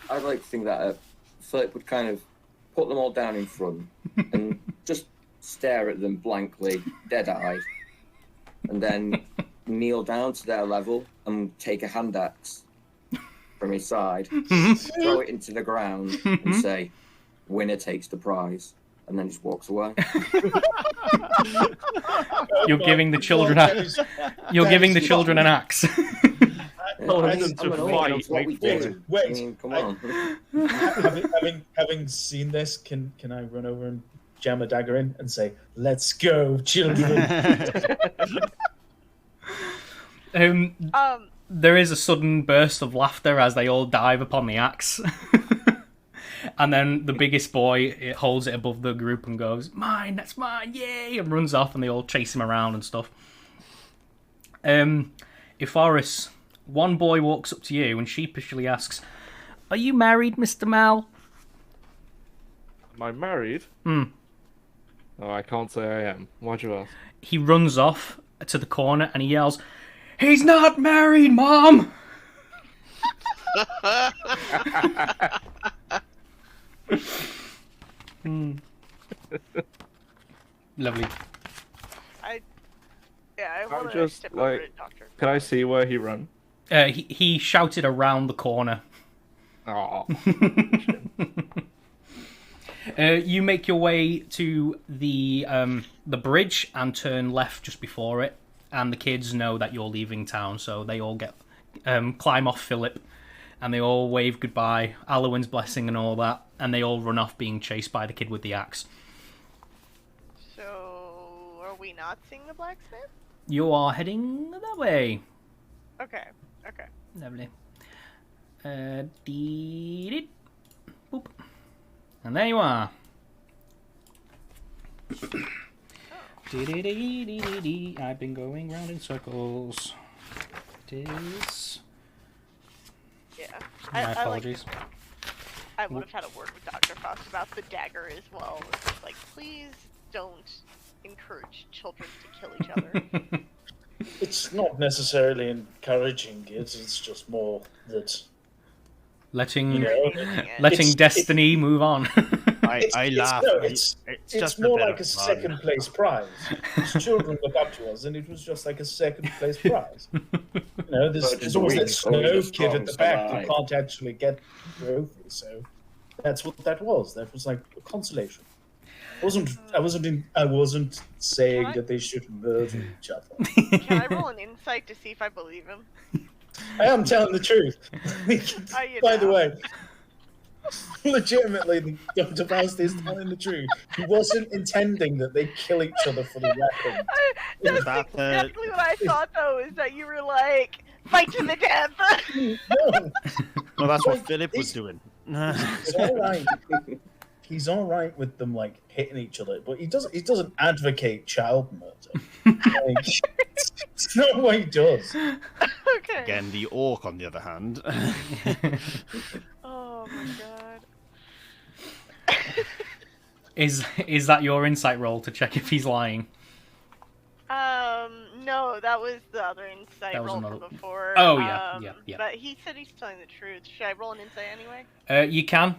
I'd like to think that Philip would kind of put them all down in front and just stare at them blankly, dead-eyed, and then kneel down to their level and take a hand axe from his side, throw it into the ground, and say, "Winner takes the prize," and then just walks away. You're giving the children an axe. Wait. Come on. Having seen this, can I run over and jam a dagger in and say, "Let's go, children"? There is a sudden burst of laughter as they all dive upon the axe. And then the biggest boy holds it above the group and goes, "Mine, that's mine, yay!" and runs off, and they all chase him around and stuff. Ephoris, one boy walks up to you and sheepishly asks, "Are you married, Mr. Mal?" Am I married? Oh, I can't say I am. Why'd you ask? He runs off to the corner and he yells, "He's not married, Mom!" Lovely. I I'm want to just step over to like, Doctor. can I see where he ran? He shouted around the corner. Oh. You make your way to the bridge and turn left just before it, and the kids know that you're leaving town, so they all get climb off Philip, and they all wave goodbye, Alwyn's blessing and all that, and they all run off being chased by the kid with the axe. So, are we not seeing the blacksmith? You are heading that way. Okay. Lovely. Boop. And there you are. I've been going round in circles. It is. Yeah. My apologies. I would have had a word with Dr. Frost about the dagger as well. It's just like, please don't encourage children to kill each other. It's not necessarily encouraging it, it's just more that... Letting it's, destiny move on. I laugh. It's just more a like a second place prize. Children look up to us, and it was just like a second place prize. There's always that snow kid at the back who can't actually get the trophy, so that's what that was. That was like a consolation. I wasn't saying that they should murder each other. Can I roll an insight to see if I believe him? I am telling the truth. By the way, legitimately, Dr. Faust is telling the truth. He wasn't intending that they kill each other for the weapon. That's exactly what I thought, though, is that you were like, fight to the death! No. Well, that's what Philip was doing. It's alright. He's alright with them, like, hitting each other, but he doesn't advocate child murder. It's not what he does. Okay. Again, the orc, on the other hand. Oh my god. Is that your insight roll to check if he's lying? No, No, that was the other insight That was roll another- from before. Oh, yeah. But he said he's telling the truth. Should I roll an insight anyway? You can.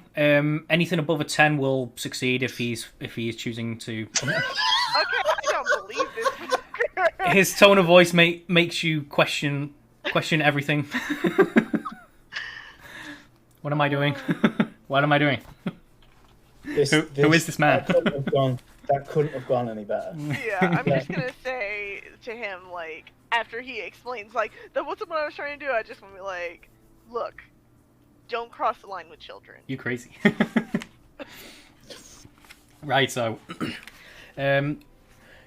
Anything above a 10 will succeed if he is choosing to. Okay, I don't believe this. His tone of voice makes you question everything. What am I doing? What am I doing? Who is this man? That couldn't have gone any better. Yeah, I'm just gonna say to him, like, after he explains, like, that wasn't what I was trying to do, I just want to be like, look, don't cross the line with children. You crazy. Right, so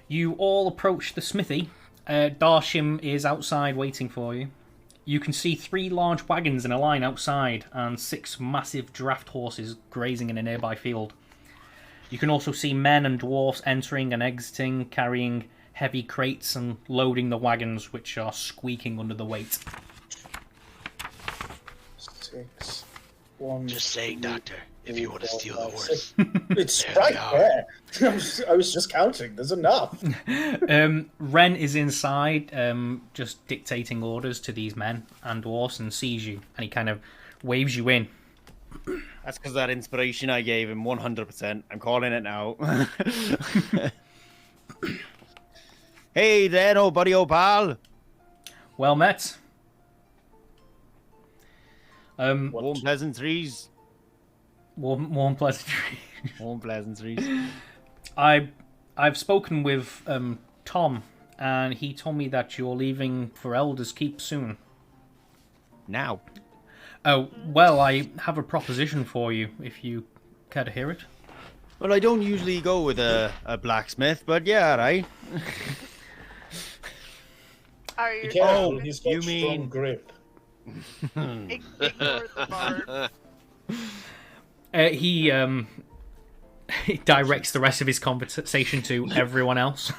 you all approach the smithy. Darshim is outside waiting for you. You can see 3 large wagons in a line outside and 6 massive draft horses grazing in a nearby field. You can also see men and dwarfs entering and exiting, carrying heavy crates and loading the wagons, which are squeaking under the weight. 6, 1. Just saying, Doctor, if you want to steal the horse. 6. It's right there. I was just counting. There's enough. Ren is inside, just dictating orders to these men and dwarfs, and sees you, and he kind of waves you in. That's because that inspiration I gave him, 100%. I'm calling it now. Hey there, old buddy, old pal. Well met. Warm pleasantries. Warm pleasantries. Warm pleasantries. I've spoken with Tom, and he told me that you're leaving for Elder's Keep soon. Now. Oh, well, I have a proposition for you, if you care to hear it. Well, I don't usually go with a blacksmith, but yeah, right. Are you Careful, he's got you strong mean- grip. ignore the bard? He directs the rest of his conversation to everyone else.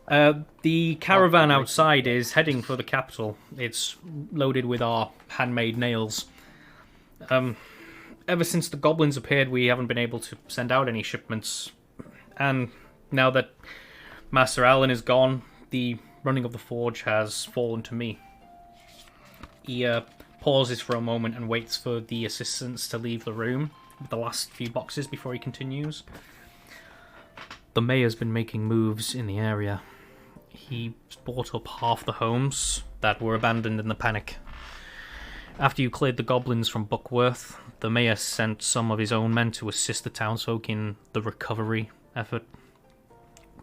The caravan outside is heading for the capital. It's loaded with our handmade nails. Ever since the goblins appeared, we haven't been able to send out any shipments. And now that Master Allen is gone, the running of the forge has fallen to me. He pauses for a moment and waits for the assistants to leave the room with the last few boxes before he continues. The mayor's been making moves in the area. He bought up half the homes that were abandoned in the panic. After you cleared the goblins from Buckworth, the mayor sent some of his own men to assist the townsfolk in the recovery effort.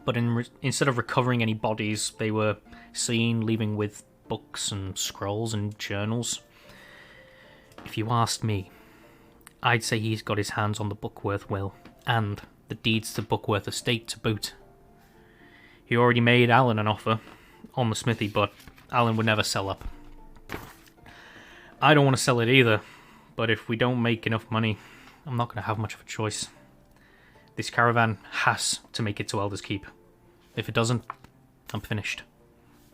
But instead of recovering any bodies, they were seen leaving with books and scrolls and journals. If you asked me, I'd say he's got his hands on the Buckworth will, and the deeds to Buckworth estate to boot. He already made Alan an offer on the smithy, but Alan would never sell up. I don't want to sell it either, but if we don't make enough money, I'm not going to have much of a choice. This caravan has to make it to Elder's Keep. If it doesn't, I'm finished.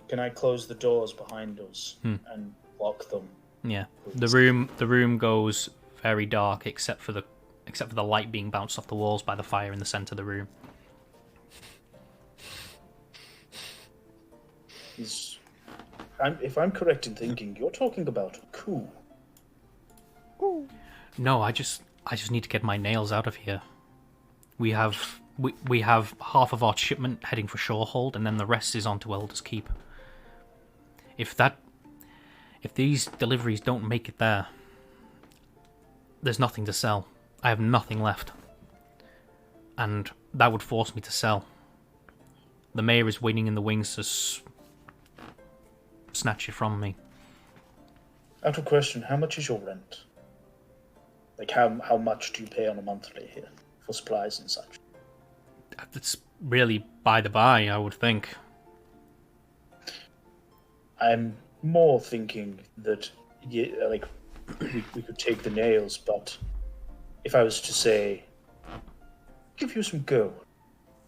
Can I close the doors behind us and lock them? Yeah, the room goes very dark except for the light being bounced off the walls by the fire in the center of the room. If I'm correct in thinking, you're talking about a coup. No, I just need to get my nails out of here. We have half of our shipment heading for Shorehold, and then the rest is on to Elder's Keep. If these deliveries don't make it there, there's nothing to sell. I have nothing left. And that would force me to sell. The mayor is waiting in the wings to snatch it from me. Out of question, how much is your rent? Like, how much do you pay on a monthly here for supplies and such? It's really by the by, I would think. I'm more thinking that, we could take the nails, but if I was to say, give you some gold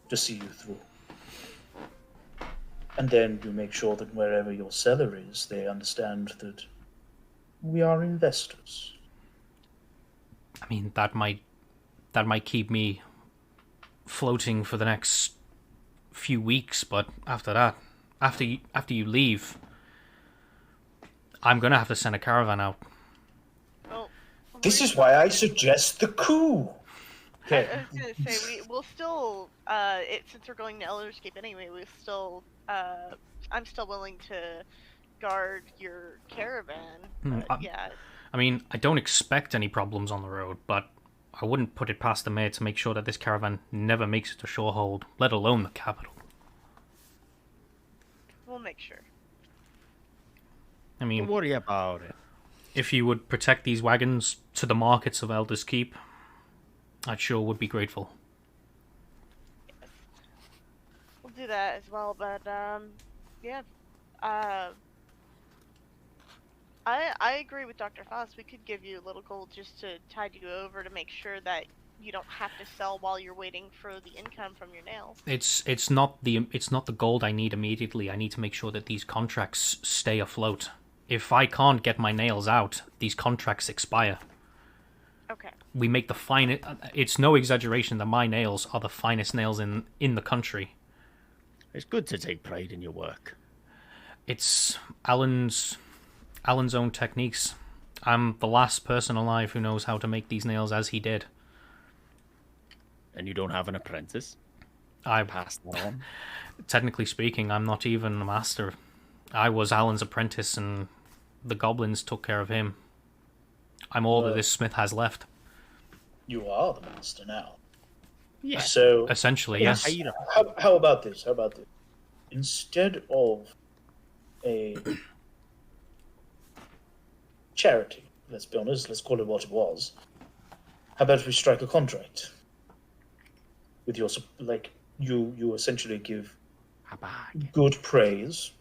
to see you through, and then you make sure that wherever your seller is, they understand that we are investors. I mean, that might keep me floating for the next few weeks, but after that, after you leave, I'm gonna have to send a caravan out. Oh, This is why I suggest the coup. I was gonna say we'll still since we're going to Elder's Keep anyway, we still I'm still willing to guard your caravan. Yeah. I mean, I don't expect any problems on the road, but I wouldn't put it past the mayor to make sure that this caravan never makes it to Shorehold, let alone the capital. We'll make sure. I mean, Don't worry about it. if you would protect these wagons to the markets of Elder's Keep, I sure would be grateful. Yes. We'll do that as well, but yeah. I agree with Dr. Foss. We could give you a little gold just to tide you over to make sure that you don't have to sell while you're waiting for the income from your nails. It's not the gold I need immediately. I need to make sure that these contracts stay afloat. If I can't get my nails out, these contracts expire. Okay. We make the finest. It's no exaggeration that my nails are the finest nails in the country. It's good to take pride in your work. It's Alan's own techniques. I'm the last person alive who knows how to make these nails as he did. And you don't have an apprentice? I passed that on. Technically speaking, I'm not even a master. I was Alan's apprentice, and the goblins took care of him. I'm all that this smith has left. You are the master now. Yeah. So essentially, yes. How about this? Instead of a charity, let's be honest, let's call it what it was. How about we strike a contract with your you essentially give good praise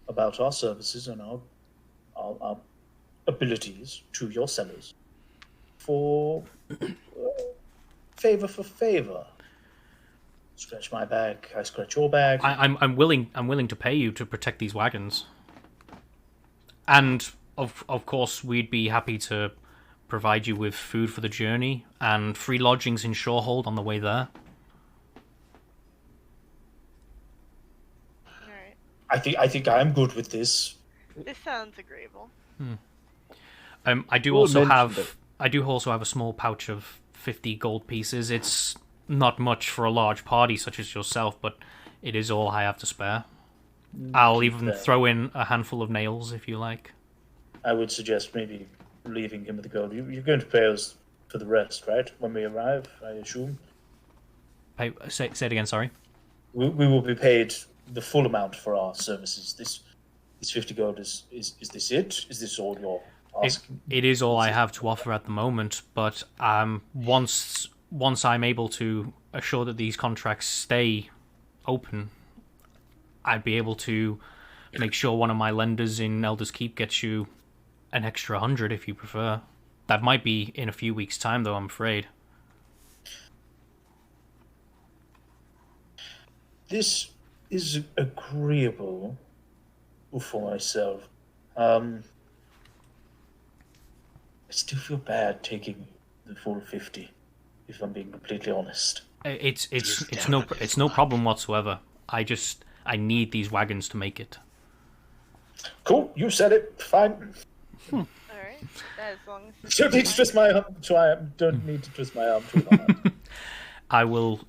about our services and our abilities to your sellers for favor for favor. Scratch my back, I scratch your back. I'm willing to pay you to protect these wagons. And of course we'd be happy to provide you with food for the journey and free lodgings in Shorehold on the way there. Alright. I think I'm good with this. This sounds agreeable. I do also have a small pouch of 50 gold pieces. It's not much for a large party such as yourself, but it is all I have to spare. I'll even throw in a handful of nails if you like. I would suggest maybe leaving him with the gold. You're going to pay us for the rest, right? When we arrive, I assume. Say it again, sorry. We will be paid the full amount for our services. This 50 gold is this it? Is this all you're asking? It is all I have to offer at the moment, but once I'm able to assure that these contracts stay open, I'd be able to make sure one of my lenders in Elder's Keep gets you an extra 100 if you prefer. That might be in a few weeks' time, though, I'm afraid. This is agreeable for myself. I still feel bad taking the full 50, if I'm being completely honest. It's no problem whatsoever. I need these wagons to make it. Cool, you said it. Fine. Alright. As long as Don't need to twist my arm. Don't need to twist my arm too hard. I'll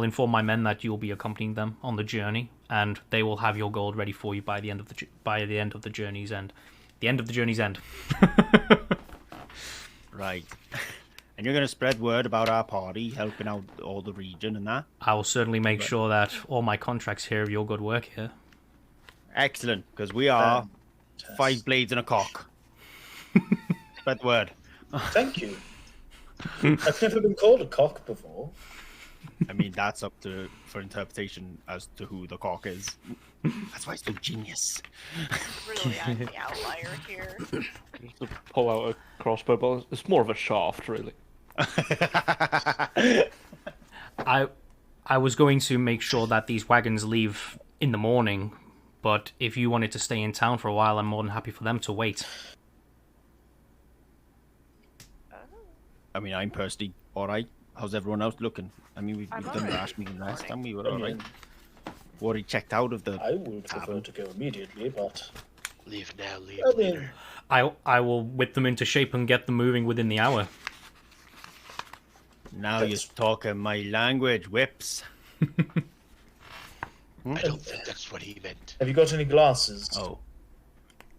inform my men that you'll be accompanying them on the journey, and they will have your gold ready for you by the end of the journey's end. The end of the journey's end. Right. And you're going to spread word about our party, helping out all the region and that? I will certainly make sure that all my contracts hear of your good work here. Excellent, because we are 5 blades and a cock. Spread the word. Thank you. I've never been called a cock before. I mean, that's up for interpretation as to who the cock is. That's why it's so genius. Really, I'm the outlier here. Just to pull out a crossbow, but it's more of a shaft, really. I was going to make sure that these wagons leave in the morning, but if you wanted to stay in town for a while, I'm more than happy for them to wait. I mean, I'm personally alright. How's everyone else looking? I mean, we've done the Ash meeting last time. We were alright. Or he checked out of the... I would prefer to go immediately, but... Leave now, leave I mean, later. I will whip them into shape and get them moving within the hour. Now you're talking my language, whips. I don't think that's what he meant. have you got any glasses? Oh.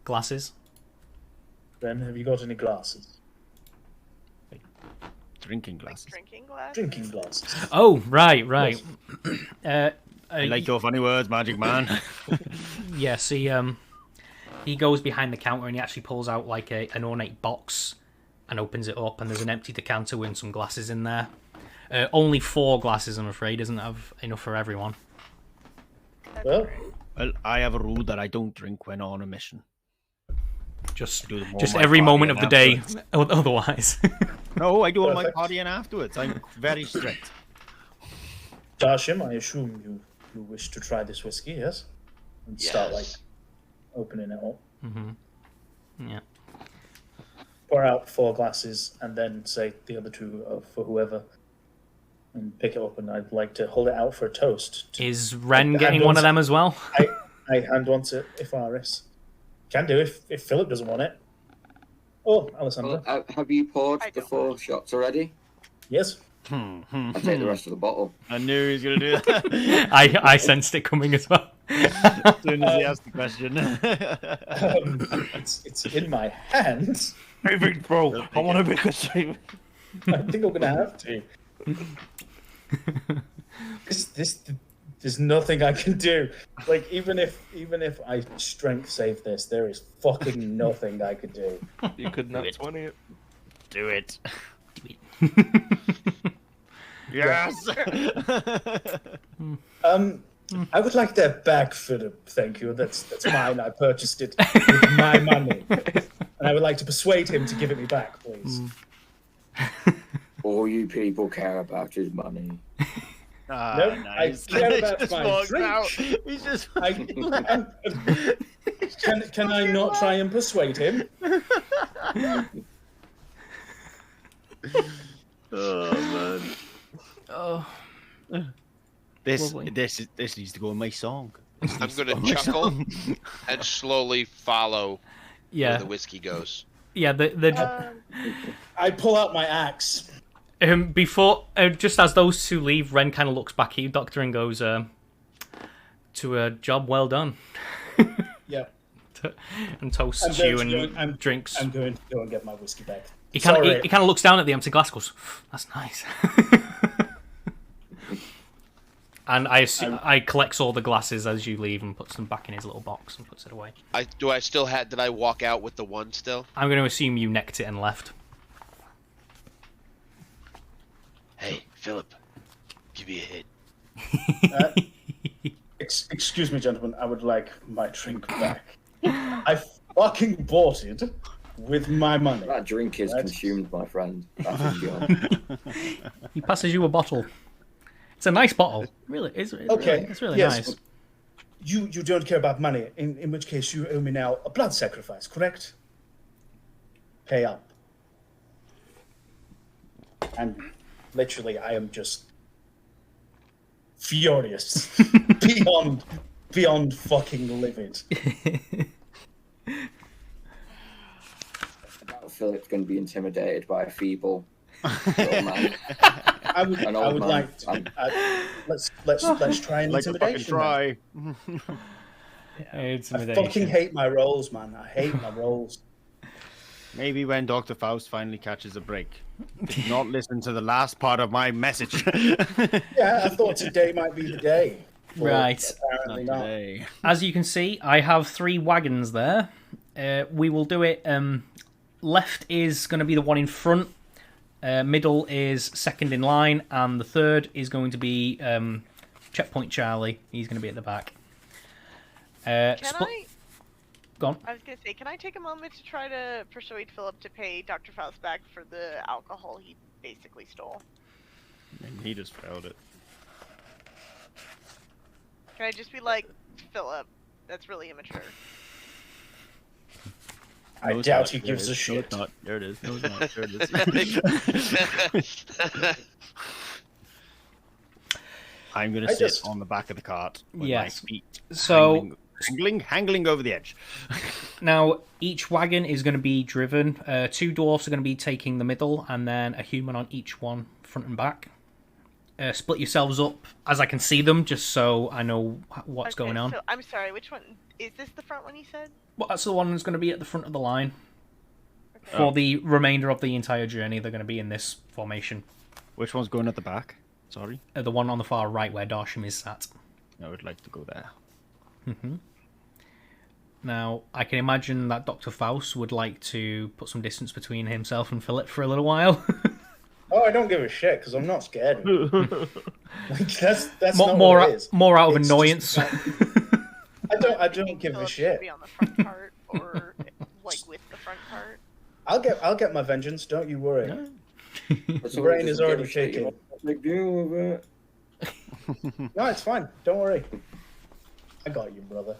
Glasses? Ben, have you got any glasses? Drinking glasses. Drinking glass. Drinking glasses. Oh, right. I like your funny words, magic man. Yes, he goes behind the counter and he actually pulls out like an ornate box and opens it up, and there's an empty decanter with some glasses in there. Only 4 glasses, I'm afraid. Doesn't have enough for everyone. Well, Well, I have a rule that I don't drink when on a mission. Just Do them all just my every moment of partying the day. afterwards. Otherwise. No, I do all my Perfect. partying afterwards. I'm very strict. Darshim, I assume you wish to try this whiskey, yes? And start, like, Yes. opening it up. Mm-hmm. Yeah. Pour out 4 glasses, and then say the other 2 are for whoever. And pick it up, and I'd like to hold it out for a toast. Is Ren hand getting on one of to- them as well? I hand one to Ifaris. Can do if Philip doesn't want it. Oh, Alessandra. Well, have you poured I the don't. 4 shots already? Yes. I'll take the rest of the bottle. I knew he was going to do that. I sensed it coming as well. As soon as he asked the question. It's in my hands. Hey, big bro, I want to make a statement. I think I'm gonna have to. There's nothing I can do. Like even if I strength save this, there is fucking nothing I could do. You could not 20 it. Do it. Yes. I would like that back, Philip. Thank you. That's mine. I purchased it with my money, and I would like to persuade him to give it me back, please. All you people care about is money. Ah, No, nice. I care about He just my walks drink. out. He's just. Can I not try and persuade him? Oh man. Oh. This Lovely. this needs to go in my song. I'm gonna chuckle and slowly follow where Yeah. the whiskey goes. Yeah, the I pull out my axe. before just as those 2 leave, Ren kind of looks back at you, Doctor, and goes, "To a job well done," Yeah, and toasts I'm you going to and go- I'm- drinks. I'm going to go and get my whiskey back. He kind Sorry. of he kind of looks down at the empty glass, goes, "That's nice." And I collects all the glasses as you leave and puts them back in his little box and puts it away. Did I walk out with the one still? I'm going to assume you necked it and left. Hey, Philip, give me a hit. Excuse me, gentlemen. I would like my drink back. I fucking bought it with my money. That drink is Right. consumed, my friend. That is gone. He passes you a bottle. It's a nice bottle. Really, it's Okay, it's really yes, nice. but You don't care about money. In which case, you owe me now a blood sacrifice, correct? Pay up. And literally, I am just furious, beyond fucking livid. Philip's going to be intimidated by a feeble little man. I would An old man. like to. Let's try an Like to fucking intimidation. try. I fucking hate my rolls, man. I hate my rolls. Maybe when Dr. Faust finally catches a break. Did not listen to the last part of my message. Yeah, I thought today might be the day. But Right. Apparently not. Today. As you can see, I have 3 wagons there. We will do it. Left is going to be the one in front. Middle is second in line, and the third is going to be Checkpoint Charlie. He's going to be at the back. Can I? Go on. I was gonna say, can I take a moment to try to persuade Philip to pay Dr. Faust back for the alcohol he basically stole? And he just failed it. Can I just be like, Philip, that's really immature. I No, it's doubt not. he There gives it a is. No, shit. it's not. There it is. No, it's not. There it is. I'm going I to sit just- on the back of the cart with Yes. my feet So hangling over the edge. now each wagon is going to be driven. 2 dwarfs are going to be taking the middle, and then a human on each one, front and back. Split yourselves up as I can see them, just so I know what's Okay, going on. So I'm sorry. Which one is this? The front one you said? Well, that's the one that's going to be at the front of the line. Okay. For the remainder of the entire journey, they're going to be in this formation. Which one's going at the back? Sorry. The one on the far right where Darsham is sat. I would like to go there. Now, I can imagine that Dr. Faust would like to put some distance between himself and Philip for a little while. Oh, I don't give a shit because I'm not scared. Like, that's more, not more, what it is. more out of It's annoyance. just I don't give a Philip should shit. Be on the front part or like with the front part. I'll get my vengeance. Don't you worry. But The someone brain is doesn't already give a shit, you shaking. want to make deal with it. No, it's fine. Don't worry. I got you, brother.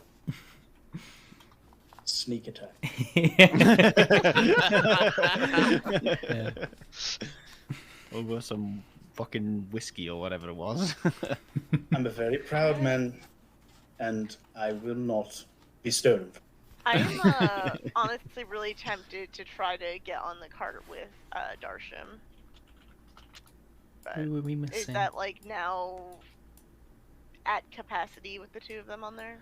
Sneak attack. Yeah. Over some fucking whiskey or whatever it was. I'm a very proud man, and I will not be stolen. I'm honestly really tempted to try to get on the cart with Darsham. But Who were we is missing? that like now at capacity with the 2 of them on there?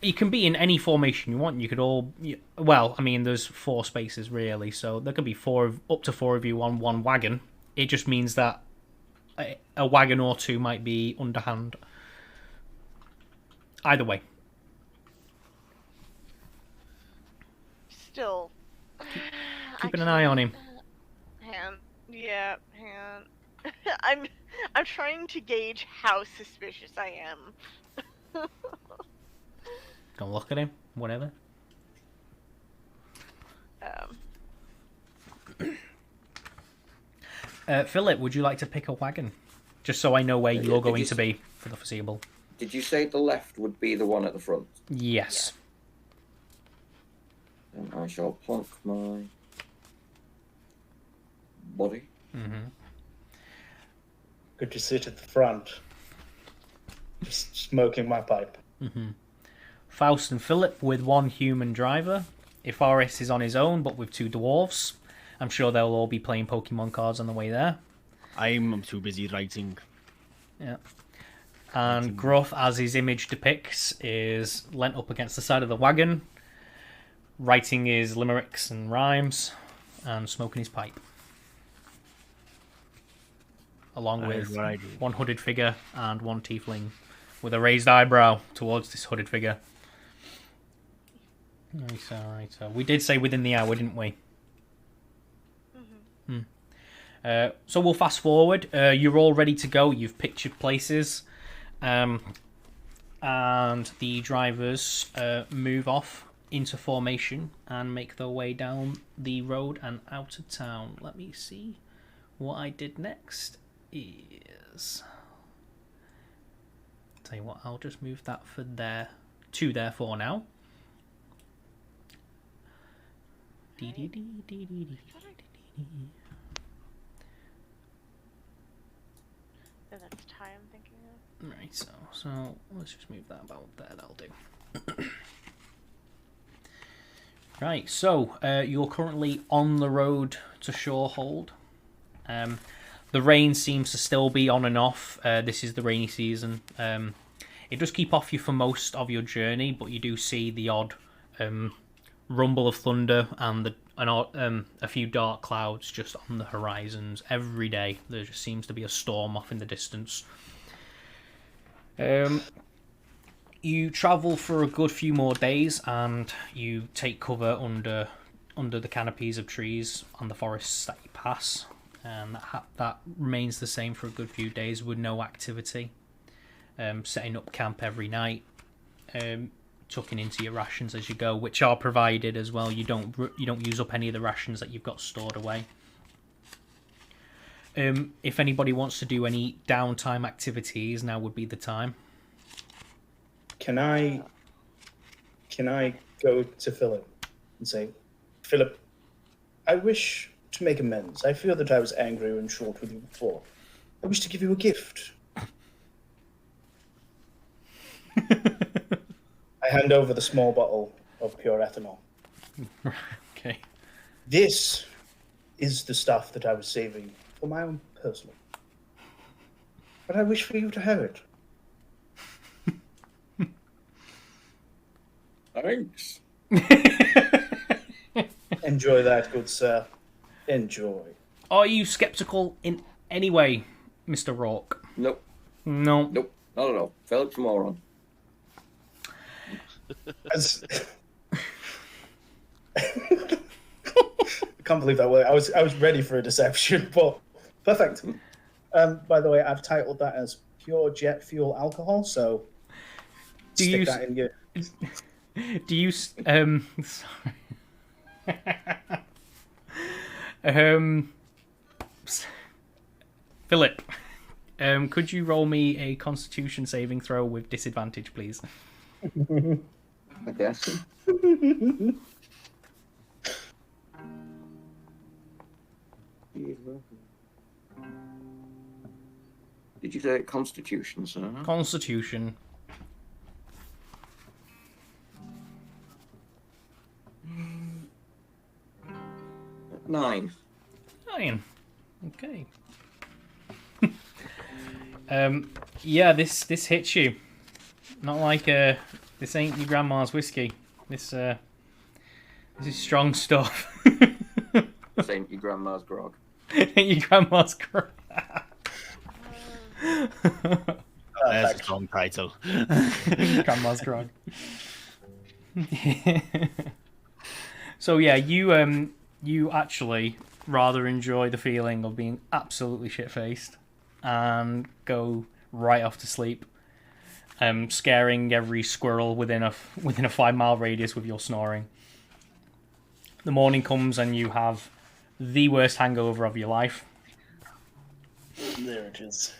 You can be in any formation you want. You could all... Well, I mean, there's 4 spaces, really, so there could be up to 4 of you on one wagon. It just means that a wagon or 2 might be underhand. Either way. Still... Keeping an eye on him. Han. Yeah, Han. I'm trying to gauge how suspicious I am. Don't look at him. Whatever. Philip, would you like to pick a wagon? Just so I know where you're going to be for the foreseeable. Did you say the left would be the one at the front? Yes. Then I shall plonk my body. Good to sit at the front, just smoking my pipe. Faust and Philip with 1 human driver. Ifaris is on his own, but with 2 dwarves. I'm sure they'll all be playing Pokemon cards on the way there. I'm too busy writing. Yeah. And Gruff, as his image depicts, is leant up against the side of the wagon, writing his limericks and rhymes, and smoking his pipe. Along with 1 hooded figure and 1 tiefling with a raised eyebrow towards this hooded figure. Right. We did say within the hour, didn't we? So we'll fast forward. You're all ready to go. You've picked your places. And the drivers move off into formation and make their way down the road and out of town. Let me see. What I did next is... Tell you what, I'll just move that for there to there for now. That's Ty I'm thinking of. Right, so let's just move that about there, that'll do. Right, so you're currently on the road to Shorehold. The rain seems to still be on and off. This is the rainy season. It does keep off you for most of your journey, but you do see the odd rumble of thunder and a few dark clouds just on the horizons. Every day there just seems to be a storm off in the distance. You travel for a good few more days and you take cover under the canopies of trees on the forests that you pass, and that remains the same for a good few days with no activity. Setting up camp every night, tucking into your rations as you go, which are provided as well. You don't use up any of the rations that you've got stored away. If anybody wants to do any downtime activities, now would be the time. Can I go to Philip and say, Philip, I wish to make amends. I feel that I was angry and short with you before. I wish to give you a gift. I hand over the small bottle of pure ethanol. Okay. This is the stuff that I was saving for my own personal. But I wish for you to have it. Thanks. Enjoy that, good sir. Enjoy. Are you skeptical in any way, Mr. Rourke? Nope. No. Nope. Not at all. Philip's a moron. As... I can't believe that word. I was ready for a deception, but perfect. By the way, I've titled that as pure jet fuel alcohol, so stick that in your... Do you... Philip, could you roll me a Constitution saving throw with disadvantage, please? I guess. Did you say Constitution, sir? Constitution. Nine. Okay. Yeah, this hits you. Not like this ain't your grandma's whiskey. This is strong stuff. This ain't your grandma's grog. Ain't your grandma's grog. There's a strong title. Grandma's grog. So yeah, you actually rather enjoy the feeling of being absolutely shit-faced and go right off to sleep, scaring every squirrel within a 5-mile radius with your snoring. The morning comes and you have the worst hangover of your life. There it is.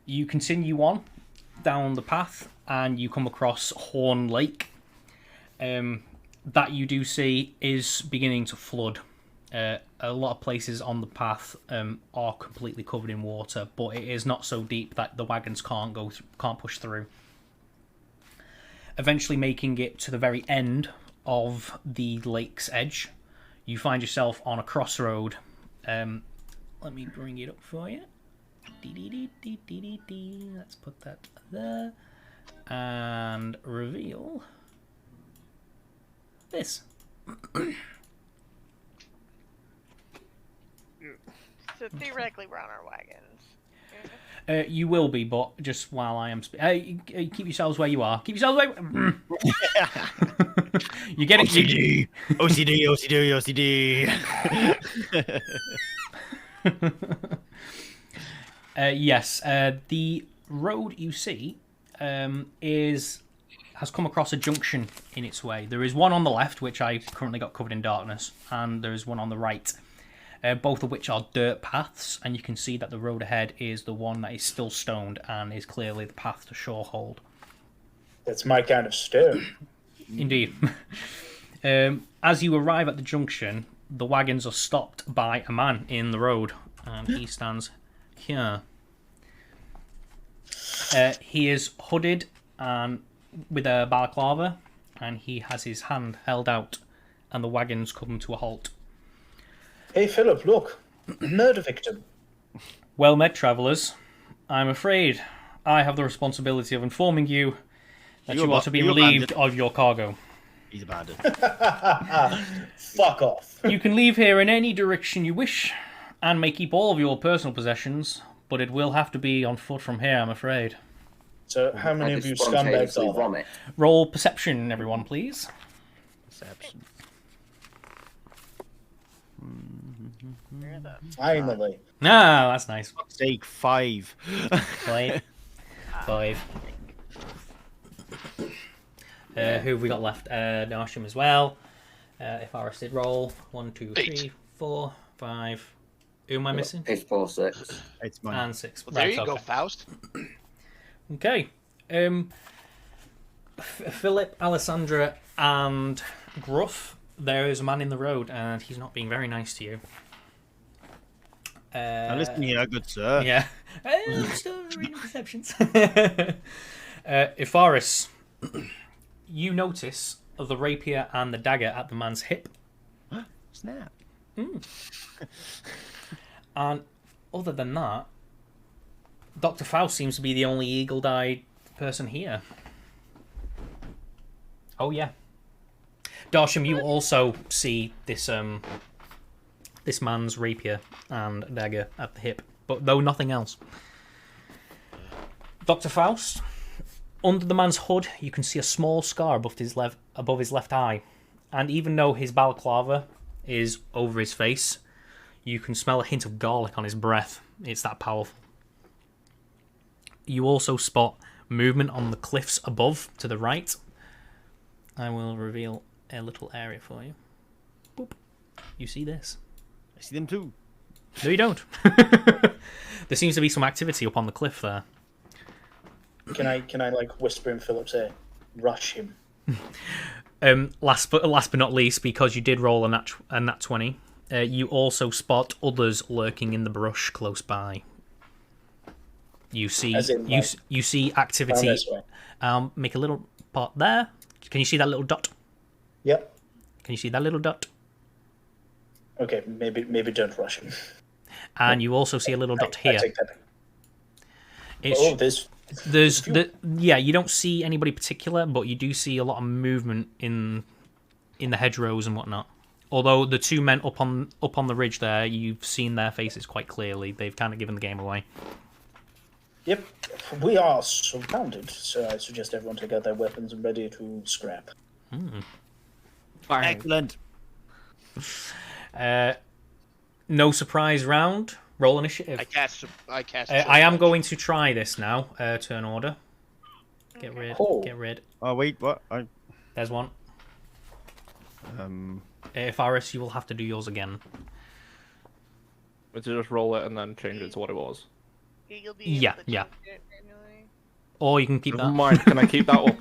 You continue on down the path and you come across Horn Lake. That you do see is beginning to flood. A lot of places on the path are completely covered in water, but it is not so deep that the wagons can't push through. Eventually making it to the very end of the lake's edge, you find yourself on a crossroad. Let me bring it up for you. Let's put that there and reveal this. So theoretically, we're on our wagons. You will be, but just while I am... keep yourselves where you are. Keep yourselves where... You get it... OCD! OCD! Yes, the road you see has come across a junction in its way. There is one on the left, which I currently got covered in darkness, and there is one on the right. Both of which are dirt paths, and you can see that the road ahead is the one that is still stoned and is clearly the path to Shorehold. That's my kind of stone. Indeed. As you arrive at the junction, the wagons are stopped by a man in the road, and he stands here. He is hooded and with a balaclava, and he has his hand held out, and the wagons come to a halt. Hey, Philip, look. Murder victim. Well met, travellers. I'm afraid I have the responsibility of informing you that you are to be relieved of your cargo. He's abandoned. Fuck off. You can leave here in any direction you wish, and may keep all of your personal possessions, but it will have to be on foot from here, I'm afraid. So, how many of you scumbags are there? Roll perception, everyone, please. Perception. Finally. Ah, that's nice. Fuck's sake, 5. 5. Who have we got left? Nosham as well. If Aris did roll, 1, 2, 3, 4, 5. Who am I missing? It's 4, 6. It's mine. And 6. Well, there you go, Faust. Okay. Philip, Alessandra, and Gruff. There is a man in the road, and he's not being very nice to you. Now listen here, good sir. Yeah. I'm still reading perceptions. Ifaris, you notice the rapier and the dagger at the man's hip. Snap. And other than that, Dr. Faust seems to be the only eagle-eyed person here. Oh, yeah. Darsham, you also see this this man's rapier and dagger at the hip, but though nothing else. Dr. Faust, under the man's hood, you can see a small scar above his left eye, and even though his balaclava is over his face, you can smell a hint of garlic on his breath. It's that powerful. You also spot movement on the cliffs above to the right. I will reveal a little area for you. Boop. You see this. I see them too. No, you don't. There seems to be some activity up on the cliff there. Can I like whisper in Philip's ear? Rush him. Last but not least, because you did roll a nat 20, you also spot others lurking in the brush close by. You see you see activity. Make a little pot there. Can you see that little dot? Yep. Can you see that little dot? Okay, maybe don't rush him. And you also see a little dot here. I take that. Yeah, you don't see anybody particular, but you do see a lot of movement in the hedgerows and whatnot. Although the two men up on the ridge there, you've seen their faces quite clearly. They've kind of given the game away. Yep, we are surrounded, so I suggest everyone take out their weapons and ready to scrap. Excellent. No surprise round. Roll initiative. I cast. I am going to try this now. Turn order. Get rid. Oh. Get rid. Oh wait, what? There's one. If Aris, you will have to do yours again. But to just roll it and then change it to what it was. You'll be Yeah, able to yeah. change it manually. Or you can keep Never that. mind, can I keep that one?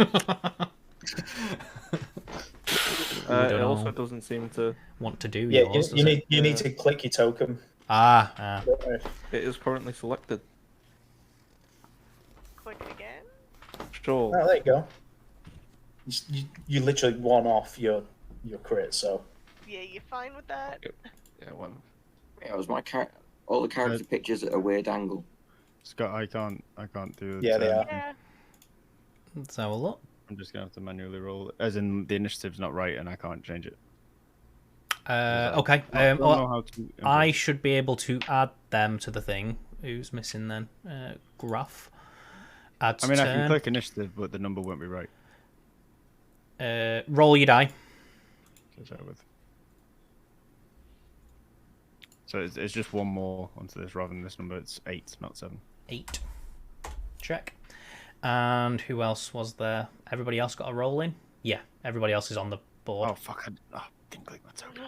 It know. also doesn't seem to. Want to do Yeah, yours? you need to click your token. Ah. It is currently selected. Click it again. Sure. Oh, there you go. You literally won off your crit, so. Yeah, you fine with that? Yeah, one. Yeah, it was all the character pictures at a weird angle. Scott, I can't do it. Yeah, they are. Yeah. Let's have a look. I'm just gonna have to manually roll it. As in, the initiative's not right, and I can't change it. Okay. I don't know how to I should be able to add them to the thing. Who's missing then? Gruff. Add to I turn. can click initiative, but the number won't be right. Roll your die. So it's just one more onto this rather than this number. It's 8, not 7. 8. Check. And who else was there? Everybody else got a roll in? Yeah, everybody else is on the board. Oh fuck! I didn't click my token.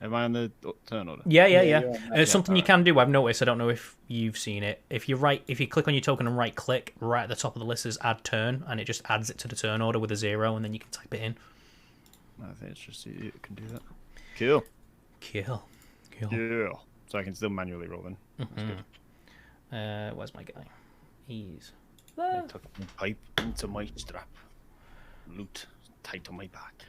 Am I on the turn order? Yeah. Something you can do. I've noticed. I don't know if you've seen it. If you click on your token and right click, right at the top of the list is add turn, and it just adds it to the turn order with a 0, and then you can type it in. I think it's just you can do that. Cool. Kill. Yeah. So I can still manually roll in. Where's my guy? He's I there. took my pipe into my strap. Loot tight on my back.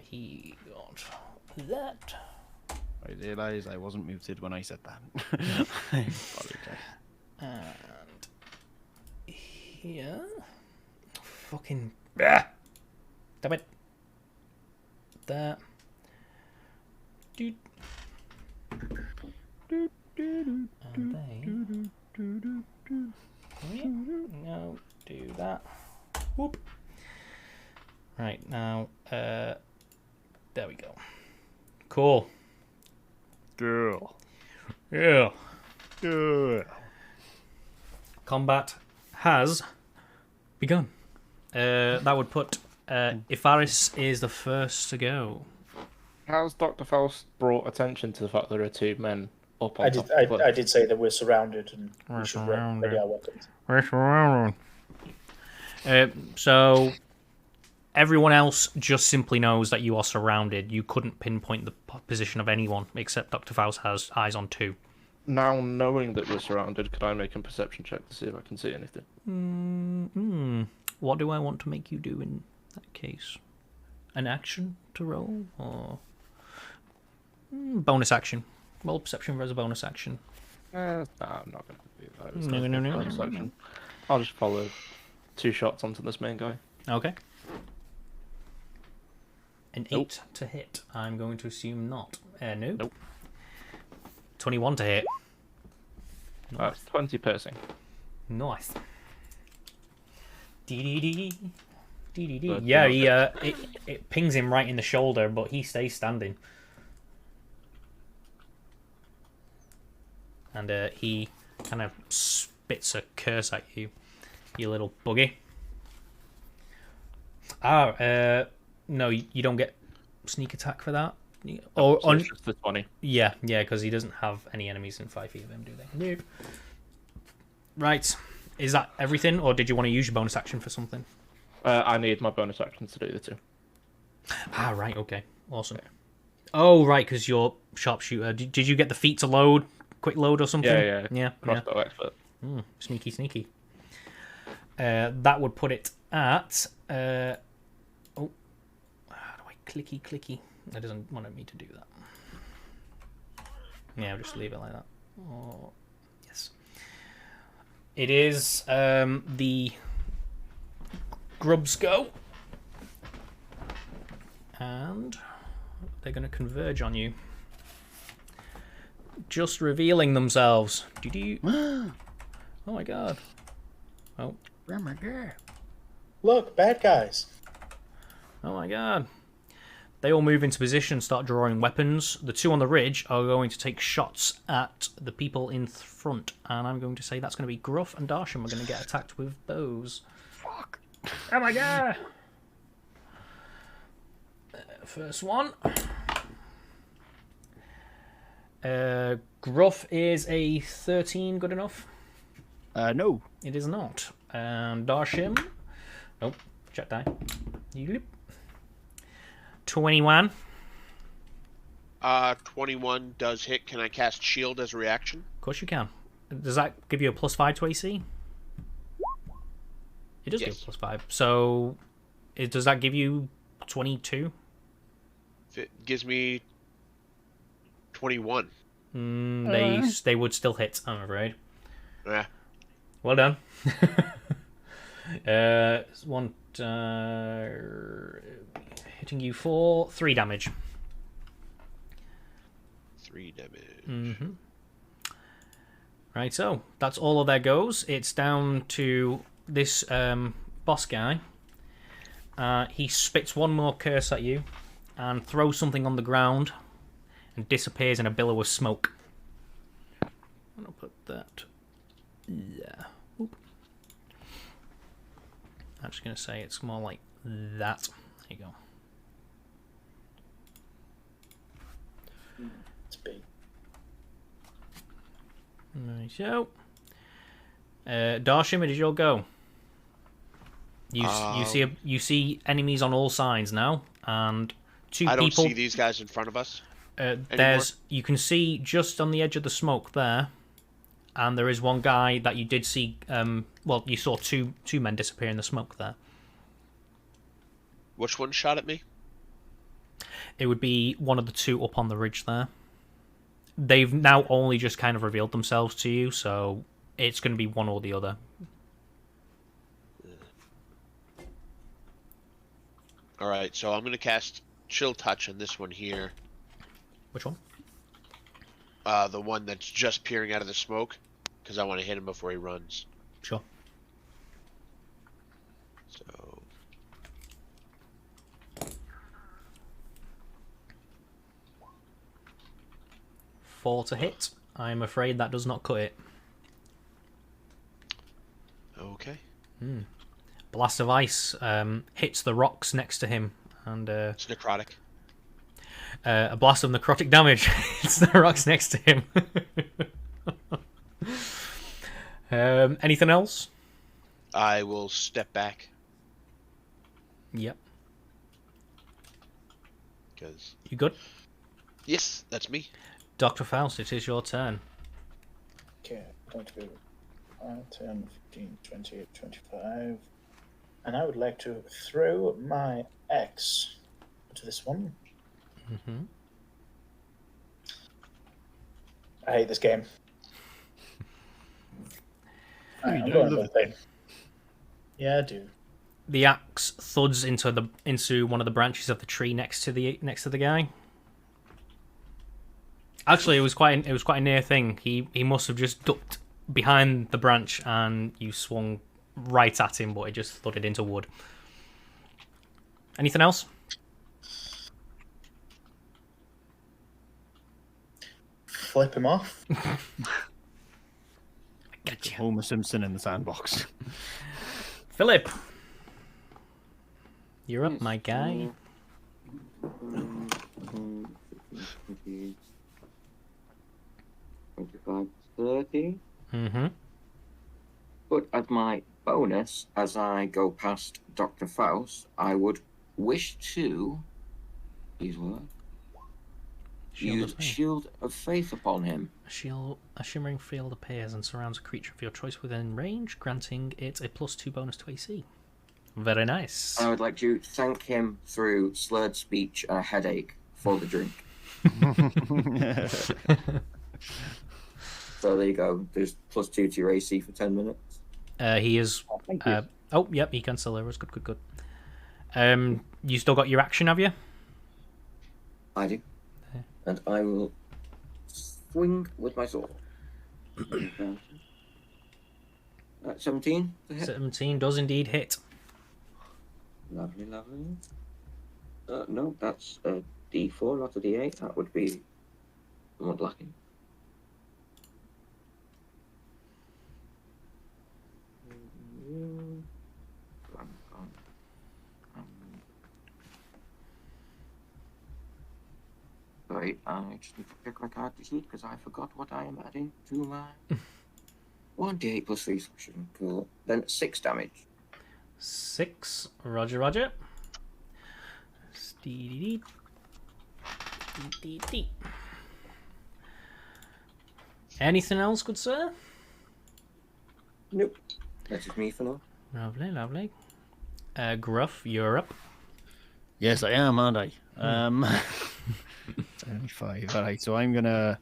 He got that. I realised I wasn't muted when I said that. I apologize. And here, fucking damn it. There. Dude. And they. No, do that. Whoop. Right now, there we go. Cool. Girl. Yeah. Girl. Combat has begun. That would put Ifaris is the first to go. How's Dr. Faust brought attention to the fact there are two men up on top of the cliff? I did say that we're surrounded and we should ready our weapons. We're surrounded. So everyone else just simply knows that you are surrounded. You couldn't pinpoint the position of anyone except Dr. Faust has eyes on 2. Now, knowing that we're surrounded, could I make a perception check to see if I can see anything? What do I want to make you do in that case? An action to roll, or bonus action? Roll perception as a bonus action. Nah, I'm not going to do that. It's No. bonus action. I'll just follow 2 shots onto this main guy. Okay. An 8 to hit. I'm going to assume not. Nope. 21 to hit. Nice. 20 piercing. Nice. Dee. Yeah, it pings him right in the shoulder, but he stays standing. And he kind of spits a curse at you, you little buggy. No, you don't get sneak attack for that. Or so it's just the 20. Yeah, because he doesn't have any enemies in 5 feet of him, do they? Nope. Right. Is that everything, or did you want to use your bonus action for something? I need my bonus actions to do the 2. Right, okay. Awesome. Okay. Oh, right, because you're sharpshooter. Did you get the feat to load, quick load or something? Yeah. Crossbow expert. Sneaky. That would put it at... how do I clicky? It doesn't want me to do that. Yeah, I'll just leave it like that. Oh, yes. It is the grubs go. And they're going to converge on you. Just revealing themselves. Oh my god. Oh. Oh my god. Look, bad guys. Oh my god. They all move into position, start drawing weapons. The 2 on the ridge are going to take shots at the people in front. And I'm going to say that's going to be Gruff and Darsham are going to get attacked with bows. Fuck. Oh my god. First one. Gruff is a 13 good enough? No. It is not. And Darshim. Nope. Check die. 21. 21 does hit. Can I cast shield as a reaction? Of course you can. Does that give you a +5 to AC? It does give +5. So, does that give you 22? It gives me 21. They would still hit, I'm afraid. Yeah. Well done. Hitting you for 3 damage. 3 damage. Mm-hmm. Right, so that's all of their goes. It's down to this boss guy. He spits one more curse at you and throws something on the ground and disappears in a billow of smoke. I'm gonna put that. Yeah. Oop. I'm just gonna say it's more like that. There you go. It's big. Right, so Darshim, did you go? You see enemies on all sides now, and 2 people. I don't see these guys in front of us. You can see just on the edge of the smoke there, and there is one guy that you did see. Well, you saw two men disappear in the smoke there. Which one shot at me? It would be one of the 2 up on the ridge there. They've now only just kind of revealed themselves to you, so it's going to be one or the other. Alright, so I'm going to cast Chill Touch on this one here. Which one? The one that's just peering out of the smoke, because I want to hit him before he runs. Sure. So... 4 to hit. I'm afraid that does not cut it. Okay. Blast of Ice hits the rocks next to him, and it's necrotic. A blast of necrotic damage hits the rocks next to him. Anything else? I will step back. Yep. because. You good? Yes, that's me. Dr. Faust, it is your turn. Okay, going to go 5, 10, 15, 20, 25. And I would like to throw my axe to this one. Mm-hmm. I hate this game. You I'm do going love to play. Yeah, I do. The axe thuds into one of the branches of the tree next to the guy. Actually, it was quite a near thing. He must have just ducked behind the branch, and you swung right at him, but it just thudded into wood. Anything else? Flip him off. Gotcha. Homer Simpson in the sandbox. Philip, you're up, my guy. 25, 30. Mm-hmm. But as my bonus, as I go past Dr. Faust, I would wish to use Shield of Faith upon him. A shimmering field appears and surrounds a creature of your choice within range, granting it a +2 bonus to AC. Very nice. I would like to thank him through slurred speech and a headache for the drink. So there you go. There's +2 to your AC for 10 minutes. He is. Thank you. Oh, yep, he can still hear us. Good. You still got your action, have you? I do. And I will swing with my sword. 17 to hit. 17 does indeed hit. Lovely. No, that's a D4, not a D8. That would be somewhat lacking. Sorry, I just need to check my character sheet because I forgot what I am adding to my 1d8 + 3 section. Cool. Then 6 damage. 6. Roger. Steedy. Anything else, good sir? Nope. That is me for now. Lovely. Gruff, you're up. Yes, I am, aren't I? 75. All right, so I'm gonna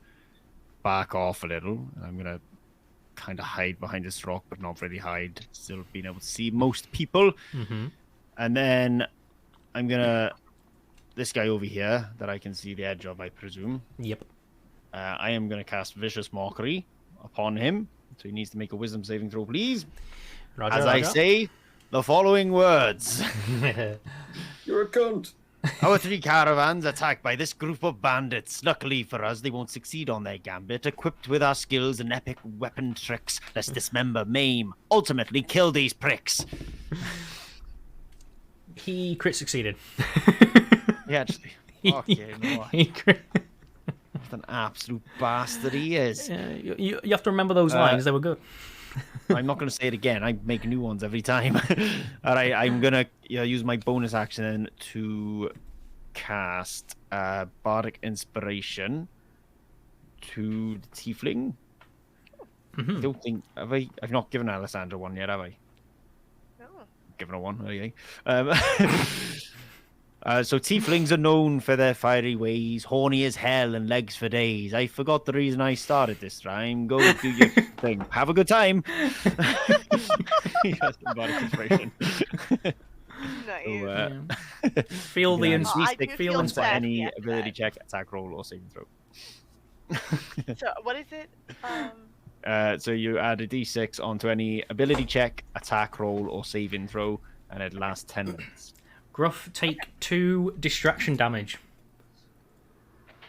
back off a little. I'm gonna kind of hide behind this rock, but not really hide. Still being able to see most people. Mm-hmm. And then I'm gonna this guy over here that I can see the edge of, I presume. Yep. I am gonna cast Vicious Mockery upon him. So he needs to make a Wisdom saving throw, please. Roger. I say the following words. You're a cunt. Our 3 caravans attacked by this group of bandits. Luckily for us, they won't succeed on their gambit. Equipped with our skills and epic weapon tricks, let's dismember, maim, ultimately kill these pricks. He crit succeeded. Yeah, actually. Okay, no. What an absolute bastard he is. You have to remember those lines. They were good. I'm not going to say it again. I make new ones every time. All right, I'm going to use my bonus action to cast Bardic Inspiration to the Tiefling. Mm-hmm. I don't think... I've not given Alessandra one yet, have I? No. Given her one, okay. So Tieflings are known for their fiery ways, horny as hell and legs for days. I forgot the reason I started this rhyme. Go do your thing. Have a good time. Yes, Bardic Inspiration. Nice. So, Feel the feel into sad any at ability that. check, attack roll, or saving throw. So what is it? So you add a d6 onto any ability check, attack roll, or saving throw, and it lasts 10 minutes. Gruff, take 2 distraction damage.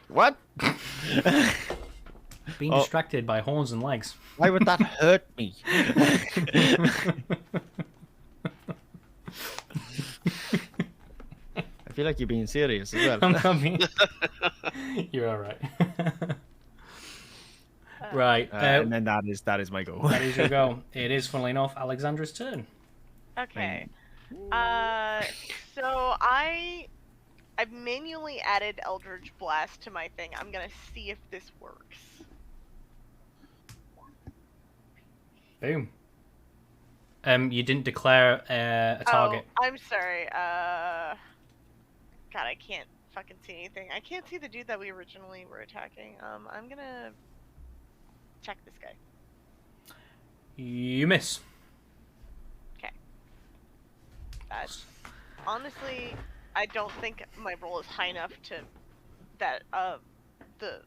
What? Being distracted by horns and legs. Why would that hurt me? I feel like you're being serious as well. You're all right. Right. And then that is my goal. That is your go. It is, funnily enough, Alexandra's turn. Okay. So I I've manually added Eldritch Blast to my thing. I'm gonna see if this works. Boom. You didn't declare a target. Oh, I'm sorry. God, I can't fucking see anything. I can't see the dude that we originally were attacking. I'm gonna check this guy. You miss. Okay. That's honestly, I don't think my roll is high enough to that the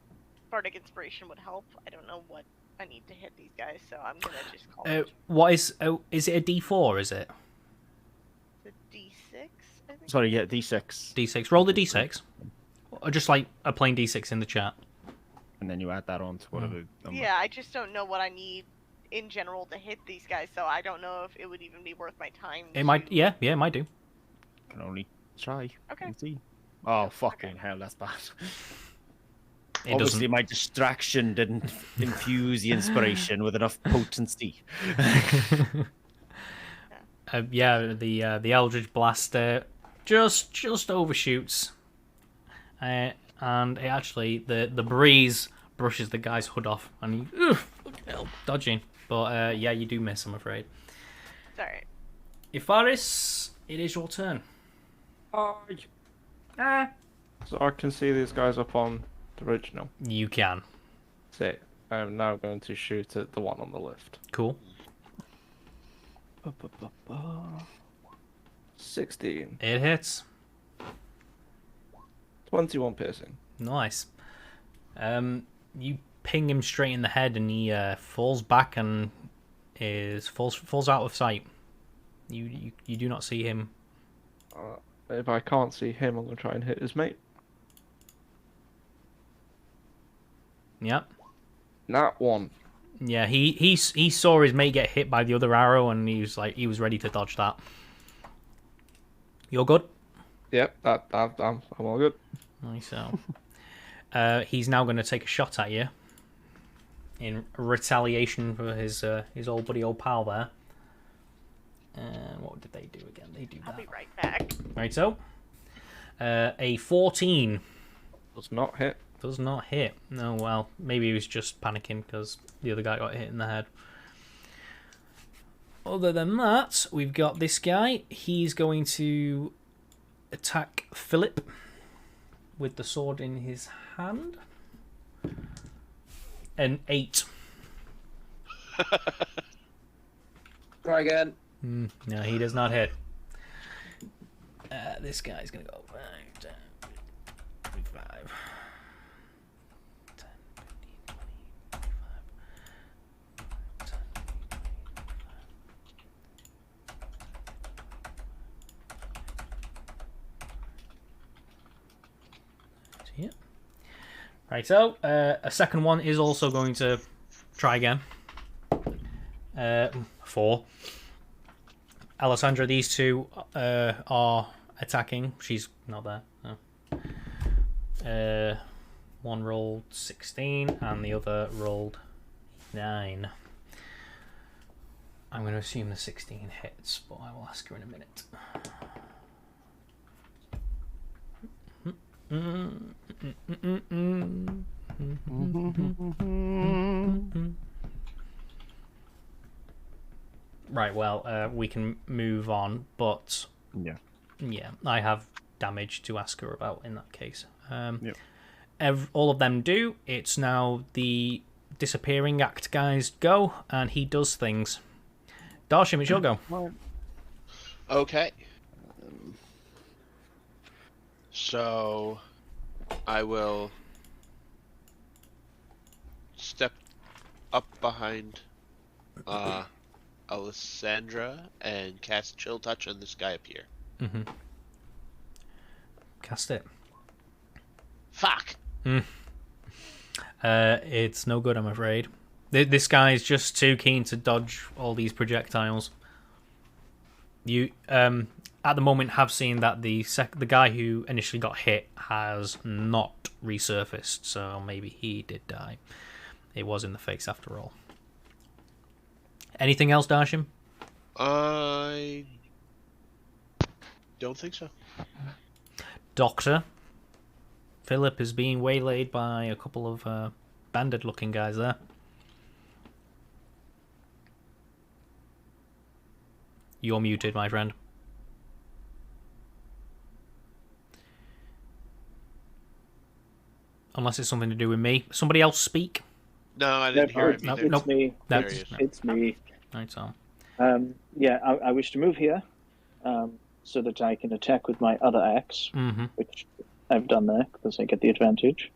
bardic inspiration would help. I don't know what I need to hit these guys, so I'm gonna just call it. What is it a D4? Is it? The D6, I think. Sorry, yeah, D6. D6. Roll the D6. Or just like a plain D6 in the chat. And then you add that on to whatever. Yeah, I just don't know what I need in general to hit these guys, so I don't know if it would even be worth my time. It might. Yeah, it might do. Can only try. Okay. And see. Oh fucking hell, that's bad. It Obviously, doesn't. my distraction didn't infuse the inspiration with enough potency. Yeah, the Eldritch Blaster just overshoots, and it actually the breeze brushes the guy's hood off, and he fucking hell, dodging. But yeah, you do miss, I'm afraid. Sorry. Ifaris, it is your turn. So I can see these guys up on the ridge now. You can. So I'm now going to shoot at the one on the left. Cool. 16. It hits. 21 piercing. Nice. You ping him straight in the head, and he falls back and falls out of sight. You do not see him. If I can't see him, I'm going to try and hit his mate. Yep. Nat 1. Yeah, he saw his mate get hit by the other arrow, and he was ready to dodge that. You're good? Yep, I'm all good. Nice. So, he's now going to take a shot at you in retaliation for his old buddy, old pal there. And what did they do again? They do that. I'll be right back. Right, so a 14 Does not hit. does not hit. No, well, maybe he was just panicking because the other guy got hit in the head. Other than that, we've got this guy. He's going to attack Philip with the sword in his hand. An 8. Try again. No, he does not hit. This guy's going to go 5, 10, 5, 10, 15, 20, 25, 10, 25. Yeah. Right, so a second one is also going to try again. 4. Alessandra, these two are attacking. She's not there. No. One rolled 16 and the other rolled 9. I'm going to assume the 16 hits, but I will ask her in a minute. Right, well, we can move on, but Yeah. yeah, I have damage to ask her about in that case. Yep. All of them do. It's now the disappearing act guy's go, and he does things. Darshim, it's your go. Okay. So I will step up behind Alessandra and cast Chill Touch on this guy up here. Mm-hmm. Cast it. Fuck! It's no good, I'm afraid. This guy is just too keen to dodge all these projectiles. You, at the moment, have seen that the guy who initially got hit has not resurfaced, so maybe he did die. It was in the face after all. Anything else, Darshim? I don't think so. Doctor. Philip is being waylaid by a couple of bandit-looking guys there. You're muted, my friend. Unless it's something to do with me. Somebody else speak? No, I didn't hear him either. It's me. There he is. It's me. Right, so. Yeah, I wish to move here so that I can attack with my other axe, which I've done there because I get the advantage.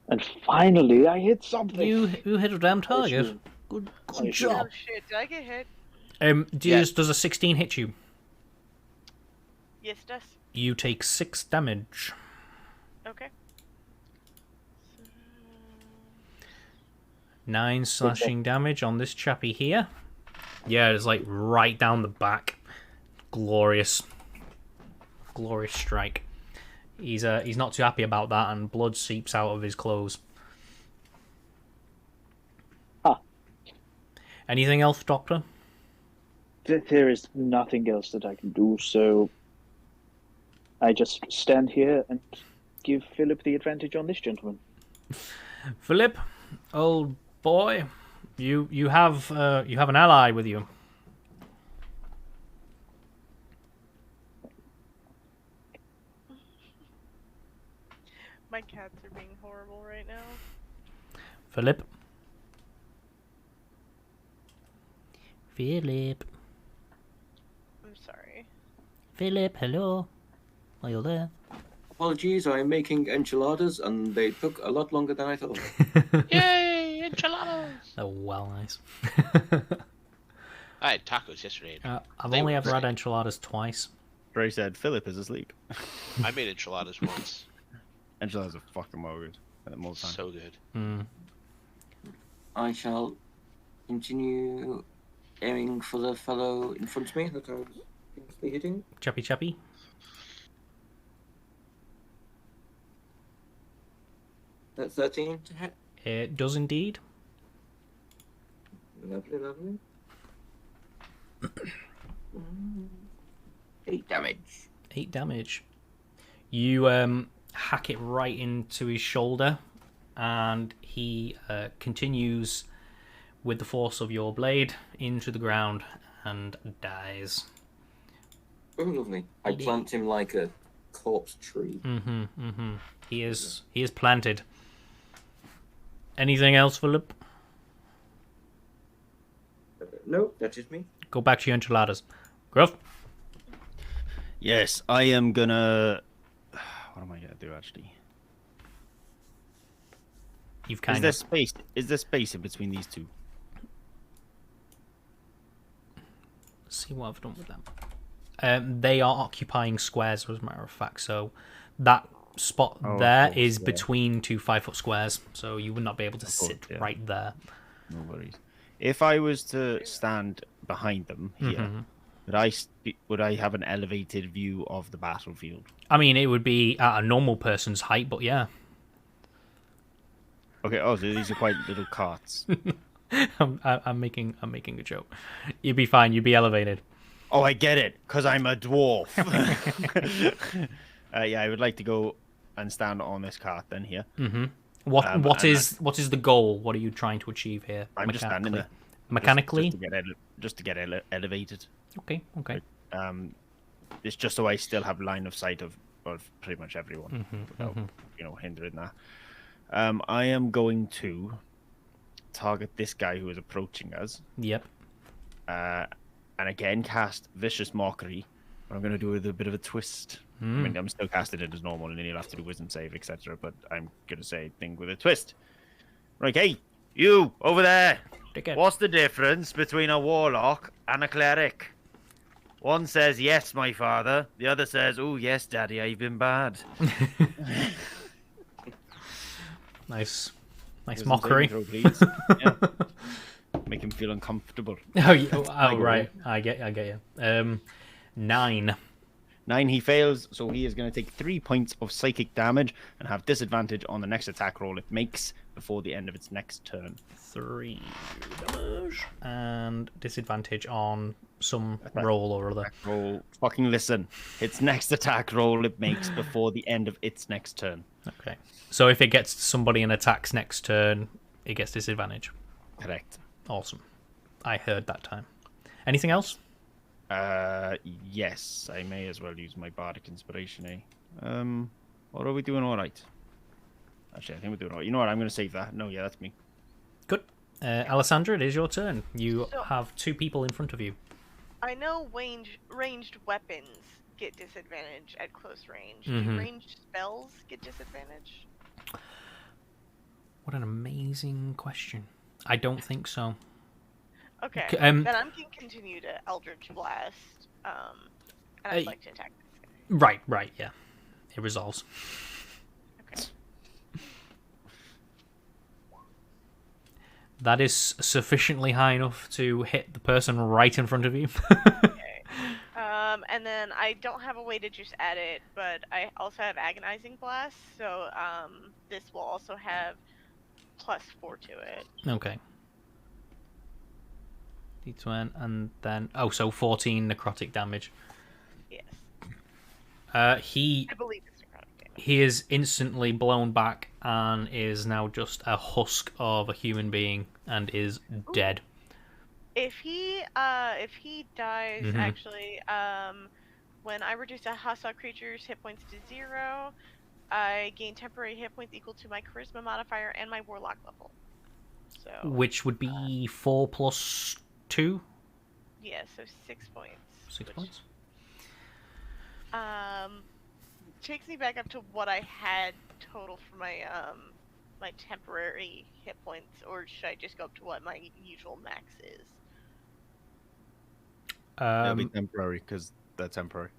And finally, I hit something. You hit a damn target. Good job. Oh shit, did I get hit? Does a 16 hit you? Yes, it does. You take 6 damage. Okay. 9 slashing damage on this chappy here. Yeah, it's like right down the back. Glorious. Glorious strike. He's not too happy about that, and blood seeps out of his clothes. Anything else, Doctor? There is nothing else that I can do, so I just stand here and give Philip the advantage on this gentleman. Philip, old boy, you have an ally with you. My cats are being horrible right now. Philip. Philip. I'm sorry. Philip, hello. Are you there? Apologies, I'm making enchiladas, and they took a lot longer than I thought. Yay, enchiladas! Oh, well, nice. I had tacos yesterday. I've only ever had enchiladas twice. Ray said Philip is asleep. I made enchiladas once. Enchiladas are fucking well good. All the time. So good. I shall continue aiming for the fellow in front of me that I was previously hitting. Chappy chappy. That's 13 to hit. It does indeed. Lovely, lovely. 8 damage. 8 damage. You hack it right into his shoulder, and he continues with the force of your blade into the ground and dies. Oh, lovely. I plant him like a corpse tree. He is planted. Anything else, Philip? No, that is me. Go back to your enchiladas. Gruff? Yes, I am gonna... What am I gonna do, actually? You've kind Is there space in between these two? See what I've done with them. They are occupying squares, as a matter of fact, so that spot there is between 2 5-foot squares, so you would not be able to sit right there. No worries. If I was to stand behind them here, would I have an elevated view of the battlefield? I mean, it would be at a normal person's height, but yeah. Okay. Oh, so these are quite little carts. I'm making a joke. You'd be fine. You'd be elevated. Oh, I get it, because I'm a dwarf. Yeah, I would like to go and stand on this cart then here. What is the goal? What are you trying to achieve here? I'm just standing there. Mechanically? Just to get elevated. Okay. It's just so I still have line of sight of pretty much everyone without hindering that. I am going to target this guy who is approaching us. Yep. And again cast Vicious Mockery. But I'm going to do it with a bit of a twist. I mean, I'm still casting it as normal, and then you'll have to do Wisdom save, etc. But I'm going to say thing with a twist. Right, hey, you over there. What's the difference between a warlock and a cleric? One says, yes, my father. The other says, oh, yes, daddy, I've been bad. Nice mockery. Intro, please. Yeah. Make him feel uncomfortable. Oh, right. I get you. 9. 9, he fails, so he is going to take 3 points of psychic damage and have disadvantage on the next attack roll it makes before the end of its next turn. 3 damage and disadvantage on some roll or other. Roll. Fucking listen. Its next attack roll it makes before the end of its next turn. Okay. So if it gets somebody and attacks next turn, it gets disadvantage. Correct. Awesome. I heard that time. Anything else? Yes. I may as well use my bardic inspiration, eh? Or are we doing all right? Actually, I think we're doing all right. You know what? I'm going to save that. No, yeah, that's me. Good. Alessandra, it is your turn. You have 2 people in front of you. I know ranged weapons get disadvantage at close range. Mm-hmm. Do ranged spells get disadvantage? What an amazing question. I don't think so. Okay, then I'm going to continue to Eldritch Blast, and I'd like to attack this guy. Right, yeah. It resolves. Okay. That is sufficiently high enough to hit the person right in front of you. Okay. And then I don't have a way to just add it, but I also have Agonizing Blast, so this will also have +4 to it. Okay. D20, and then... Oh, so 14 necrotic damage. Yes. I believe it's necrotic damage. He is instantly blown back and is now just a husk of a human being and is dead. If he dies, Mhm. actually, when I reduce a hostile creature's hit points to 0, I gain temporary hit points equal to my charisma modifier and my warlock level. So. Which would be 4 plus 2? Yeah, so 6 points. 6 points? Takes me back up to what I had total for my my temporary hit points, or should I just go up to what my usual max is? It'll be temporary because they're temporary.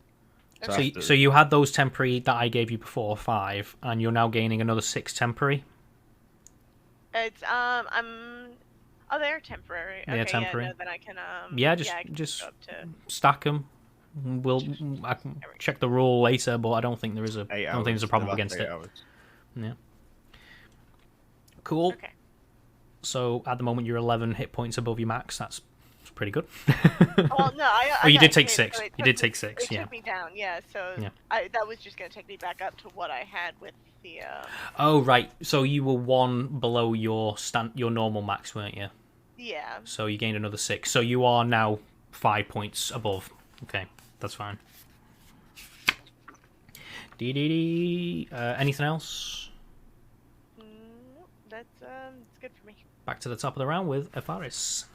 So you had those temporary that I gave you before, 5, and you're now gaining another 6 temporary. It's oh, they're temporary. They're okay, temporary. Yeah, no, then I can just go up to... stack them. I can check the rule later, but I don't think there is a problem against it. Hours. Yeah. Cool. Okay. So at the moment you're 11 hit points above your max. That's pretty good. Well, no, Oh, you got did take hit, 6. so You did take 6. It Yeah. took me down. Yeah. So Yeah. that was just gonna take me back up to what I had with the. Oh right. So you were 1 below your normal max, weren't you? Yeah. So you gained another 6. So you are now 5 points above. Okay, that's fine. Anything else? Nope, that's it's good for me. Back to the top of the round with Efaris.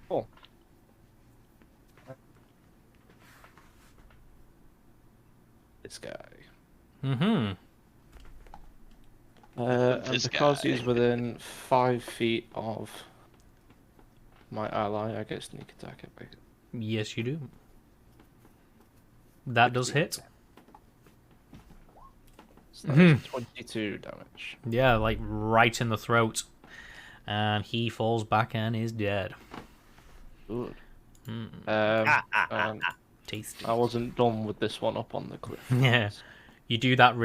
Cool. This guy. Mm-hmm. And This because guy. he's within 5 feet of my ally, I get sneak attack at me. Yes, you do. That does hit. So that's 22 damage. Yeah, like right in the throat. And he falls back and is dead. Good. Mm. Tasty. I wasn't done with this one up on the cliff. Yeah. You do that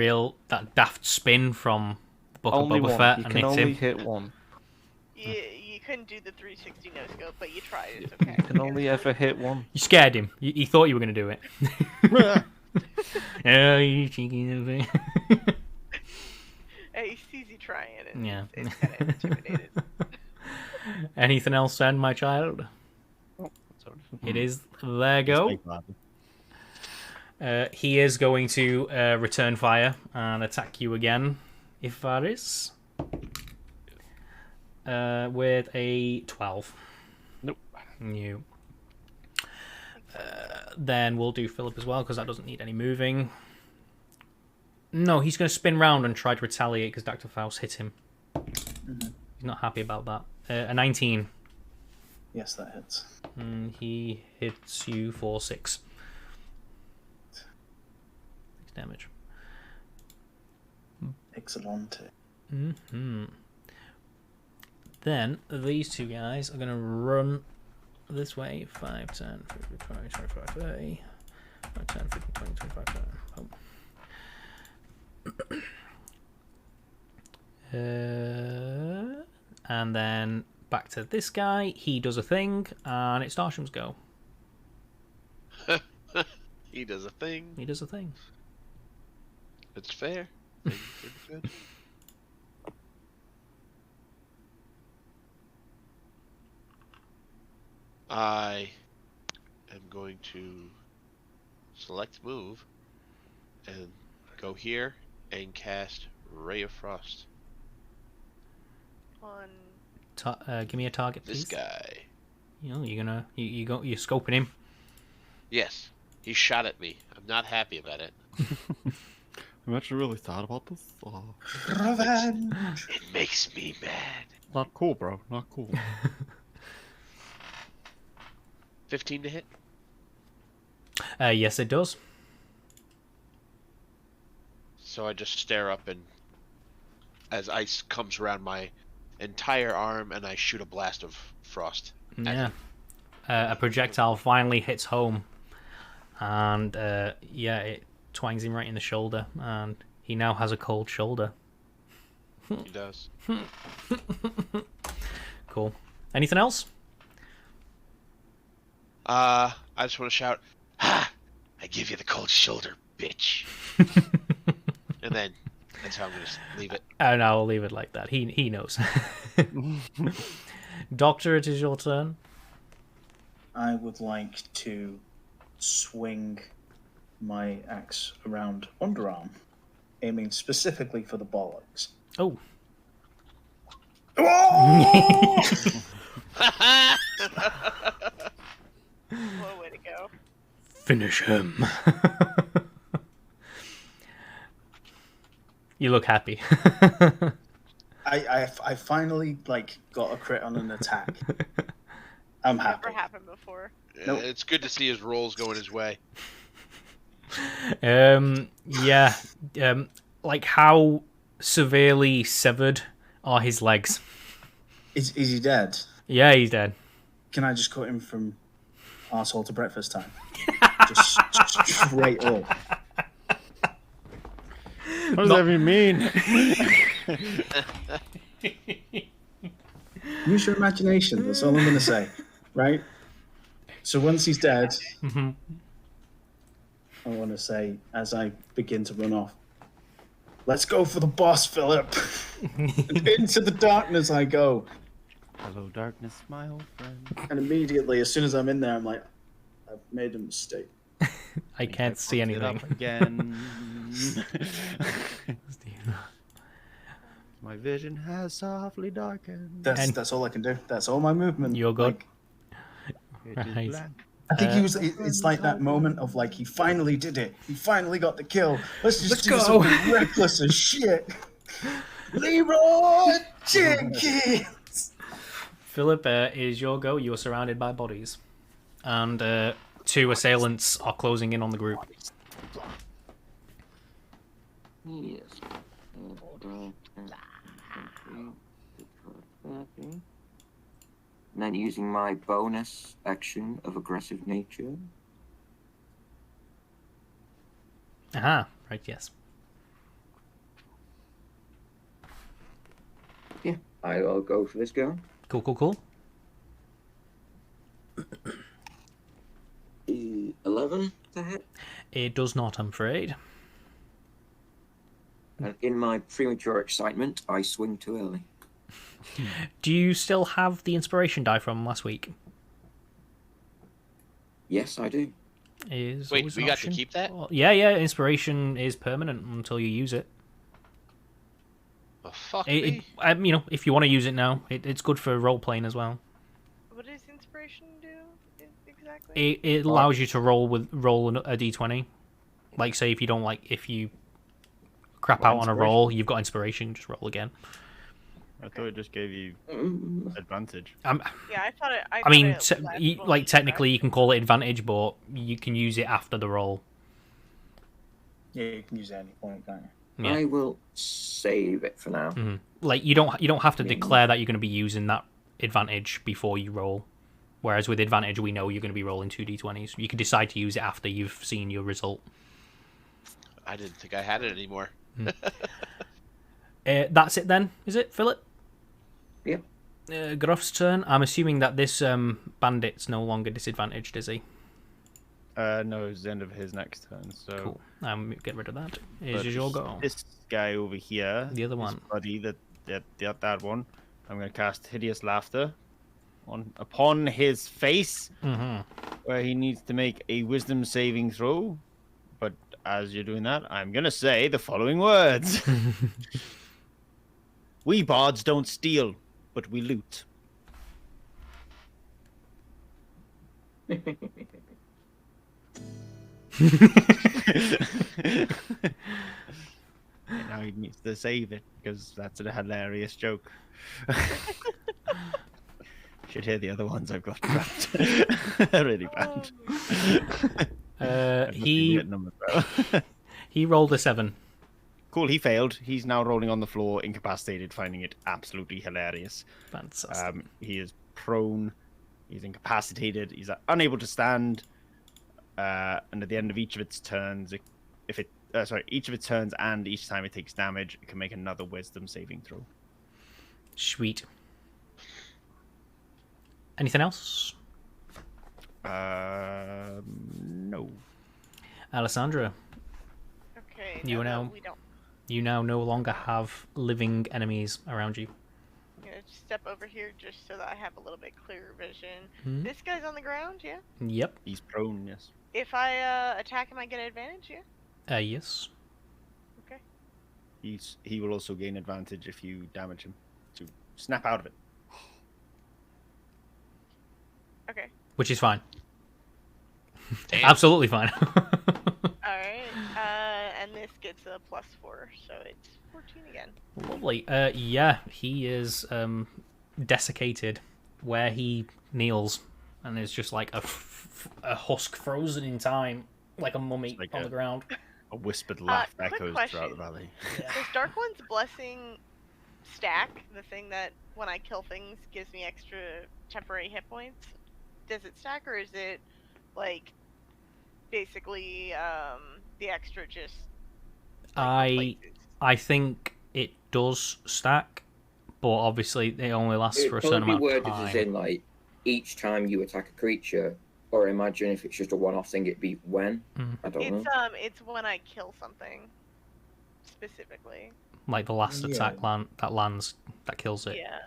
daft spin from the Book Only of Boba one. Fett You and can hits only him. hit one. You couldn't do the 360 no scope, but you tried. It's okay. You can only ever hit one. You scared him. He thought you were going to do it. Oh, you cheeky little thing. He sees you trying, and Yeah. it's kind of intimidated. Anything else, then, my child? It is their go. He is going to return fire and attack you again, if that is. With a 12. Nope. New. Then we'll do Philip as well, because that doesn't need any moving. No, he's going to spin round and try to retaliate because Dr. Faust hit him. Mm-hmm. He's not happy about that. A 19. Yes, that hits. He hits you for 6. 6 damage. Excellent. Mm-hmm. Then these two guys are going to run this way. 5, 10, 15, 20, 25, 30. 5, 10, 15, 20, 25, 30. Oh. And then back to this guy. He does a thing, and it's Darshem's go. He does a thing. He does a thing. It's fair. Things are good. I am going to select move and go here and cast Ray of Frost. On Give me a target, please. This guy. You know, you're scoping him. Yes, he shot at me. I'm not happy about it. I've actually really thought about this. Oh, Revenge! It makes me mad. not cool, bro. Not cool. 15 to hit. Yes, it does. So I just stare up and as ice comes around my entire arm and I shoot a blast of frost. Yeah. A projectile finally hits home. And, it twangs him right in the shoulder. And he now has a cold shoulder. He does. Cool. Anything else? I just want to shout, "Ha! I give you the cold shoulder, bitch." And then that's how I'm going to leave it. And I'll leave it like that. He knows. Doctor, it is your turn. I would like to swing my axe around underarm, aiming specifically for the bollocks. Oh. Oh! what way to go? Finish him. You look happy. I finally got a crit on an attack. I'm happy. Never happened before. Nope. It's good to see his rolls going his way. Yeah. How severely severed are his legs? Is he dead? Yeah, he's dead. Can I just cut him from arsehole to breakfast time? just straight up. What does that even mean? Use your imagination. That's all I'm going to say. Right? So once he's dead, Mm-hmm. I want to say, as I begin to run off, let's go for the boss, Philip. And into the darkness I go. Hello, darkness, my old friend. And immediately, as soon as I'm in there, I'm like, I've made a mistake. I can't see anything. Up again. My vision has softly darkened. That's all I can do. That's all my movement. You're good. It is Right. black. I think it's like that moment of he finally did it. He finally got the kill. Let's do go. something reckless as shit. Leroy Jenkins. Philip, is your go. You are surrounded by bodies. And 2 assailants are closing in on the group. Yes. And then using my bonus action of aggressive nature. Aha, right, yes. Yeah, I will go for this girl. Cool. 11 to hit. It does not, I'm afraid. And in my premature excitement, I swing too early. Do you still have the inspiration die from last week? Yes, I do. Is Wait, always we an got option. to keep that? Yeah, inspiration is permanent until you use it. Oh, fuck me. If you want to use it now, it's good for role playing as well. What does inspiration do exactly? It allows you to roll a d20. Like, say if you crap out on a roll, you've got inspiration. Just roll again. I thought it just gave you advantage. Yeah, I thought it. Technically, you can call it advantage, but you can use it after the roll. Yeah, you can use it at any point, can't you? Yeah. I will save it for now. Mm-hmm. You don't have to declare that you're going to be using that advantage before you roll. Whereas with advantage, we know you're going to be rolling 2d20s. You can decide to use it after you've seen your result. I didn't think I had it anymore. That's it then, is it, Philip? Yep. Gruff's turn. I'm assuming that this bandit's no longer disadvantaged, is he? No, it's the end of his next turn. So cool. Get rid of that. but Is your go? This guy over here, The other his one. buddy, that one. I'm going to cast Hideous Laughter upon his face, where he needs to make a Wisdom saving throw. But as you're doing that, I'm going to say the following words. We bards don't steal, but we loot. Now he needs to save it because that's a hilarious joke. Should hear the other ones I've got trapped. They're really bad. He rolled a 7. Cool, he failed. He's now rolling on the floor, incapacitated, finding it absolutely hilarious. Fantastic. He is prone. He's incapacitated. He's unable to stand. And at the end of each of its turns, each of its turns and each time it takes damage, it can make another Wisdom saving throw. Sweet. Anything else? No. Alessandra. Okay. You we don't. You now no longer have living enemies around you. I'm gonna step over here just so that I have a little bit clearer vision. Mhm. This guy's on the ground, yeah? Yep. He's prone, yes. If I attack him, I get an advantage, yeah? Yes. Okay. He will also gain advantage if you damage him. To snap out of it. Okay. Which is fine. Damn. Absolutely fine. Alright, and this gets a +4, so it's 14 again. Lovely. Yeah, he is desiccated where he kneels, and is just like a husk frozen in time, like a mummy like on the ground. A whispered laugh quick echoes question. throughout the valley. Does Dark One's Blessing stack, the thing that when I kill things gives me extra temporary hit points? Does it stack, or is it like basically the extra just like, I think it does stack, but obviously it only lasts for a certain amount of worded time. as in like each time you attack a creature, or imagine if it's just a one-off thing, it'd be when. I don't know. It's when I kill something specifically. Like the last attack that lands that kills it. Yeah.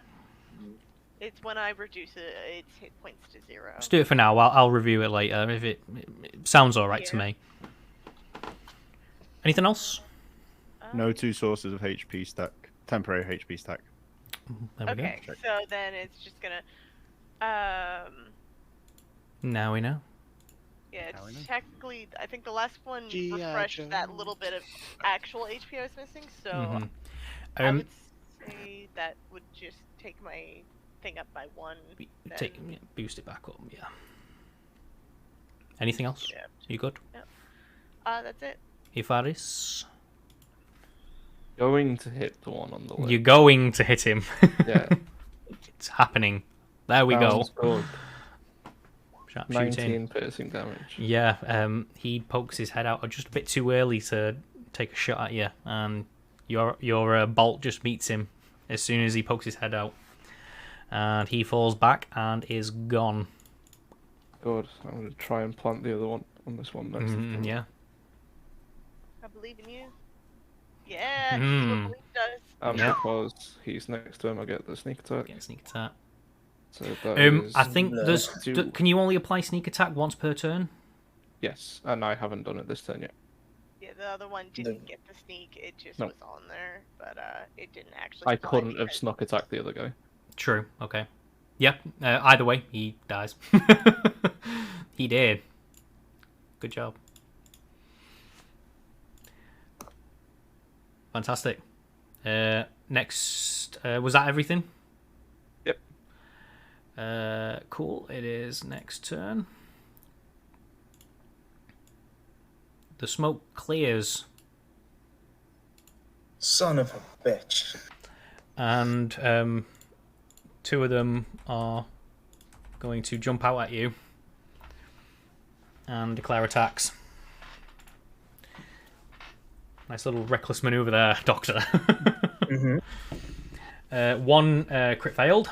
It's when I reduce its hit points to 0. Let's do it for now. I'll review it later if it sounds alright to me. Anything else? No 2 sources of HP stack. Temporary HP stack. There we okay, go. so then it's just gonna Now we know. yeah, it's technically I think the last one refreshed that little bit of actual HP I was missing, so I would say that would just take my thing up by 1. Boost it back up, yeah. Anything else? Yeah. You good? Yep. That's it. Ifaris? Going to hit the one on the left. You're going to hit him. Yeah. It's happening. There we Sounds go. good. Sharpshooting. 19 piercing damage. Yeah, he pokes his head out just a bit too early to take a shot at you, and your bolt just meets him as soon as he pokes his head out. And he falls back and is gone. Good. I'm going to try and plant the other one on this one next. Yeah. I believe in you. Yeah, Mm. he does. And Yeah. because he's next to him, I get the sneak attack. Get a sneak attack. So that is I think there's. two. Can you only apply sneak attack once per turn? Yes, and I haven't done it this turn yet. Yeah, the other one didn't get the sneak. It just No. was on there, but it didn't actually. I apply couldn't have because- snuck attacked the other guy. True. Okay. Yeah. Either way, he dies. He did. Good job. Fantastic. Next, was that everything? Yep. Cool. It is next turn. The smoke clears, Son of a bitch. and two of them are going to jump out at you and declare attacks. Nice little reckless maneuver there, Doctor. One crit failed.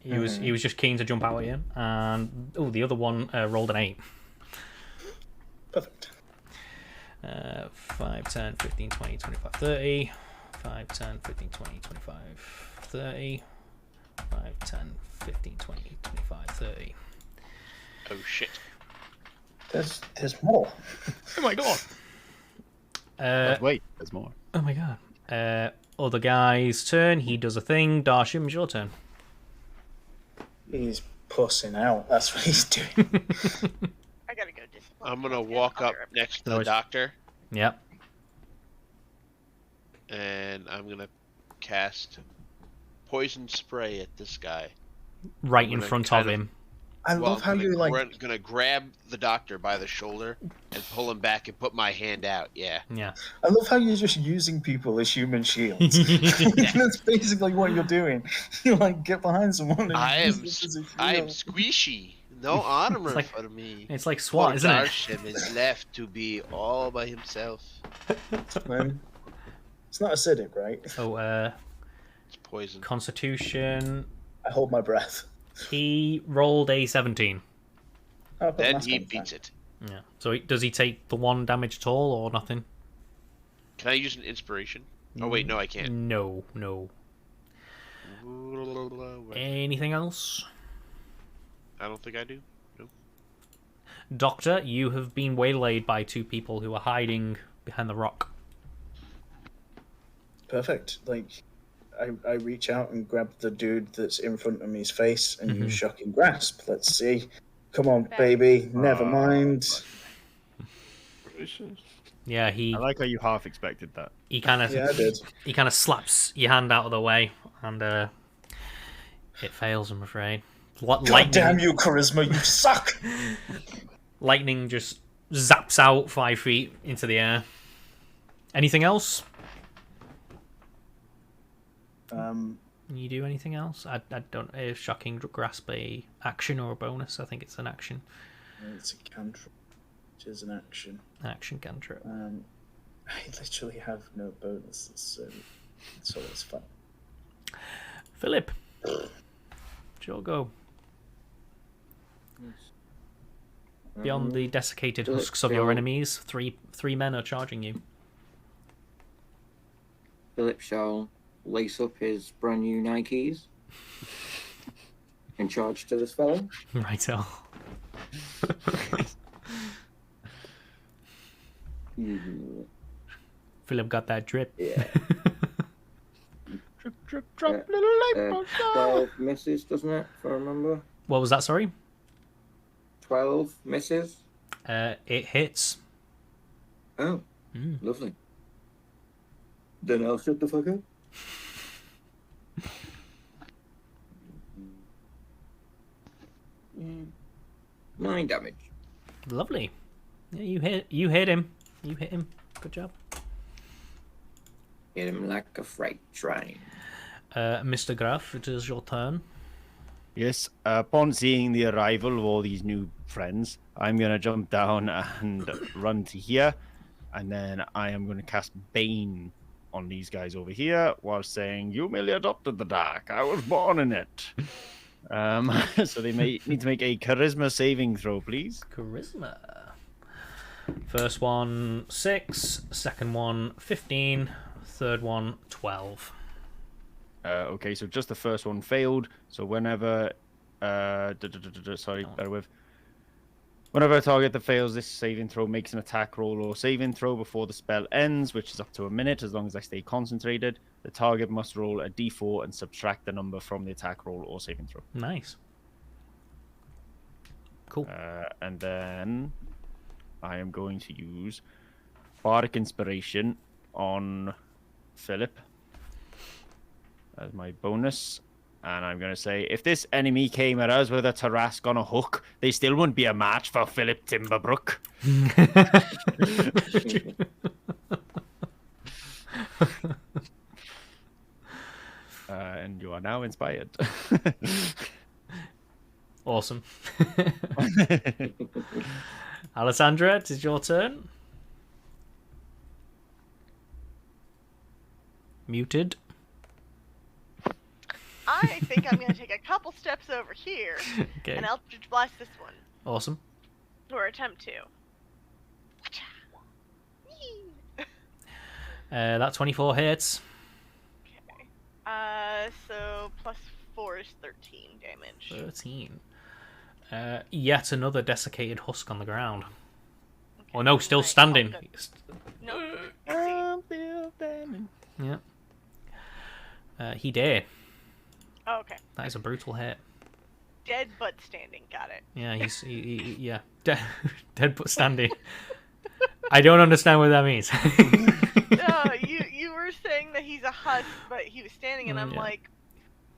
He was just keen to jump out at you, and the other one rolled an 8. Perfect. 5, 10, 15, 20, 25, 30. 5, 10, 15, 20, 25, 30. 5, 10, 15, 20, 25, 30. Oh shit. There's more. Oh my god. But wait, there's more. Oh my god. Other guy's turn. He does a thing. Darsham, it's your turn. He's pussing out. That's what he's doing. I gotta go. I'm gonna walk up next to the doctor. Yep. And I'm gonna cast poison spray at this guy. Right in front of him. I love how you're like. I'm gonna grab the doctor by the shoulder and pull him back and put my hand out. Yeah. Yeah. I love how you're just using people as human shields. That's basically what you're doing. You like get behind someone. And I am use it as a squishy. No armor like- for me. It's like SWAT, isn't it? Darsham is left to be all by himself. Man, it's not acidic, right? So, It's poison. Constitution. I hold my breath. He rolled a 17. Oh, Then that's he fine. beats it. Yeah. So does he take the 1 damage at all or nothing? Can I use an inspiration? Oh wait, no, I can't. No. Anything else? I don't think I do. No. Doctor, you have been waylaid by 2 people who are hiding behind the rock. Perfect. Like, I reach out and grab the dude that's in front of me's face and use shocking grasp. Let's see. Come on, baby. Never mind. Yeah, I like how you half expected that. he kind of Yeah, I did. he kind of slaps your hand out of the way and it fails, I'm afraid. God damn you, charisma! You suck. Lightning just zaps out 5 feet into the air. Anything else? You do anything else? I don't know if shocking grasp a action or a bonus. I think it's an action. It's a cantrip, which is an action. Action cantrip. I literally have no bonuses, so it's fun. Philip, it's your go. Beyond the desiccated husks of your enemies, three men are charging you. Philip shall lace up his brand new Nikes and charge to this fellow. Righto. Philip got that drip. Yeah. Drop, little light 12 misses, doesn't it? If I remember. What was that, sorry? 12 misses. It hits. Oh, lovely. Then I'll shut the fuck up. 9 damage. Lovely. Yeah, you hit him. You hit him. Good job. Hit him like a freight train. Mr. Graf, it is your turn. Yes, upon seeing the arrival of all these new friends, I'm going to jump down and run to here, and then I am going to cast Bane on these guys over here while saying, "You merely adopted the dark. I was born in it." So they may need to make a charisma saving throw, please. Charisma. First one, 6. Second one, 15. Third one, 12. Okay, so just the first one failed. So whenever, sorry, bear with. Whenever a target that fails this saving throw makes an attack roll or saving throw before the spell ends, which is up to a minute as long as I stay concentrated, the target must roll a d4 and subtract the number from the attack roll or saving throw. Nice. Cool. And then I am going to use Bardic Inspiration on Philip as my bonus. And I'm going to say, if this enemy came at us with a Tarask on a hook, they still wouldn't be a match for Philip Timberbrook. And you are now inspired. Awesome. Alessandra, it is your turn. Muted. I think I'm going to take a couple steps over here Okay. and Eldritch Blast this one, Awesome. or attempt to. That 24 hits. Okay. So +4 is 13 damage. 13. Yet another desiccated husk on the ground. Oh no, still standing. No. Yeah. He did. Oh, okay. That is a brutal hit. Dead but standing. Got it. Yeah, yeah. Dead but standing. I don't understand what that means. No, you were saying that he's a husk, but he was standing, and I'm like,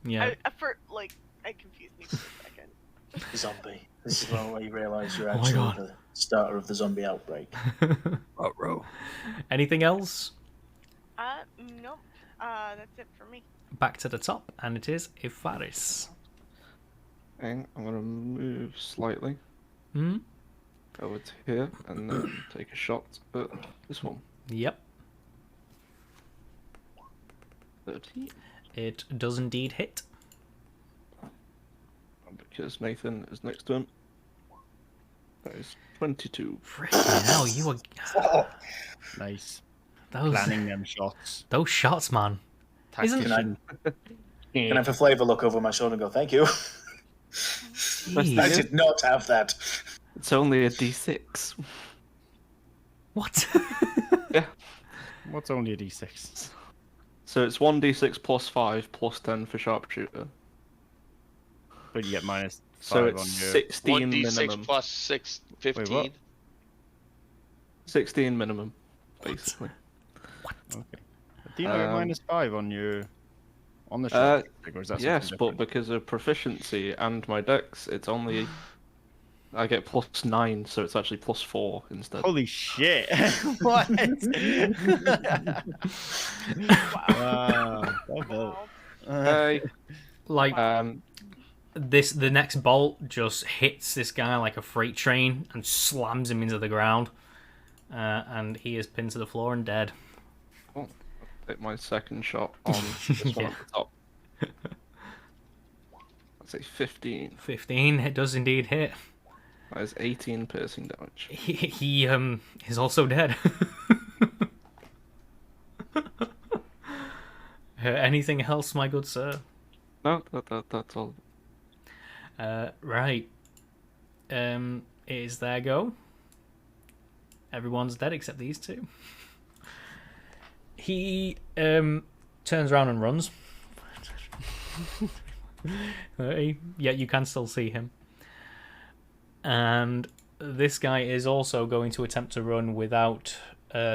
yeah. I confused me for a second. Zombie. This is when you realise you're Oh my actually God. the starter of the zombie outbreak. Anything else? Nope. That's it for me. Back to the top, and it is Ifaris. Okay, I'm gonna move slightly Hmm? over to here and then take a shot at this one. Yep. 13. It does indeed hit. Because Nathan is next to him. That is 22. Freaking hell, you were... Nice. Those, Planning them shots. those shots, man. Isn't... Can I have a flavour look over my shoulder and go, thank you? Jeez. I did not have that. It's only a d6. What? Yeah. What's only a d6? So it's 1d6 plus 5 plus 10 for sharpshooter. But you get -5 So on it's your... 16 1d6 minimum. plus 6, 15. what? 16 minimum, basically. Okay. Do you not get -5 on your... on the Uh, shot? Or is that Yes, something but different? because of proficiency and my dex, it's only... I get +9, so it's actually +4 instead. Holy shit! What? Wow. Wow. Hey, Like, um, the next bolt just hits this guy like a freight train and slams him into the ground. And he is pinned to the floor and dead. take my second shot on this one Yeah. at the top. That's a 15. 15, it does indeed hit. That is 18 piercing damage. He is also dead. Anything else, my good sir? No, that's all. Right. It is their go. Everyone's dead except these two. He turns around and runs. Yeah, you can still see him. And this guy is also going to attempt to run without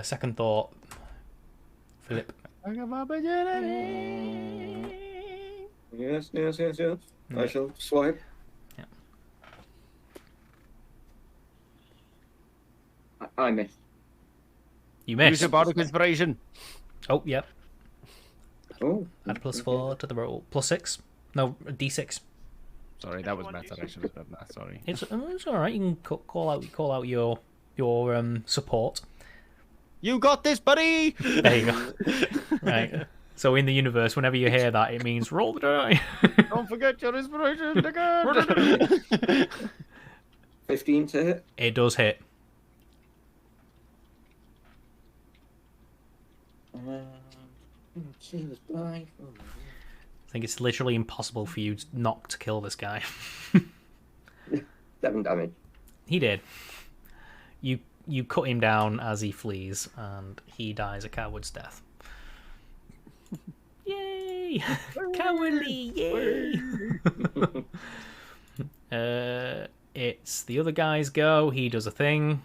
second thought. Philip. Yes. I shall swipe. Yeah. I miss. You Use missed. your bardic inspiration. Oh, yep. Oh. Add +4 to the roll. +6. No, D6. Sorry, that was better. I should have done that. Sorry. It's all right. You can call out your support. You got this, buddy. There you go. Right. So in the universe, whenever you hear that, it means roll the die. Don't forget your inspiration again. 15 to hit. It does hit. I think it's literally impossible for you not to kill this guy. 7 damage. He did. You cut him down as he flees, and he dies a coward's death. Yay! Cowardly! Yay! It's the other guy's go. He does a thing.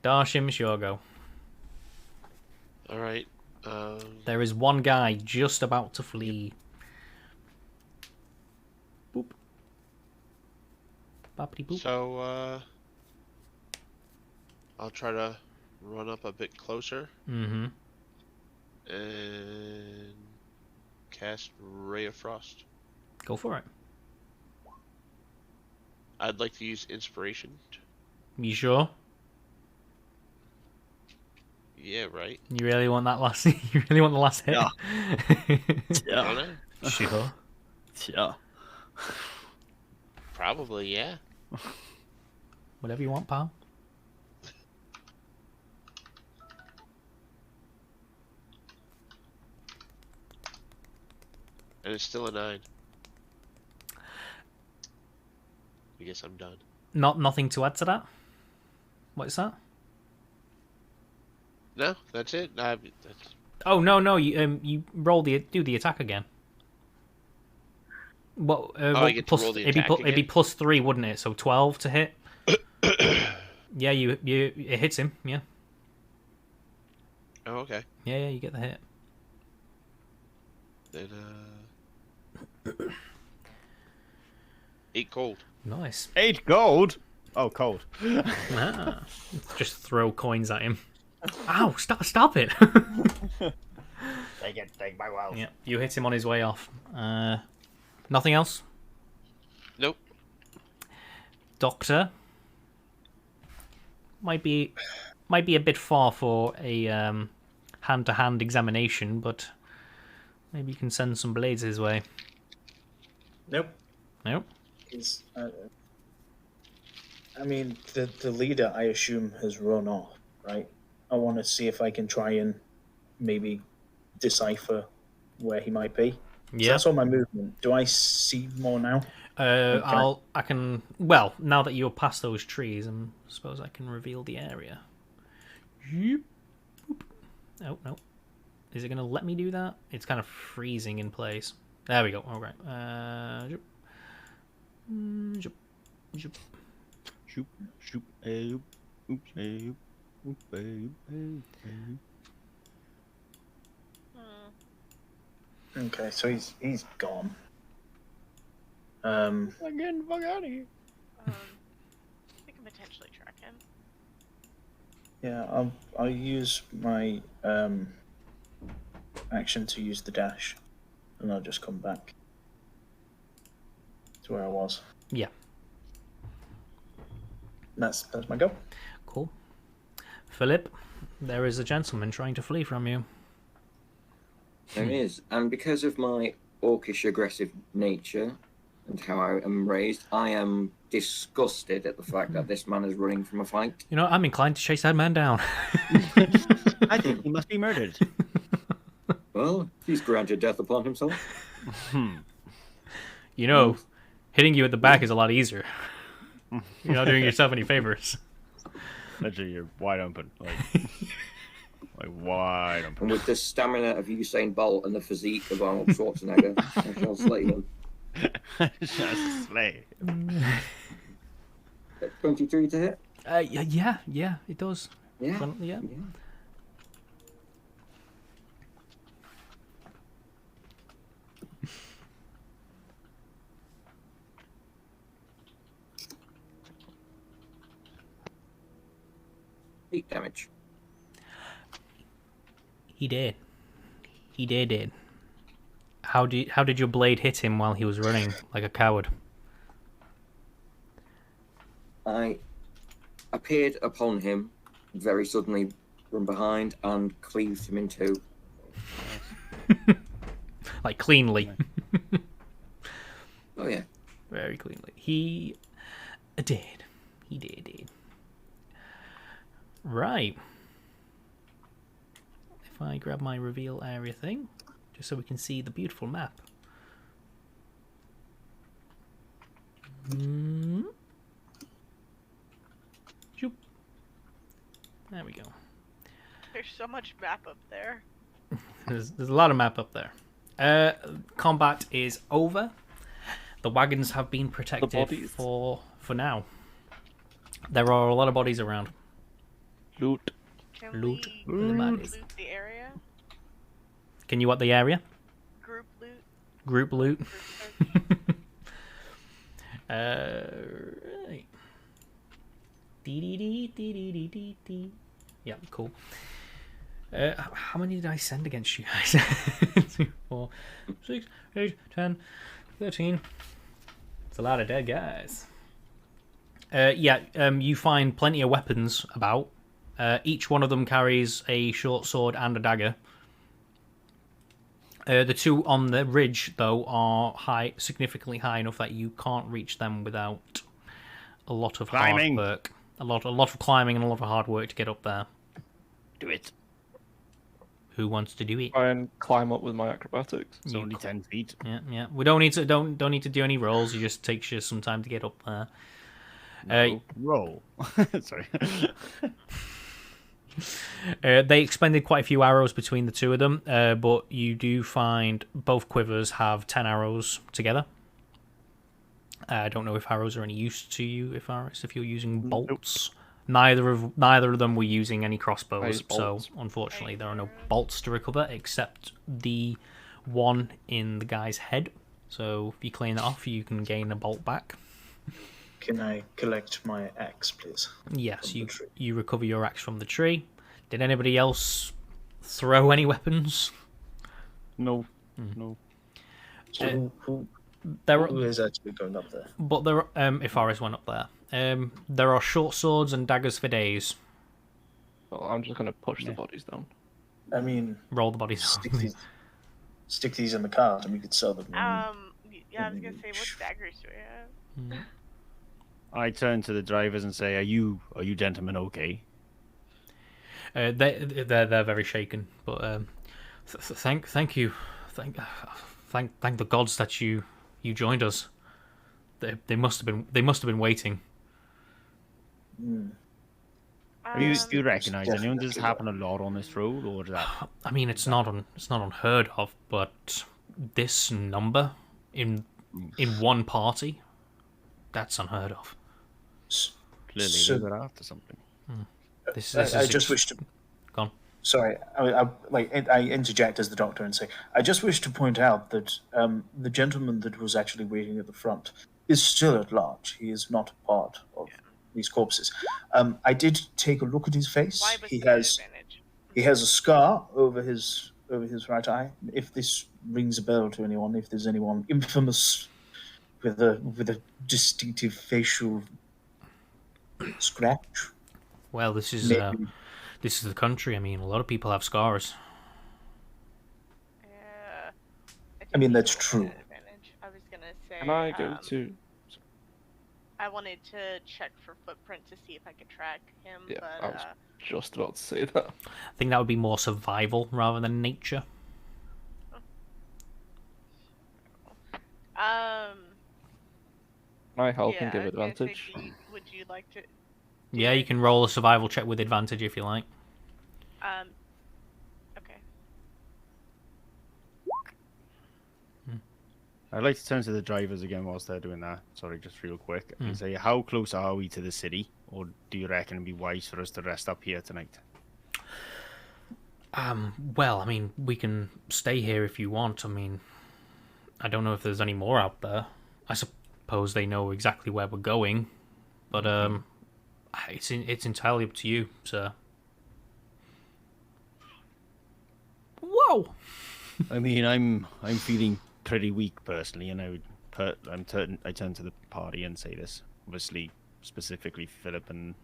Darshim, it's your go. Alright. There is one guy just about to flee. Boop. Boppity boop. So, I'll try to run up a bit closer Mm-hmm. and cast Ray of Frost. Go for it. I'd like to use Inspiration. You sure? Yeah, right. You really want that last? You really want the last hit? I don't know. Sure. Yeah. Probably, yeah. Whatever you want, pal. And it's still a 9. I guess I'm done. Nothing to add to that. What's that? No, that's it. Oh no! You roll do the attack again. What? I get to roll the attack it'd be again? +3, wouldn't it? So 12 to hit. Yeah, it hits him. Yeah. Oh, okay. Yeah, you get the hit. Then 8 cold. Nice. 8 gold. Oh, cold. Just throw coins at him. Ow! Stop it! Take my wealth. Yeah, you hit him on his way off. Nothing else? Nope. Doctor. Might be a bit far for a hand-to-hand examination, but maybe you can send some blades his way. Nope. Nope. He's, I mean, the leader, I assume, has run off, right? I want to see if I can try and maybe decipher where he might be. Yeah. So that's all my movement. Do I see more now? I can. Well, now that you're past those trees, I suppose I can reveal the area. Oh no! Is it gonna let me do that? It's kind of freezing in place. There we go. All right. Okay, so he's gone. I'm getting the fuck out of here. We can potentially track him. Yeah, I'll use my action to use the dash, and I'll just come back to where I was. Yeah. That's my go. Cool. Philip, there is a gentleman trying to flee from you. There is, and because of my orcish aggressive nature and how I am raised, I am disgusted at the fact that this man is running from a fight. You know, I'm inclined to chase that man down. I think he must be murdered. Well, he's granted death upon himself. You know, hitting you at the back is a lot easier. You're not doing yourself any favors. Literally, you're wide open. Like wide open. And with the stamina of Usain Bolt and the physique of Arnold Schwarzenegger, I shall slay him. Just slay. 23 to hit? Yeah, it does. Yeah. Yeah. Eight damage. He did. He did. How did your blade hit him while he was running like a coward? I appeared upon him very suddenly from behind and cleaved him in two. Like cleanly. Oh yeah. Very cleanly. He did. He did. Right. If I grab my reveal area thing, just so we can see the beautiful map. Shoop. There we go. There's so much map up there. There's a lot of map up there. Combat is over. The wagons have been protected for now. There are a lot of bodies around. Loot. Can Loot. we Loot the area? Can you what the area? Group loot? Group loot. Group Right. Dee. Yeah, cool. How many did I send against you guys? 2, 4, 6, 8, 10, 13. It's a lot of dead guys. You find plenty of weapons about. Each one of them carries a short sword and a dagger. The two on the ridge, though, are significantly high enough that you can't reach them without a lot of Climbing. hard work. A lot of climbing and a lot of hard work to get up there. Do it. Who wants to do it? Try and climb up with my acrobatics. It's only 10 feet. Yeah. We don't need to do any rolls. It just takes you some time to get up there. No, roll. Sorry. They expended quite a few arrows between the two of them, but you do find both quivers have 10 arrows together. I don't know if arrows are any use to you, if you're using bolts. Neither of them were using any crossbows, so unfortunately there are no bolts to recover except the one in the guy's head. So if you clean that off, you can gain a bolt back. Can I collect my axe, please? Yes, you recover your axe from the tree. Did anybody else throw any weapons? No. No. So who is actually going up there? But there, if Aris went up there, there are short swords and daggers for days. Well, I'm just going to push the bodies down. I mean, roll the bodies. Stick these in the cart, and we could sell them. Yeah, I was gonna say, what daggers do we have? I turn to the drivers and say, "Are you gentlemen okay?" They're very shaken, but thank you, thank the gods that you joined us. They must have been waiting. Do you recognise anyone? Does this happen a lot on this road, or is that? I mean, it's not unheard of, but this number in one party, that's unheard of. Clearly, they're after something. I just wish to. Gone. Sorry, I interject as the doctor and say, I just wish to point out that the gentleman that was actually waiting at the front is still at large. He is not a part of these corpses. I did take a look at his face. He has a scar over his right eye. If this rings a bell to anyone, if there's anyone infamous with a distinctive facial scratch. Well, this is the country. I mean, a lot of people have scars. I mean, that's true. I was gonna say. Can I go to? I wanted to check for footprint to see if I could track him. Yeah, but, I was just about to say that. I think that would be more survival rather than nature. Can I help and give advantage? Would you like to? Yeah, you can roll a survival check with advantage if you like. Okay. I'd like to turn to the drivers again whilst they're doing that. Sorry, just real quick. And say, how close are we to the city? Or do you reckon it'd be wise for us to rest up here tonight? Well, I mean, we can stay here if you want. I mean, I don't know if there's any more out there. I suppose they know exactly where we're going. But, it's entirely up to you, sir. Whoa! I mean, I'm feeling pretty weak personally, and I turn to the party and say this. Obviously, specifically Philip and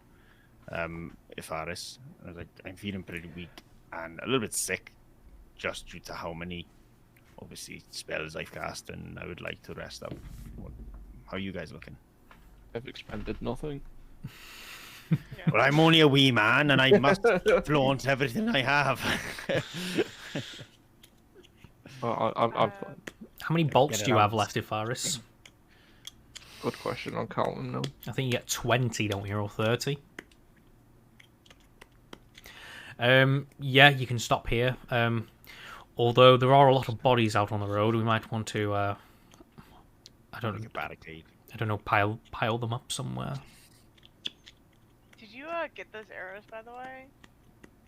Ifaris. I was like, I'm feeling pretty weak and a little bit sick, just due to how many, obviously, spells I've cast, and I would like to rest up. How are you guys looking? I've expended nothing. Well, I'm only a wee man, and I must flaunt everything I have. Well, I'm fine. How many bolts do you have left, Ifaris? Good question. I'll count them now. I think you get 20, don't you, or 30? Yeah, you can stop here. Although there are a lot of bodies out on the road, we might want to. I don't know. Barricade. I don't know. Pile them up somewhere. Did you get those arrows, by the way?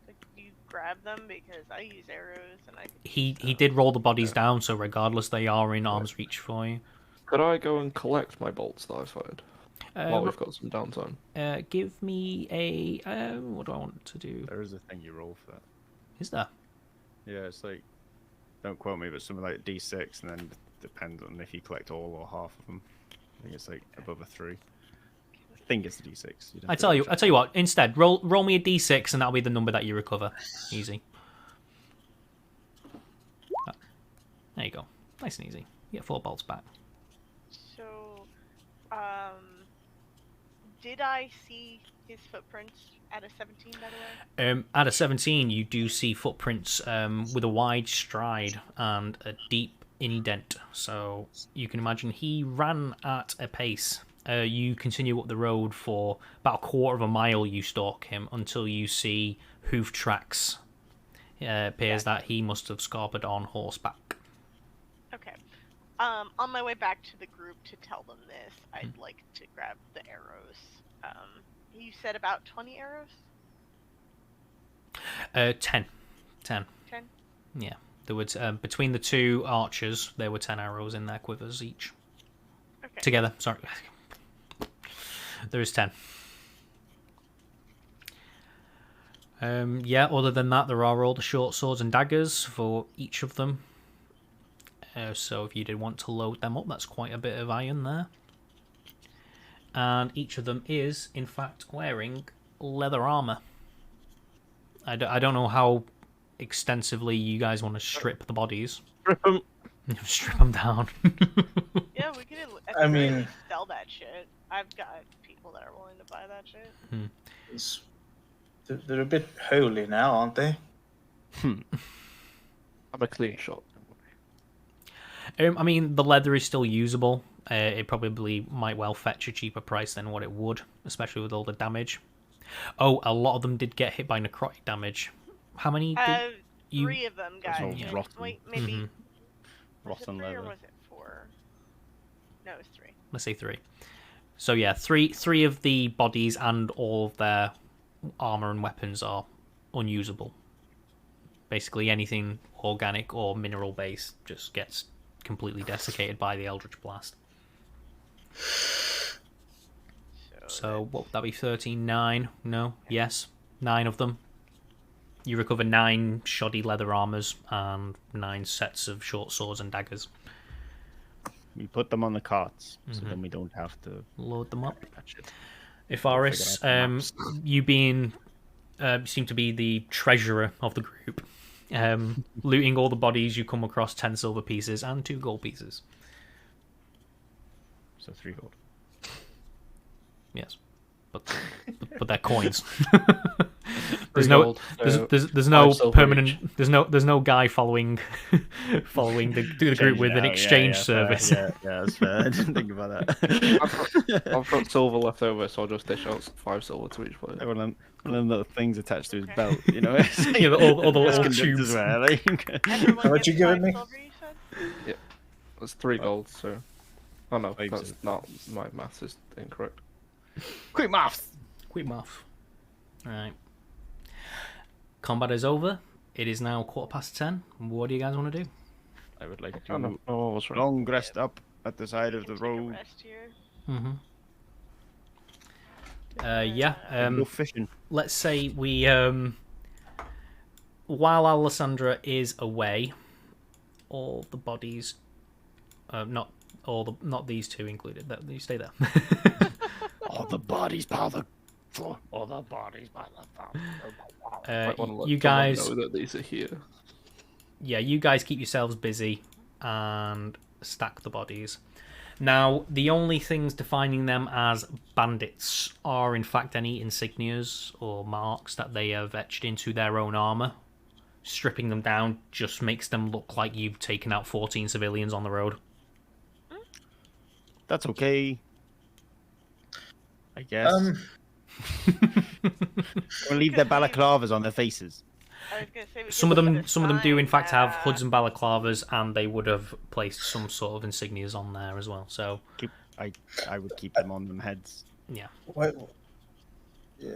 Like, you grab them because I use arrows and I. He did roll the bodies down, so regardless, they are in arm's reach for you. Could I go and collect my bolts that I fired while we've got some downtime? Give me a. What do I want to do? There is a thing you roll for that. Is there? Yeah, it's like, don't quote me, but something like D6, and then depends on if you collect all or half of them. I think it's like above a 3. I think it's the D6. I tell you what. Instead, roll me a D6, and that'll be the number that you recover. Easy. There you go. Nice and easy. You get 4 bolts back. So, did I see his footprints out of 17, by the way? Out of 17, you do see footprints with a wide stride and a deep indent. So you can imagine he ran at a pace. You continue up the road for about a quarter of a mile. You stalk him until you see hoof tracks. Appears that he must have scarpered on horseback. Okay. On my way back to the group to tell them this, I'd like to grab the arrows. You said about 20 arrows? 10. 10? Yeah. There was between the two archers, there were 10 arrows in their quivers each. Okay. Together, sorry. There is 10. Yeah, other than that, there are all the short swords and daggers for each of them. So if you did want to load them up, that's quite a bit of iron there. And each of them is, in fact, wearing leather armor. I don't know how extensively you guys want to strip the bodies. Strip them. Strip them down. Yeah, we could I mean, sell that shit. I've got people that are willing to buy that shit. They're a bit holy now, aren't they? I'm a clean shot. I mean, the leather is still usable. It probably might well fetch a cheaper price than what it would, especially with all the damage. Oh, a lot of them did get hit by necrotic damage. How many did you... 3 of them got all hit. rotten. Wait, maybe... Mhm. Was it Rotten 3 or leather. was it 4? No, it was 3. Let's say 3. So yeah, three of the bodies and all of their armor and weapons are unusable. Basically anything organic or mineral based just gets completely desiccated by the Eldritch Blast. So what would that be? 13, 9? No, yes, 9 of them. You recover 9 shoddy leather armors and 9 sets of short swords and daggers. We put them on the carts, so then we don't have to load them up. Patch it. Ifaris, you being seem to be the treasurer of the group, looting all the bodies, you come across 10 silver pieces and 2 gold pieces. So 3 gold. Yes, but they're coins. There's no there's no permanent there's no guy following the group with an exchange service. Yeah, that's fair. I didn't think about that. I've got silver left over, so I'll just dish out 5 silver to each player. One of them little things attached to his belt, you know. Yeah, all the little Conductors tubes. wear, like. Everyone How much gets you giving 5 me? silver, you said? Yeah, that's 3 gold. So, oh no, Five that's silver. not my maths is incorrect. Quick maths. Quick math. Alright. Combat is over. It is now 10:15. What do you guys want to do? I would like Oh no, to oh, I was right. long rest up at the side of the Take a road. rest here. Mm-hmm. Yeah. Go fishing. Let's say we while Alessandra is away, all the bodies, not these 2 included. That you stay there. All the bodies by the floor. All the bodies by the floor. Might wanna let You someone guys, know that these are here. yeah, you guys keep yourselves busy and stack the bodies. Now, the only things defining them as bandits are, in fact, any insignias or marks that they have etched into their own armor. Stripping them down just makes them look like you've taken out 14 civilians on the road. That's okay. I guess. We'll leave their balaclavas on their faces. I was gonna say we Some could of look them, at a some of them do in sign fact have that- hoods and balaclavas, and they would have placed some sort of insignias on there as well. So I would keep them on them heads. yeah, What? Yeah.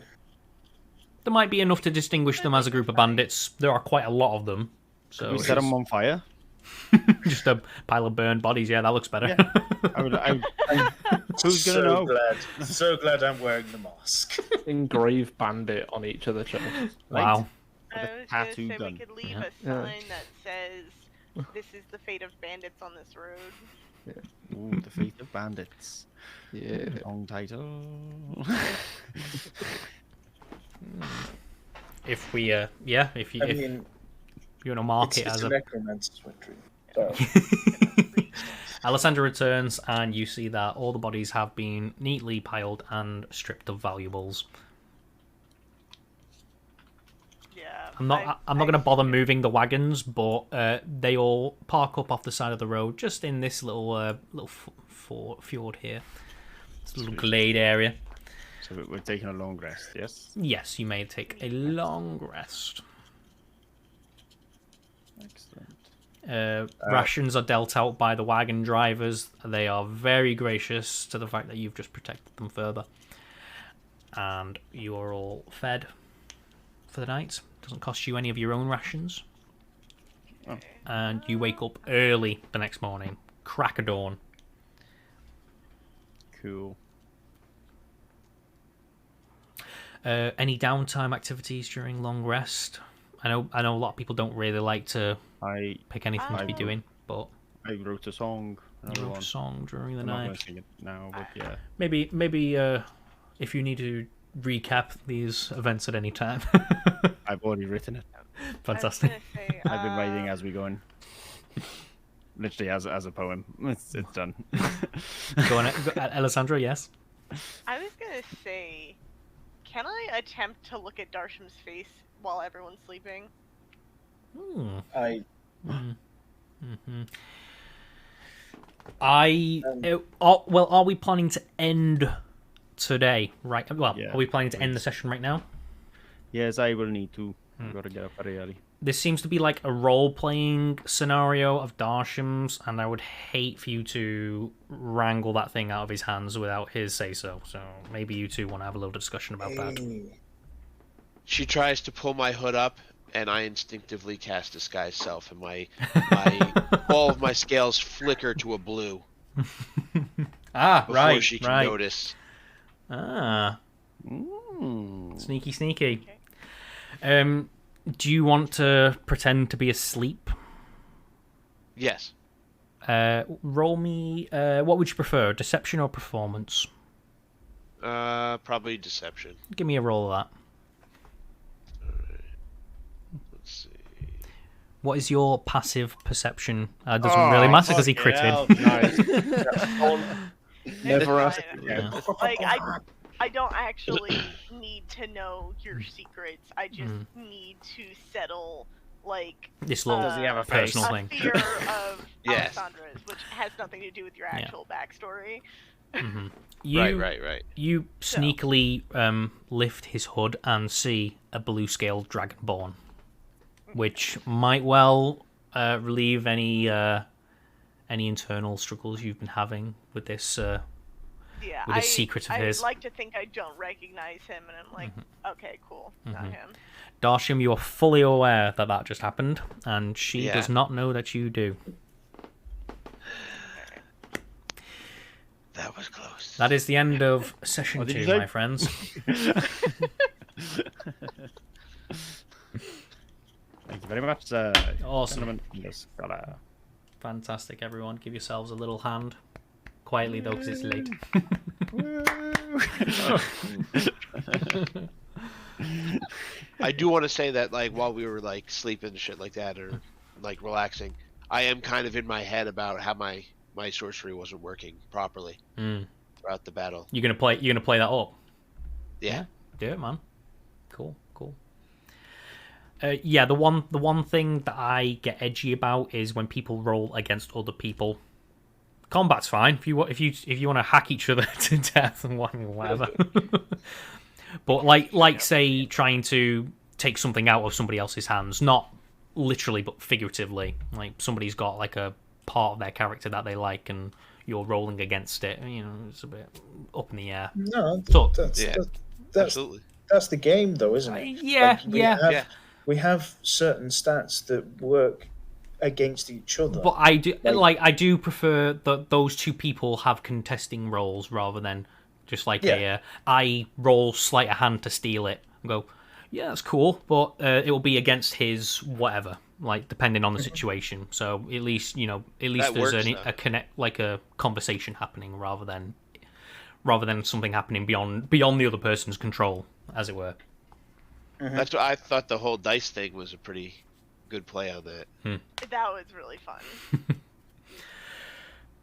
there might be enough to distinguish them as a group of bandits. There are quite a lot of them. So we set them on fire. just a pile of burned bodies. Yeah, that looks better. Yeah. Who's gonna know? So glad I'm wearing the mask. Engrave bandit on each of the chests. Wow. I With a was gonna tattoo say gun. we could leave Yeah. a sign that says, "This is the fate of bandits on this road." Ooh, the fate of bandits. Yeah. Long title. If we, if you I if mean, you want to mark it's it as a a necromancer's wintry. Sorry. Alessandra returns, and you see that all the bodies have been neatly piled and stripped of valuables. I'm not going to bother moving the wagons, but they all park up off the side of the road, just in this little fjord here. This little glade area. So we're taking a long rest, yes? Yes, you may take a long rest. Excellent. Rations are dealt out by the wagon drivers. They are very gracious to the fact that you've just protected them further. And you are all fed for the night. Doesn't cost you any of your own rations. Oh. And you wake up early the next morning, crack of dawn. Cool. Any downtime activities during long rest? I know a lot of people don't really like to pick anything to be doing, but I wrote a song. You wrote a song during the I'm night. not going to sing it now, but yeah. Maybe if you need to recap these events at any time. I've already written it. Fantastic. Say, I've been writing as we go in. Literally as a poem. It's done. Go on, Alessandra, yes? I was gonna say, can I attempt to look at Darsham's face while everyone's sleeping? Are we planning to end today? Right. Well, Yeah, are we planning to end the session right now? Yes, I will need to. I've got to get up very early. This seems to be like a role-playing scenario of Darsham's, and I would hate for you to wrangle that thing out of his hands without his say-so. So maybe you two want to have a little discussion about that. She tries to pull my hood up, and I instinctively cast Disguise Self, and my all of my scales flicker to a blue. Before she can notice. Sneaky. Okay. Do you want to pretend to be asleep? Yes. Roll me. What would you prefer, deception or performance? Probably deception. Give me a roll of that. Alright. Let's see. What is your passive perception? Doesn't really matter because he critted. Never asked. Yeah. Like, I don't actually need to know your secrets. I just need to settle, like, This little Does he have a face? personal a thing. fear of Yes. Alessandra's, which has nothing to do with your actual backstory. Right. You sneakily lift his hood and see a blue-scaled dragonborn, which might well relieve any internal struggles you've been having with this. Yeah, with his secret of his. I like to think I don't recognize him, and I'm like, okay, cool, not him. Darsham, you are fully aware that that just happened, and she Yeah. does not know that you do. That was close. That is the end of session What did 2, you say? my friends. Thank you very much, sir. Awesome. Gentlemen in the scholar. Fantastic, everyone. Give yourselves a little hand. Quietly, though, because it's late. I do want to say that, like, while we were, like, sleeping and shit like that, or, like, relaxing, I am kind of in my head about how my sorcery wasn't working properly throughout the battle. You're gonna play that up? Yeah. Do it, man. Cool. Yeah, the one thing that I get edgy about is when people roll against other people. Combat's fine if you want to hack each other to death and whatever. But like say trying to take something out of somebody else's hands, not literally but figuratively. Like somebody's got like a part of their character that they like, and you're rolling against it. You know, it's a bit up in the air. No, So, that's Absolutely. that's the game, though, isn't it? Yeah, Like, we have certain stats that work against each other. But I do prefer that those two people have contesting rolls rather than just like I roll sleight of hand to steal it and go, yeah, that's cool, but it will be against his whatever, like depending on the situation. So at least That there's works, a connect, like a conversation happening rather than something happening beyond the other person's control, as it were. That's what I thought. The whole dice thing was a pretty good play on that. That was really fun.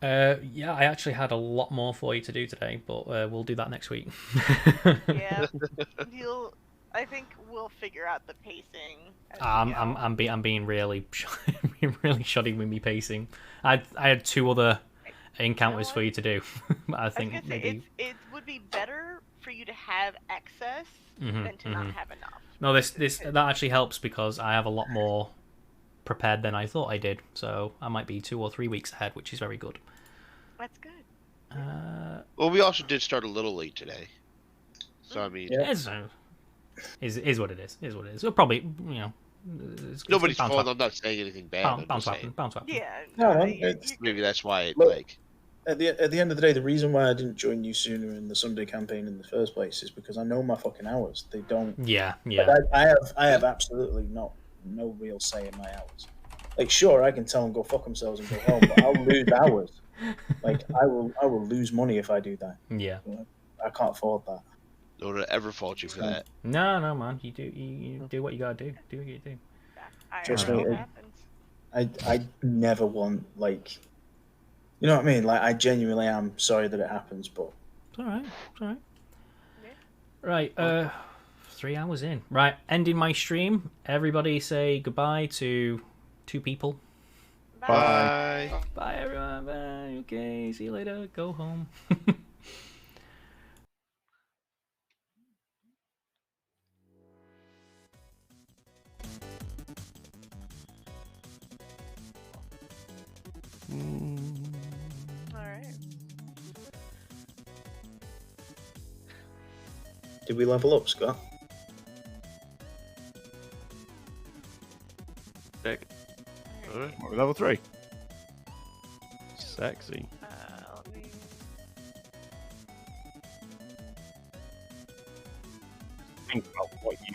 Yeah, I actually had a lot more for you to do today, but we'll do that next week. Yeah, I think we'll figure out the pacing. as we I'm go. being really really shoddy with me pacing. I had 2 other encounters for you to do. But I I was think gonna say maybe it would be better for you to have excess than to not have enough. no. That actually helps because I have a lot more prepared than I thought I did. So I might be 2 or 3 weeks ahead, which is very good. That's good. Well, we also did start a little late today. So, I mean... Yeah. Is what it is. Is what it is. We'll probably, it's Nobody's bound to fault. happen. I'm not saying anything bad. I'm Bound just to happen. saying. Bound to happen. Yeah. No, you- Maybe that's why it, Look, like... At the end of the day, the reason why I didn't join you sooner in the Sunday campaign in the first place is because I know my fucking hours. They don't. Yeah. Like, I have absolutely no real say in my hours. Like, sure, I can tell them go fuck themselves and go home, but I'll lose hours. Like, I will lose money if I do that. Yeah. I can't afford that. No one will ever fault you for that. No, man. You do what you gotta do. Do what you do. Trust IRL me, happens. I never want, like, you know what I mean? Like, I genuinely am sorry that it happens, but It's all right. It's all right. Right. 3 hours in. Right. Ending my stream. Everybody say goodbye to 2 people. Bye. Bye, everyone. Bye. Okay. See you later. Go home. Alright. did we level up, Scott? Sick. Alright. What, level 3? Sexy. Let me... Think about what you